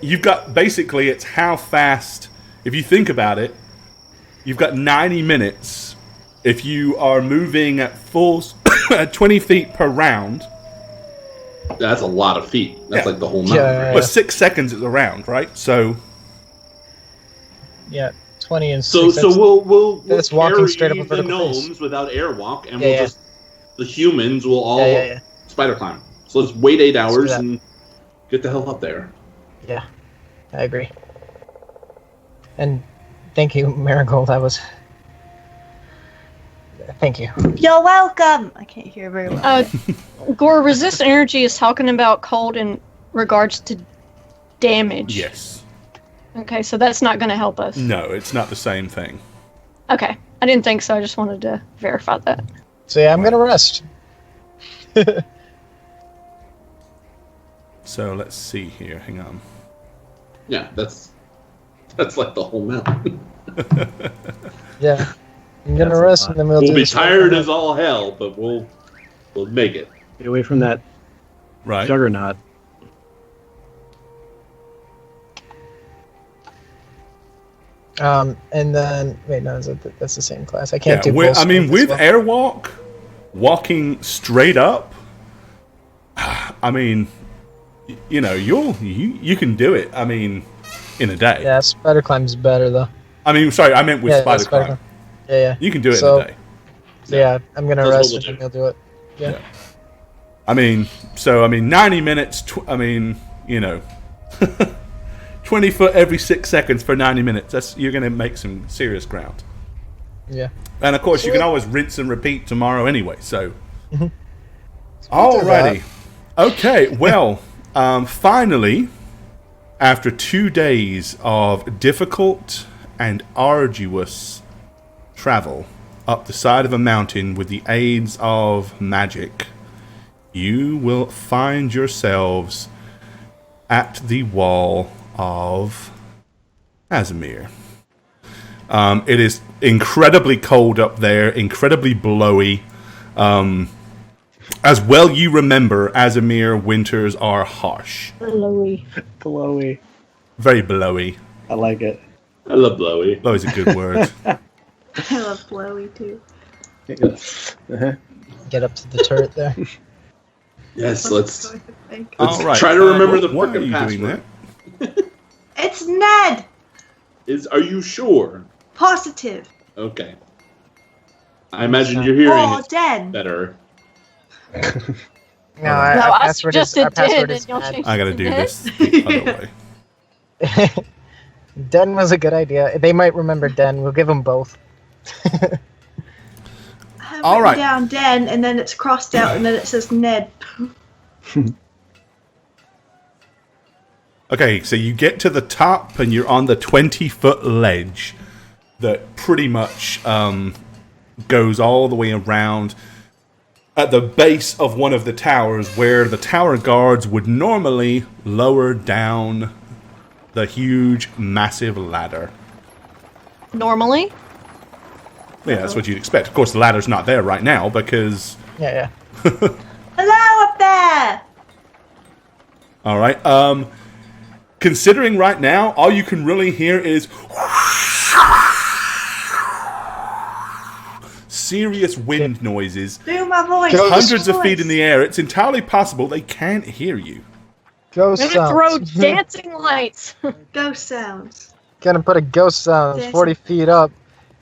you've got basically it's how fast. If you think about it, you've got 90 minutes. If you are moving at full at 20 feet per round, That's a lot of feet. That's Yeah. like the whole mountain, Yeah. right? well, 6 seconds is a round, right? So Yeah. 20 and So 6. we'll that's walking carry straight up a the vertical face. gnomes without airwalk, and Yeah, we'll yeah. just the humans will all Yeah. spider climb. So let's wait 8 hours that. and get the hell up there. Yeah. I agree. And thank you, Marigold. That was. Thank you. You're welcome. I can't hear very well. Gore, resist energy is talking about cold in regards to damage. yes, Okay, so that's not going to help us. no, it's not the same thing. Okay, I didn't think so. I just wanted to verify that. So yeah, I'm gonna rest. So let's see here. Hang on. Yeah, that's like the whole mountain. Yeah. I'm gonna That's a rest, lot. and then we'll We'll do be this one. tired as all hell, but we'll make it. Get away from that Right. juggernaut. And then wait, no, that's the same class. I can't Yeah, do. with, full I mean, strength as with well. airwalk, walking straight up. I mean, you know, you can do it. I mean, in a day. Yeah, spider climb's better though. I mean, sorry, I meant with Yeah, spider spider climb. climb. Yeah. You can do it So- in a day. So yeah, I'm gonna That's what rest we'll and then do. we'll do it. Yeah. I mean, 90 minutes. I mean, you know, 20 foot every 6 seconds for 90 minutes. You're going to make some serious ground. Yeah. And of course, you can always rinse and repeat tomorrow anyway. So, we'll do alrighty, okay. Well, finally, after 2 days of difficult and arduous travel up the side of a mountain with the aids of magic, you will find yourselves at the wall of Azamir. It is incredibly cold up there, incredibly blowy. As well you remember, Azamir winters are harsh. Blowy. Blowy. Very blowy. I like it. I love Blowy. Blowy is a good word. I love blowy too. Uh-huh. Get up to the turret there. Yes, let's All right. try to remember the why are frickin' you password. doing that? It's Ned. Are you sure? Positive. Okay. I imagine your hearing Oh, is Den. better. No, No, our I password is suggested our password dead, is and y'all mad. changed I got to it do to this the other way. Den was a good idea. They might remember Den. We'll give them both. I have All written right. down Den, and then it's crossed out, and then it says Ned. Okay, so you get to the top and you're on the 20-foot ledge that pretty much goes all the way around at the base of one of the towers where the tower guards would normally lower down the huge, massive ladder. Normally? Yeah, that's what you'd expect. Of course, the ladder's not there right now because... Yeah. Hello up there. All right. Considering right now, all you can really hear is... serious wind noises, Do my voice. hundreds of feet in the air. It's entirely possible they can't hear you. Ghost I'm gonna throw sounds. dancing lights. Ghost sounds. Gonna put a ghost sounds Dancing. 40 feet up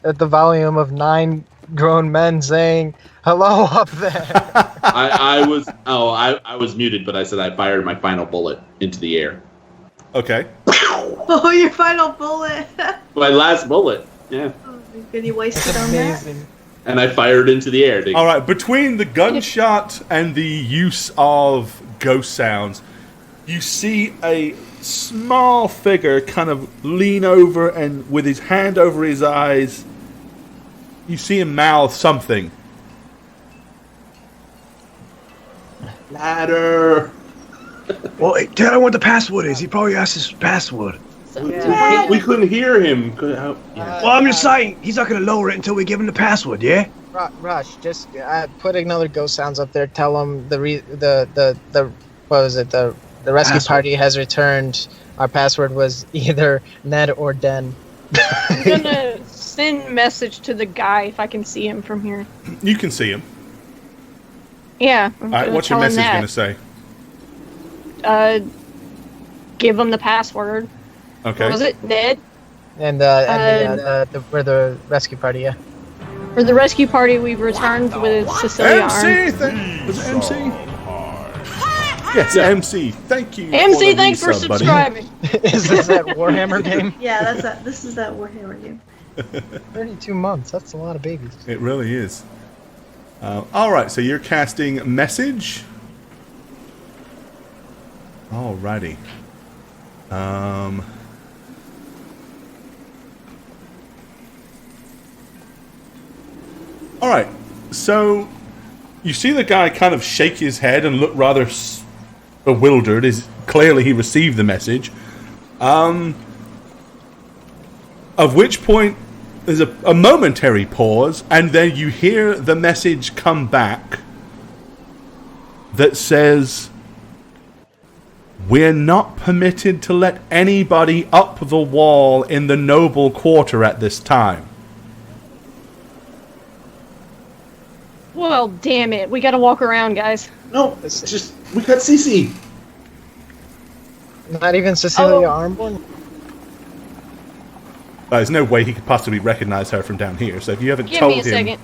at the volume of 9 grown men saying, "Hello up there." I was muted, but I said I fired my final bullet into the air. Okay. Oh, your final bullet. My last bullet. Yeah. Oh, can you waste it on that? Amazing. And I fired into the air. All right. Between the gunshot and the use of ghost sounds, you see a small figure kind of lean over and with his hand over his eyes, you see him mouth something. Ladder. Well, hey, tell him what the password is. He probably asked his password. We couldn't hear him. Well, I'm just saying, he's not going to lower it until we give him the password, yeah? Rush, just put another ghost sounds up there. Tell them the what was it? The rescue Password. party has returned. Our password was either Ned or Den. I'm gonna send a message to the guy if I can see him from here. You can see him. Yeah. All right. What's your message going to say? Give him the password. Okay. What was it, Ned? And we're the rescue party, yeah. For the rescue party, we've returned with Cecilia MC, armed. was it MC? Yes, MC. Thank you. MC, the thanks for resub, buddy. subscribing. Is this that Warhammer game? Yeah, that's that. This is that Warhammer game. 32 months. That's a lot of babies. It really is. All right, so you're casting message. Alrighty. All right, so you see the guy kind of shake his head and look rather bewildered. Is clearly he received the message. Of which point there's a momentary pause, and then you hear the message come back that says, "We're not permitted to let anybody up the wall in the noble quarter at this time." Well, damn it. We gotta walk around, guys. No, it's just we got Cece. Not even Cecilia Oh. Armborn? There's no way he could possibly recognize her from down here. So if you haven't Give told me a him second.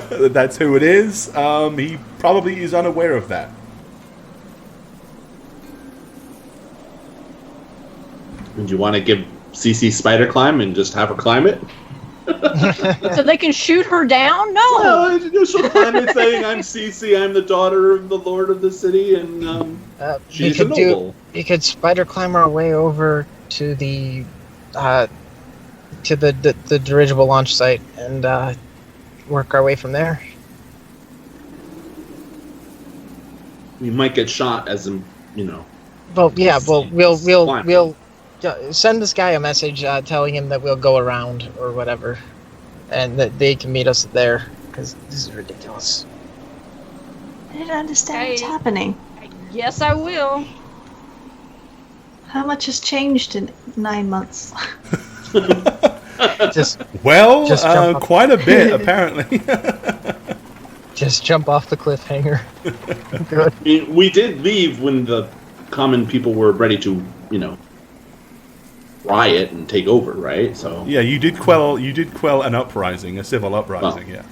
that that's who it is, he probably is unaware of that. Would you want to give Cece spider climb and just have her climb it? So they can shoot her down? No. No, she'll climb it saying, "I'm Cece. I'm the daughter of the lord of the city, and she's a noble." You could spider climb our way over to the dirigible launch site and work our way from there. We might get shot as in, you know. Well, yeah. Well, we'll Climb. send this guy a message telling him that we'll go around or whatever, and that they can meet us there because this is ridiculous. I didn't understand what's Hey. happening. Yes, I will. How much has changed in 9 months? Just Well, Just jump up. quite a bit apparently. just jump off the cliffhanger. Good. I mean, we did leave when the common people were ready to, you know, riot and take over, right? So, Yeah, you did quell an uprising, a civil uprising. Yeah.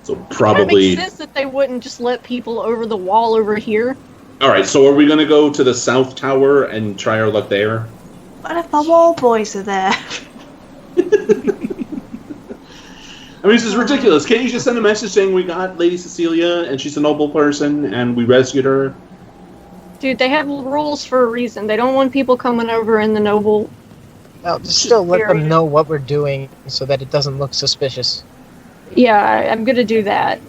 so It probably. makes sense that they wouldn't just let people over the wall over here. All right. So, are we going to go to the south tower and try our luck there? What if the wall boys are there? I mean, this is ridiculous. Can't you just send a message saying we got Lady Cecilia and she's a noble person and we rescued her? Dude, they have rules for a reason. They don't want people coming over in the noble. Well, just still let them Area. know what we're doing so that it doesn't look suspicious. Yeah, I'm gonna do that.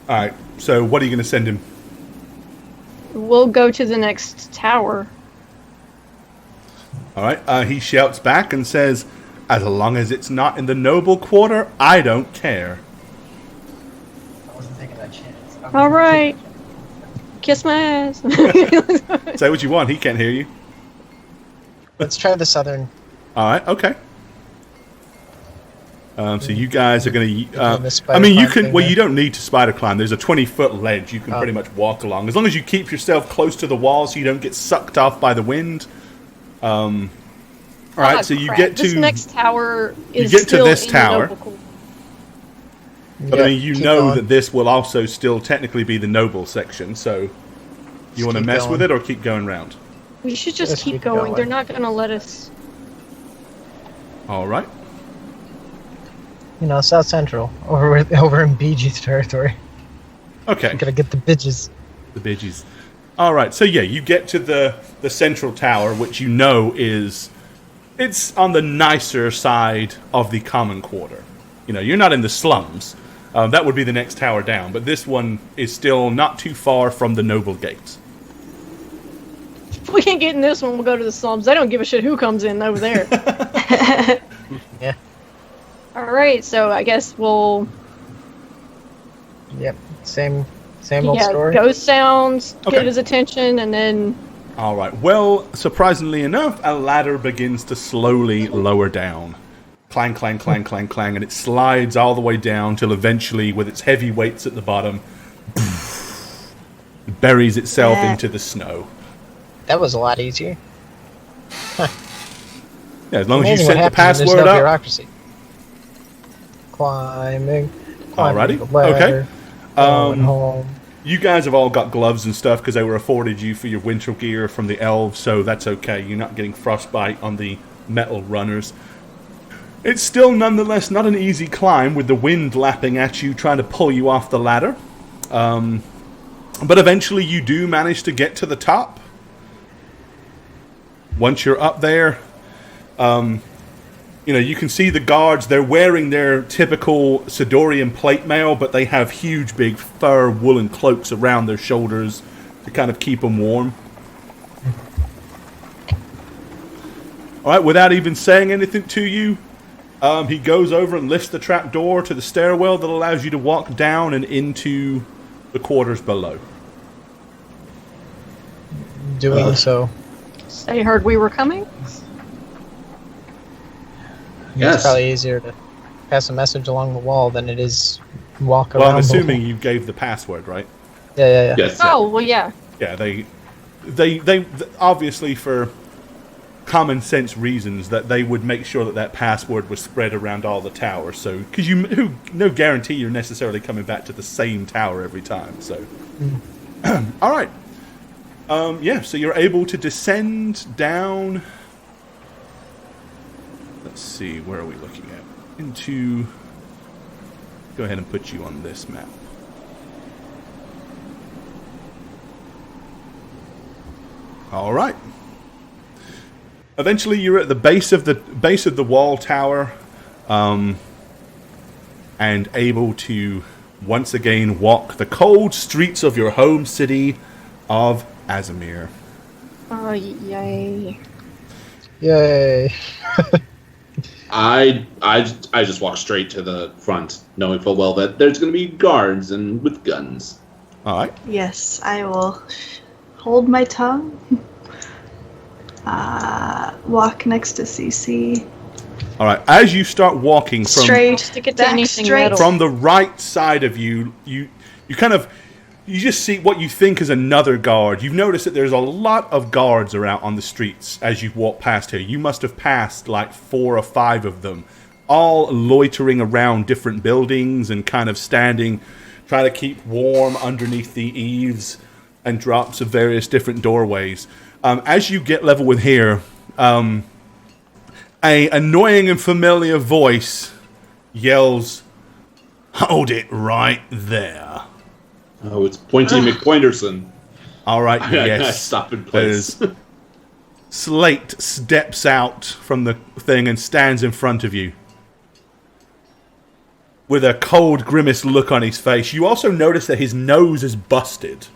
All right. So what are you going to send him? We'll go to the next tower. All right. He shouts back and says, "As long as it's not in the noble quarter, I don't care." All right. Kiss my ass. Say what you want. He can't hear you. Let's try the southern. All right. Okay. So you guys are going doing to. the I spider mean, you climb can. thing Well, there. you don't need to spider climb. There's a 20-foot ledge. You can pretty much walk along as long as you keep yourself close to the wall, so you don't get sucked off by the wind. All right. So you crap. get to this next tower is get to still this in tower. the noble. But I Yeah, mean, you keep know going. that this will also still technically be the noble section. So you want to keep mess going. with it or keep going round? We should just Let's keep keep going. going. They're not going to let us. All right. You know, South Central, over in BG's territory. Okay. Gotta get the bitches. The Bidgies. All right, so yeah, you get to the central tower, which you know it's on the nicer side of the common quarter. You know, you're not in the slums. That would be the next tower down, but this one is still not too far from the noble gates. If we can't get in this one, we'll go to the slums. They don't give a shit who comes in over there. Yeah. All right, so I guess we'll Yep. Same old story. ghost sounds, Okay. get his attention, and then All right, well, surprisingly enough, a ladder begins to slowly lower down. Clang, clang, clang, clang, clang, and it slides all the way down till eventually, with its heavy weights at the bottom, buries itself Yeah. into the snow. That was a lot easier. Yeah, as long as you Amazing set what the happens when password there's no up. bureaucracy. Climbing Alrighty, the ladder, going Um, home. You guys have all got gloves and stuff because they were afforded you for your winter gear from the elves, so that's okay. You're not getting frostbite on the metal runners. It's still nonetheless not an easy climb with the wind lapping at you, trying to pull you off the ladder. But eventually you do manage to get to the top. Once you're up there, you know, you can see the guards. They're wearing their typical Sidorian plate mail, but they have huge, big fur woolen cloaks around their shoulders to kind of keep them warm. All right, without even saying anything to you, he goes over and lifts the trap door to the stairwell that allows you to walk down and into the quarters below. Doing so. they heard we were coming. Yes. It's probably easier to pass a message along the wall than it is walk Well, around. I'm the assuming wall. you gave the password, right? Yeah. Yes. Oh, well, yeah. Yeah, they obviously for common sense reasons that they would make sure that that password was spread around all the towers. So, because no guarantee you're necessarily coming back to the same tower every time. So, all right, yeah. So you're able to descend down. Let's see, where are we looking at? Into. Go ahead and put you on this map. All right. Eventually, you're at the base of the wall tower, and able to once again walk the cold streets of your home city of Azamir. Oh, yay. Yay. I just walk straight to the front, knowing full well that there's going to be guards and with guns. All right. Yes, I will hold my tongue. Walk next to CC. All right. As you start walking from Straight. Stick it to Back anything straight. metal. from the right side of you, you just see what you think is another guard. You've noticed that there's a lot of guards around on the streets as you walk past here. You must have passed like 4 or 5 of them, all loitering around different buildings and kind of standing, trying to keep warm underneath the eaves and drops of various different doorways. As you get level with here, a annoying and familiar voice yells, "Hold it right there." Oh, it's Pointy McPointerson. All right, I yes. stop in place. There's- Slate steps out from the thing and stands in front of you with a cold, grimace look on his face. You also notice that his nose is busted,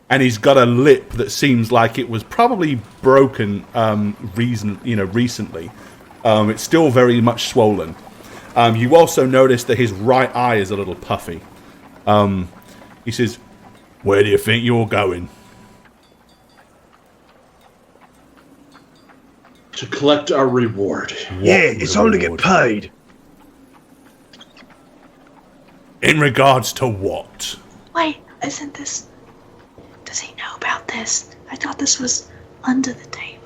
and he's got a lip that seems like it was probably broken recently. It's still very much swollen. You also notice that his right eye is a little puffy. He says, "Where do you think you're going?" To collect our reward. Yeah, it's only to get reward? paid. In regards to what? Wait, isn't this... Does he know about this? I thought this was under the table.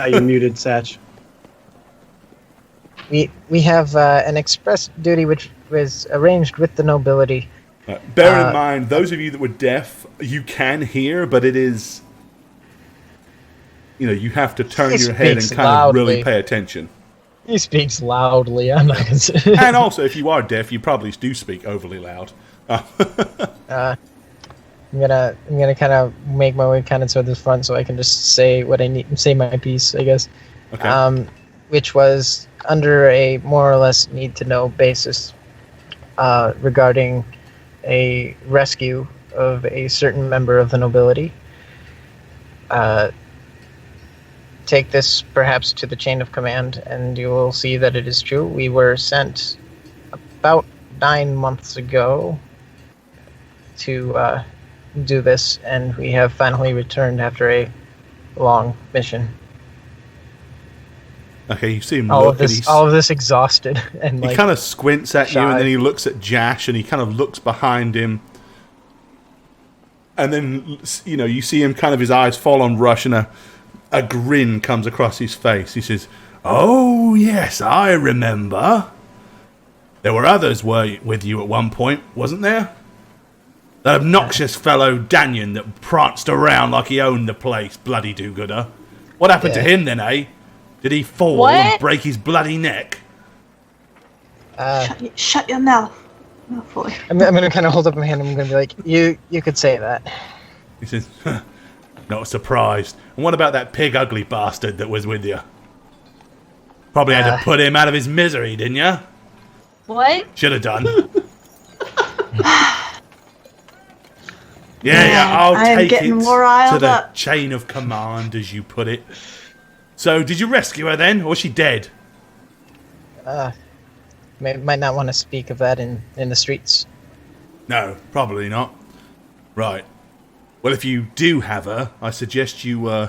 You muted, Satch. We have an express duty which was arranged with the nobility. Bear in mind, those of you that were deaf, you can hear, but it is... you have to turn your head and kind of really pay attention. He speaks loudly. I'm not gonna say. And also, if you are deaf, you probably do speak overly loud. I'm gonna kind of make my way kind of toward the front so I can just say what I need, say my piece, I guess. Okay. Which was under a more or less need to know basis regarding a rescue of a certain member of the nobility. Take this perhaps to the chain of command, and you will see that it is true. We were sent about 9 months ago to do this, and we have finally returned after a long mission. Okay, you see him All look, of this exhausted, and he kind of squints at you, and then he looks at Jash, and he kind of looks behind him, and then you see him kind of his eyes fall on Rush, and a grin comes across his face. He says, "Oh yes, I remember. There were others with you at one point, wasn't there? That obnoxious fellow Danyon that pranced around like he owned the place, bloody do-gooder. What happened to him then, eh? Did he fall and break his bloody neck?" Shut your mouth. Boy. I'm going to kind of hold up my hand and I'm going to be like, you could say that. He says, "Not surprised. And what about that pig ugly bastard that was with you? Probably had to put him out of his misery, didn't you?" What? Should have done. Yeah, I'll take it to the chain of command, as you put it. So, did you rescue her then, or is she dead? Might not want to speak of that in the streets. No, probably not. Right. Well, if you do have her, I suggest you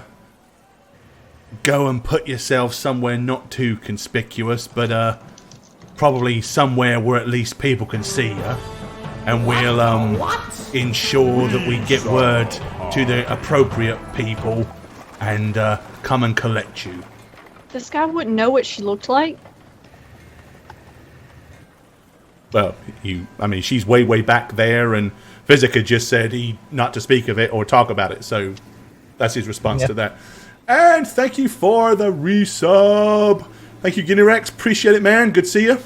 go and put yourself somewhere not too conspicuous, but probably somewhere where at least people can see you. And we'll ensure that we get word to the appropriate people and come and collect you. This guy wouldn't know what she looked like. Well, she's way back there, and Physica just said not to speak of it or talk about it, so that's his response to that. And thank you for the resub. Thank you, Guinea Rex. Appreciate it, man. Good to see you.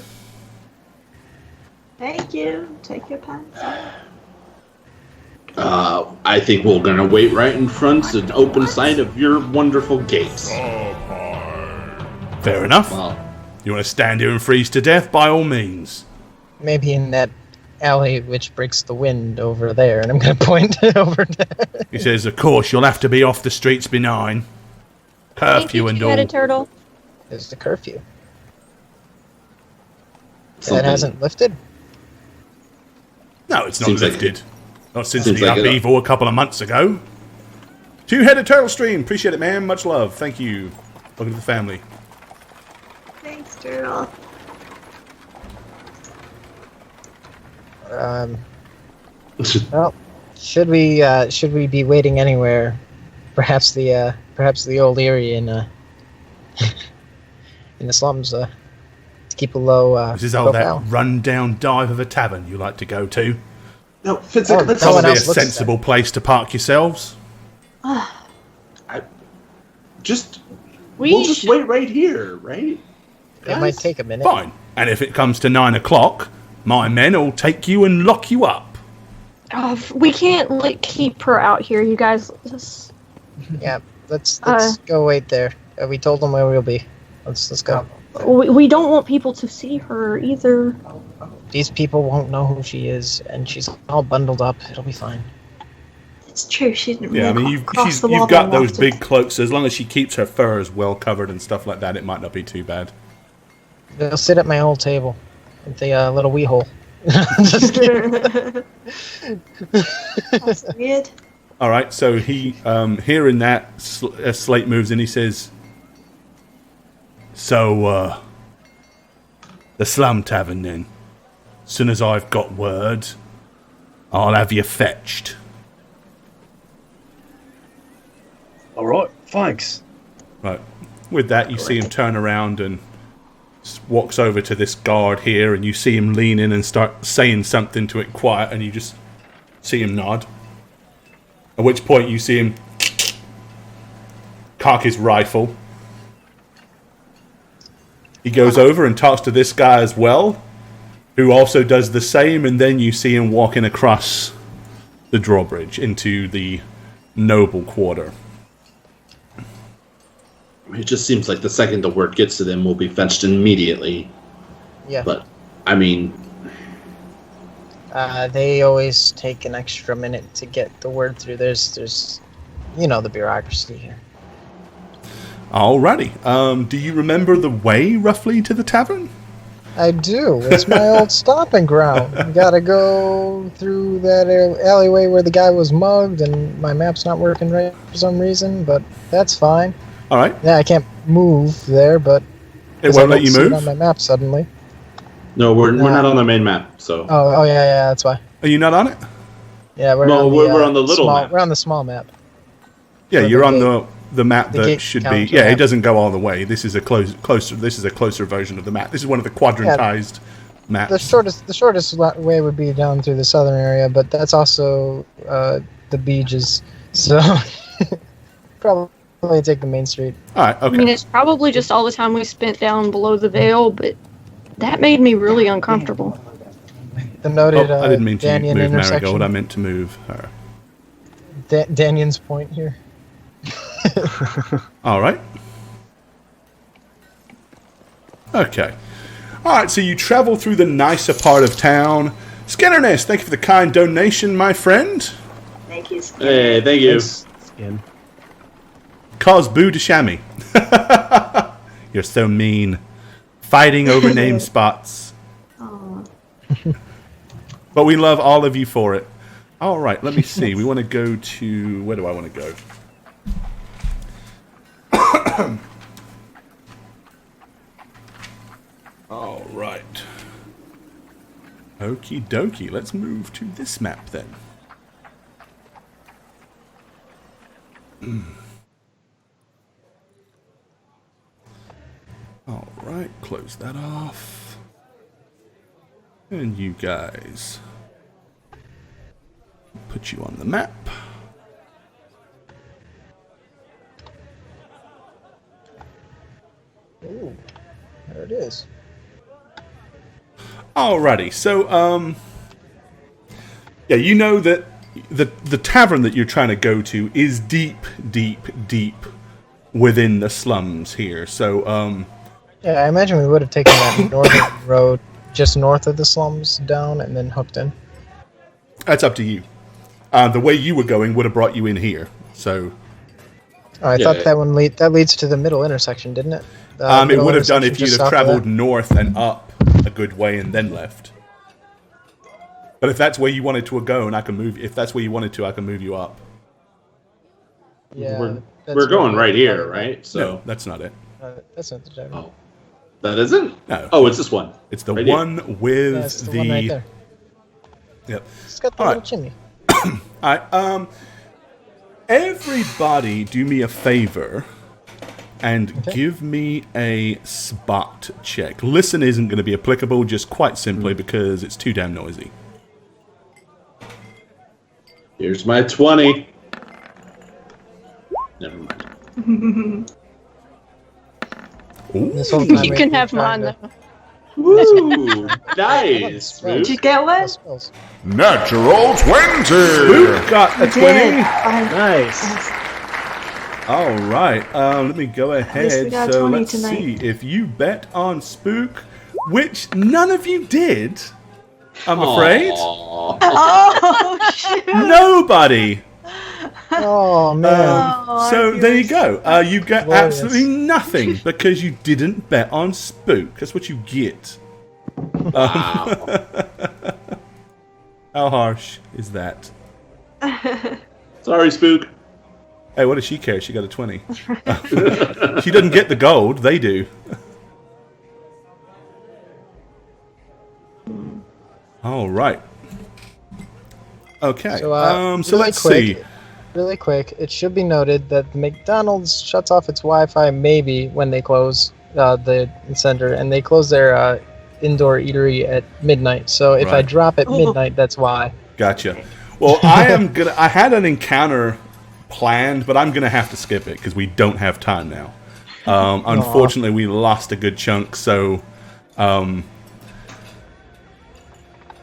Thank you. Take your time. I think we're going to wait right in front and open sight of your wonderful gates. Fair enough. Well, you want to stand here and freeze to death? By all means. Maybe in that alley which breaks the wind over there, and I'm going to point over there. He says, "Of course, you'll have to be off the streets benign. Curfew and all." Head turtle. There's the curfew. That hasn't lifted? No, it's not Seems lifted. Like not since the upheaval a couple of months ago. Two-headed turtle stream. Appreciate it, man. Much love. Thank you. Welcome to the family. Thanks, Turtle. Well, should we be waiting anywhere? Perhaps the old Erie in the slums to keep a low. This is that run-down dive of a tavern you like to go to. No, Physica, that's probably a sensible place to park yourselves. We'll just wait right here, right? It might take a minute. Fine. And if it comes to 9 o'clock, my men will take you and lock you up. We can't keep her out here, you guys. Yeah, let's go wait there. We told them where we'll be. Let's go. We don't want people to see her either. These people won't know who she is, and she's all bundled up. It'll be fine. It's true. She didn't. Yeah, really you've got those big cloaks. As long as she keeps her furs well covered and stuff like that, it might not be too bad. They'll sit at my old table at the little wee hole. Just kidding. That's weird. All right, so he, hearing that, Slate moves in. He says, So, the Slum Tavern then. As soon as I've got word, I'll have you fetched. All right, thanks. Right. With that, you see him turn around and walks over to this guard here, and you see him lean in and start saying something to it quiet, and you just see him nod. At which point you see him cock his rifle. He goes over and talks to this guy as well, who also does the same, and then you see him walking across the drawbridge into the noble quarter. It just seems like the second the word gets to them, will be fetched immediately. Yeah. But, I mean... They always take an extra minute to get the word through. There's the bureaucracy here. Alrighty. Do you remember the way, roughly, to the tavern? I do. It's my old stomping ground. You gotta go through that alleyway where the guy was mugged, and my map's not working right for some reason, but that's fine. Alright. Yeah, I can't move there, but... It won't let you see it move? on my map suddenly. No, we're not on the main map, so... Oh, yeah, that's why. Are you not on it? Yeah, we're on the little small, map. We're on the small map. Yeah, Or you're the on gate. the map The that gate should be... counter Yeah, it map. doesn't go all the way. This is a closer version of the map. This is one of the quadrantized maps. The shortest way would be down through the southern area, but that's also the beaches, so probably take the main street. Alright, okay. I mean, it's probably just all the time we spent down below the veil, but that made me really uncomfortable. The noted I didn't mean to Danyan move intersection. Marigold. I meant to move her. Danyan's point here. Alright. Okay. Alright, so you travel through the nicer part of town. Skinnerness, thank you for the kind donation, my friend. Thank you. Hey, thank you. Skin. Cause boo to chamois. You're so mean. Fighting over name spots. Oh, But we love all of you for it. Alright, let me see. We want to go to... Where do I want to go? Alright. Okie dokie. Let's move to this map then. Alright, close that off. And you guys... Put you on the map. Ooh, there it is. Alrighty, so yeah, you know that the tavern that you're trying to go to is deep within the slums here. So Yeah, I imagine we would have taken that northern road just north of the slums down and then hooked in. that's up to you. The way you were going would have brought you in here. So Oh, I Yeah. thought that one leads to the middle intersection, didn't it? The it middle would have done if intersection you'd just have south of traveled that? north and up a good way and then left. But if that's where you wanted to go, and I can move. If that's where you wanted to, I can move you up. Yeah, we're that's going where- right here, right? No, So that's not it. That's not the tavern. Oh. That isn't? No. Oh, it's this one. It's the Right here. one with Yeah, it's the one right there. Yep. It's got the All little right. chimney. Alright, everybody do me a favor and give me a spot check. Listen isn't going to be applicable, just quite simply because it's too damn noisy. Here's my 20. Never mind. Ooh. This whole time You we've can been have trying mine, to- though. Woo! Nice. did you Moose. get one? Spells. Natural 20! Luke got a 20. Did. Nice. Alright, let me go least we ahead. got So 20 let's tonight. see. If you bet on Spook, which none of you did, I'm afraid. Aw. Oh shoot! Nobody. Oh man. Oh, So our there you viewers. go. You get Glorious. absolutely nothing because you didn't bet on Spook. That's what you get. Wow. How harsh is that? Sorry, Spook. Hey, what does she care? She got a 20. She doesn't get the gold. They do. All right. Okay. So, So really let's quick, see. Really quick, it should be noted that McDonald's shuts off its Wi-Fi maybe when they close the center, and they close their indoor eatery at midnight. So if I Right. drop at midnight, that's why. Gotcha. Well, I had an encounter planned, but I'm gonna have to skip it because we don't have time now. Unfortunately, we lost a good chunk. So,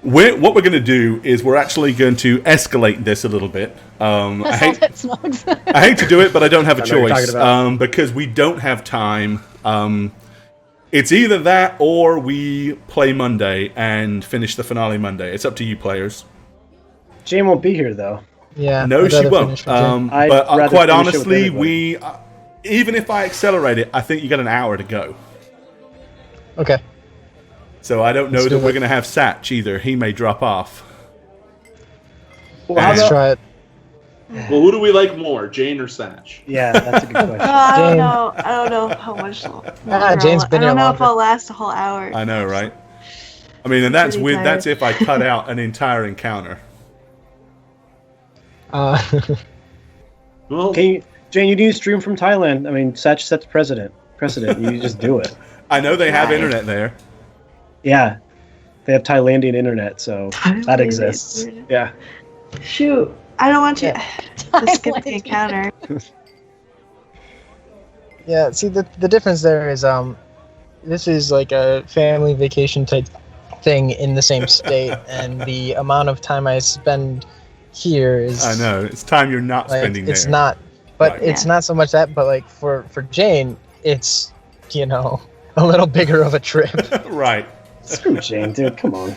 what we're going to do is we're actually going to escalate this a little bit. I hate to do it, but I don't have a I know what you're choice talking about. because we don't have time. It's either that or we play Monday and finish the finale Monday. It's up to you, players. Jane won't be here though. Yeah. No, I'd she rather won't. finish with Jim. I'd But rather quite finish it with honestly, everybody. even if I accelerate it, I think you got an hour to go. Okay. So I don't know Let's that do we're it. going to have Satch either. He may drop off. Well, how Let's about- try it. Well, who do we like more, Jane or Satch? Yeah, that's a good Oh, question. I don't Jane. know. I don't know how much. Jane's been I don't here know if longer. I'll last a whole hour. I know, right? I mean, and that's Pretty with tired. that's if I cut out an entire encounter. Well, Jane, you need to stream from Thailand. I mean, Satch sets precedent. You just do it. I know they have Right. internet there. Yeah, they have Thailandian internet, so that Thailandian exists. internet. Yeah. Shoot, I don't want you to skip the Thailand. encounter. Yeah, see the difference there is this is like a family vacation type thing in the same state, and the amount of time I spend here is I know it's time you're not like, spending it's there. not, but Right. it's not so much that, but like for Jane, it's a little bigger of a trip. Right. Screw Jane, dude. Come on.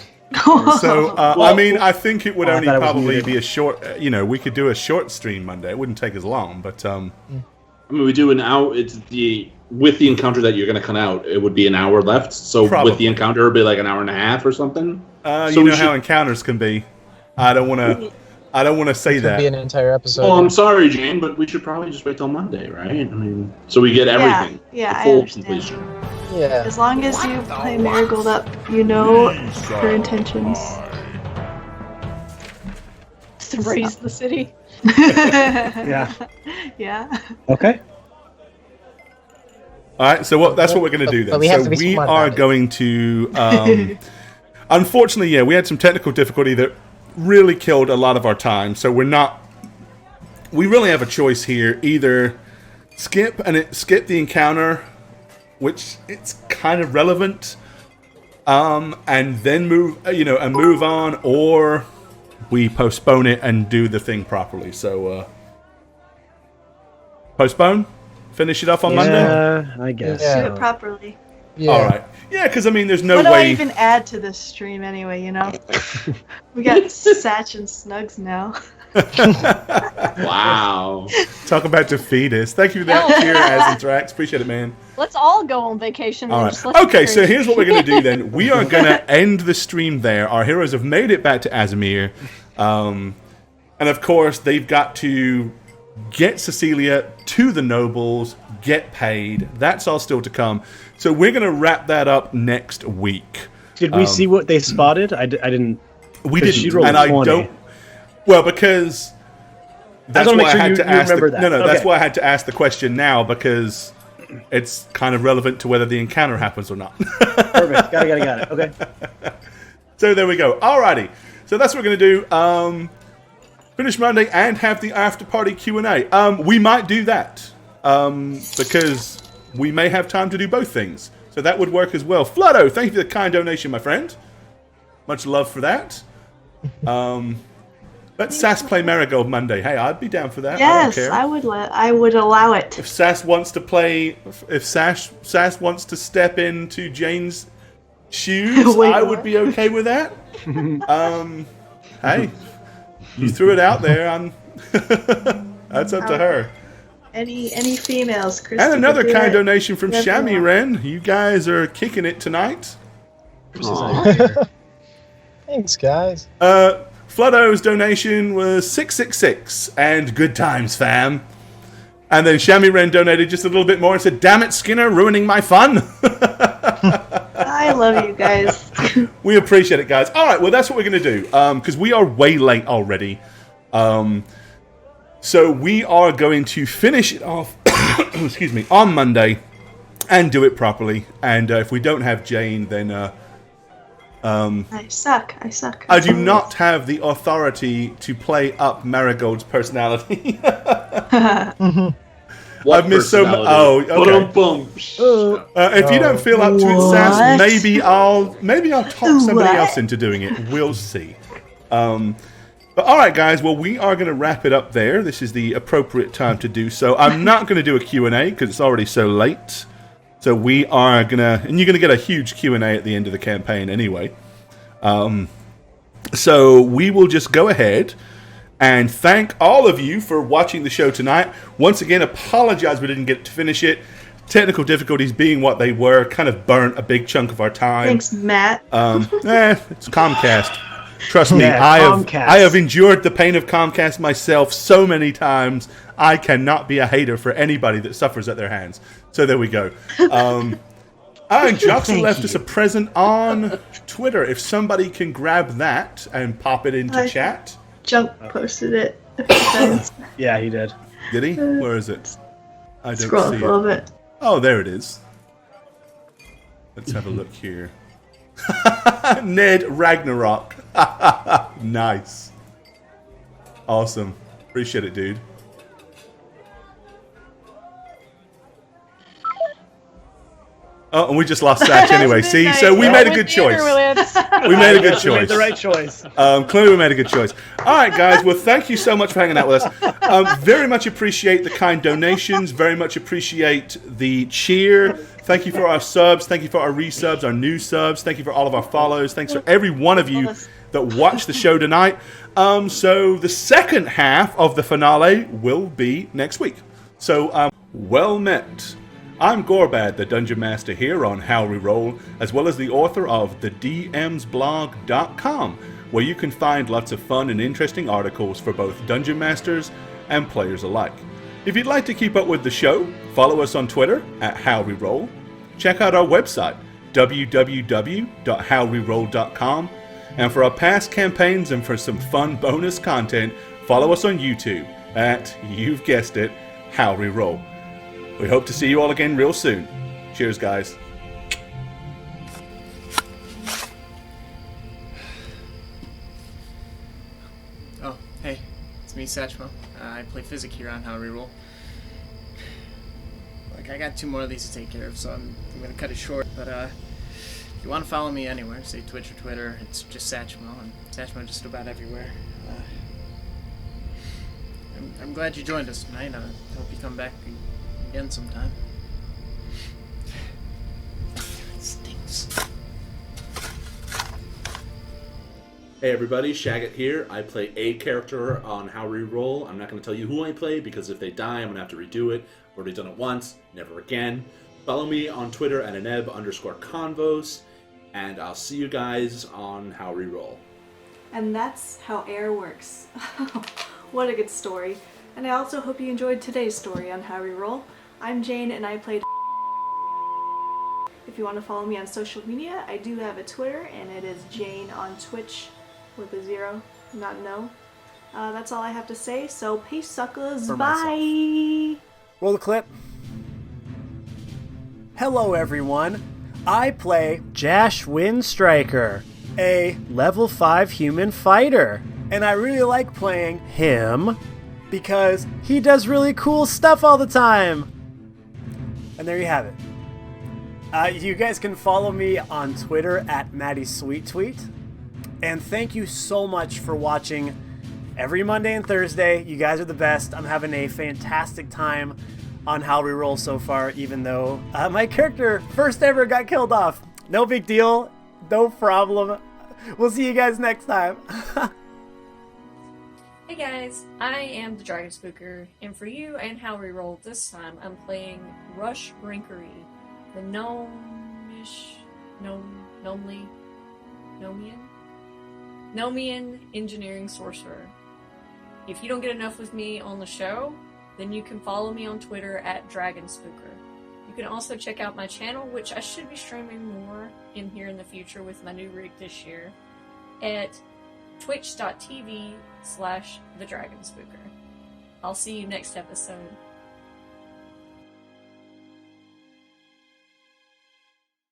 So I Well- mean, I think it would Oh, I only thought it was probably muted. be a short. We could do a short stream Monday. It wouldn't take as long, but I mean, we do an hour. It's with the encounter that you're going to come out. It would be an hour left. So Probably. with the encounter, it'd be like an hour and a half or something. So you we know how should- encounters can be. I don't want to. I don't want to say It could be an that. entire episode. Well, I'm sorry, Jane, but we should probably just wait till Monday, right? I mean, so we get everything. Yeah, the I full understand. completion. Yeah. As long as you play Marigold up, you know her intentions. To raise the city. Yeah. Yeah. Okay. All right. So that's what we're going to do then. But we have So to be we smart are about it. going to. Unfortunately, yeah, we had some technical difficulty that really killed a lot of our time. So we're not. We really have a choice here: either skip the encounter, which it's kind of relevant, and then move on, or we postpone it and do the thing properly. So postpone, finish it off on Monday. Yeah, I guess. Yeah. Do it properly. Yeah. All right. Yeah, because I mean, there's no What do I way. even add to this stream anyway, you know? We got Satch and Snugs now. Wow. Talk about defeatist. Thank you for that, Hell cheer, yeah. as Interact. Appreciate it, man. Let's all go on vacation. All and right. just let's Okay, be so crazy. here's what we're going to do then. We are going to end the stream there. Our heroes have made it back to Azamir. And of course, they've got to get Cecilia to the nobles, get paid. That's all still to come. So we're going to wrap that up next week. Did we see what they spotted? I didn't. We 'Cause she didn't, rolled and I 20. don't. Well, because that's wanna why make I sure had you to ask. remember The, that. no, that's Okay. why I had to ask the question now because it's kind of relevant to whether the encounter happens or not. Perfect. Got it. Okay. So there we go. Alrighty. So that's what we're gonna do. Finish Monday and have the after party Q&A. We might do that because we may have time to do both things. So that would work as well. Flutto, thank you for the kind donation, my friend. Much love for that. Let Sass play Marigold Monday. Hey, I'd be down for that. Yes, I don't care. I would allow it. If Sass wants to play, if Sass wants to step into Jane's shoes, Wait, I would what? be okay with that. Hey, you threw it out there. That's up to her. Any females, Chris? And another could do kind it. donation from Whatever you Shami want. Ren. You guys are kicking it tonight. Thanks, guys. Flutto's donation was 666 and good times, fam. And then Shami Ren donated just a little bit more and said, "Damn it, Skinner, ruining my fun." I love love you guys. We appreciate it, guys. All right, well, that's what we're going to do, because we are way late already. So we are going to finish it off, excuse me, on Monday and do it properly. And if we don't have Jane, then I suck. I do not have the authority to play up Marigold's personality. I've missed so much. Oh, okay. If you don't feel up to it, Sass, maybe I'll talk somebody else into doing it. We'll see. But all right, guys. Well, we are going to wrap it up there. This is the appropriate time to do so. I'm not going to do a Q&A because it's already so late. So we are going to, and you're going to get a huge Q&A at the end of the campaign anyway. So we will just go ahead and thank all of you for watching the show tonight. Once again, apologize we didn't get to finish it. Technical difficulties being what they were, kind of burnt a big chunk of our time. Thanks, Matt. It's Comcast. Trust me, Yeah, I have endured the pain of Comcast myself so many times. I cannot be a hater for anybody that suffers at their hands. So there we go. And Joxer left us a present on Twitter. If somebody can grab that and pop it into chat. Junk posted it a few times. Yeah, he did. Did he? Where is it? I don't Scroll see up a little bit. Oh, there it is. Let's have a look here. Ned Ragnarok. Nice. Awesome. Appreciate it, dude. Oh, and we just lost Satch anyway. See, so we made a good choice. We made a good choice. We made the right choice. Clearly we made a good choice. All right, guys. Well, thank you so much for hanging out with us. Very much appreciate the kind donations. Very much appreciate the cheer. Thank you for our subs. Thank you for our resubs, our new subs. Thank you for all of our follows. Thanks for every one of you that watched the show tonight. So the second half of the finale will be next week. So, well met. I'm Gorbad, the Dungeon Master here on How We Roll, as well as the author of thedmsblog.com, where you can find lots of fun and interesting articles for both Dungeon Masters and players alike. If you'd like to keep up with the show, follow us on Twitter at How We Roll. Check out our website, www.howweroll.com, and for our past campaigns and for some fun bonus content, follow us on YouTube at, you've guessed it, How We Roll. We hope to see you all again real soon. Cheers, guys. Oh, hey, it's me, Satchmo. I play Physic here on How We Roll. Like, I got 2 more of these to take care of, so I'm gonna cut it short. But if you want to follow me anywhere, say Twitch or Twitter, it's just Satchmo, and Satchmo just about everywhere. I'm glad you joined us tonight. I hope you come back again sometime. It stinks. Hey everybody, Shaggot here. I play a character on How We Roll. I'm not going to tell you who I play because if they die, I'm going to have to redo it. I've already done it once, never again. Follow me on Twitter at aneb_convos, and I'll see you guys on How We Roll. And that's how air works. What a good story. And I also hope you enjoyed today's story on How We Roll. I'm Jane and I played. If you want to follow me on social media, I do have a Twitter and it is Jane on Twitch with a 0, not no. That's all I have to say, so peace suckers, bye! Roll the clip. Hello everyone, I play Jash Windstriker, a level 5 human fighter, and I really like playing him because he does really cool stuff all the time. And there you have it. You guys can follow me on Twitter at MattySweetTweet. And thank you so much for watching every Monday and Thursday. You guys are the best. I'm having a fantastic time on How We Roll so far, even though my character first ever got killed off. No big deal. No problem. We'll see you guys next time. Hey guys, I am the Dragon Spooker, and for you and How We Roll this time, I'm playing Rush Brinkery, the Nomian engineering sorcerer. If you don't get enough with me on the show, then you can follow me on Twitter at Dragon Spooker. You can also check out my channel, which I should be streaming more in here in the future with my new rig this year, at twitch.tv/thedragonspooker. I'll see you next episode.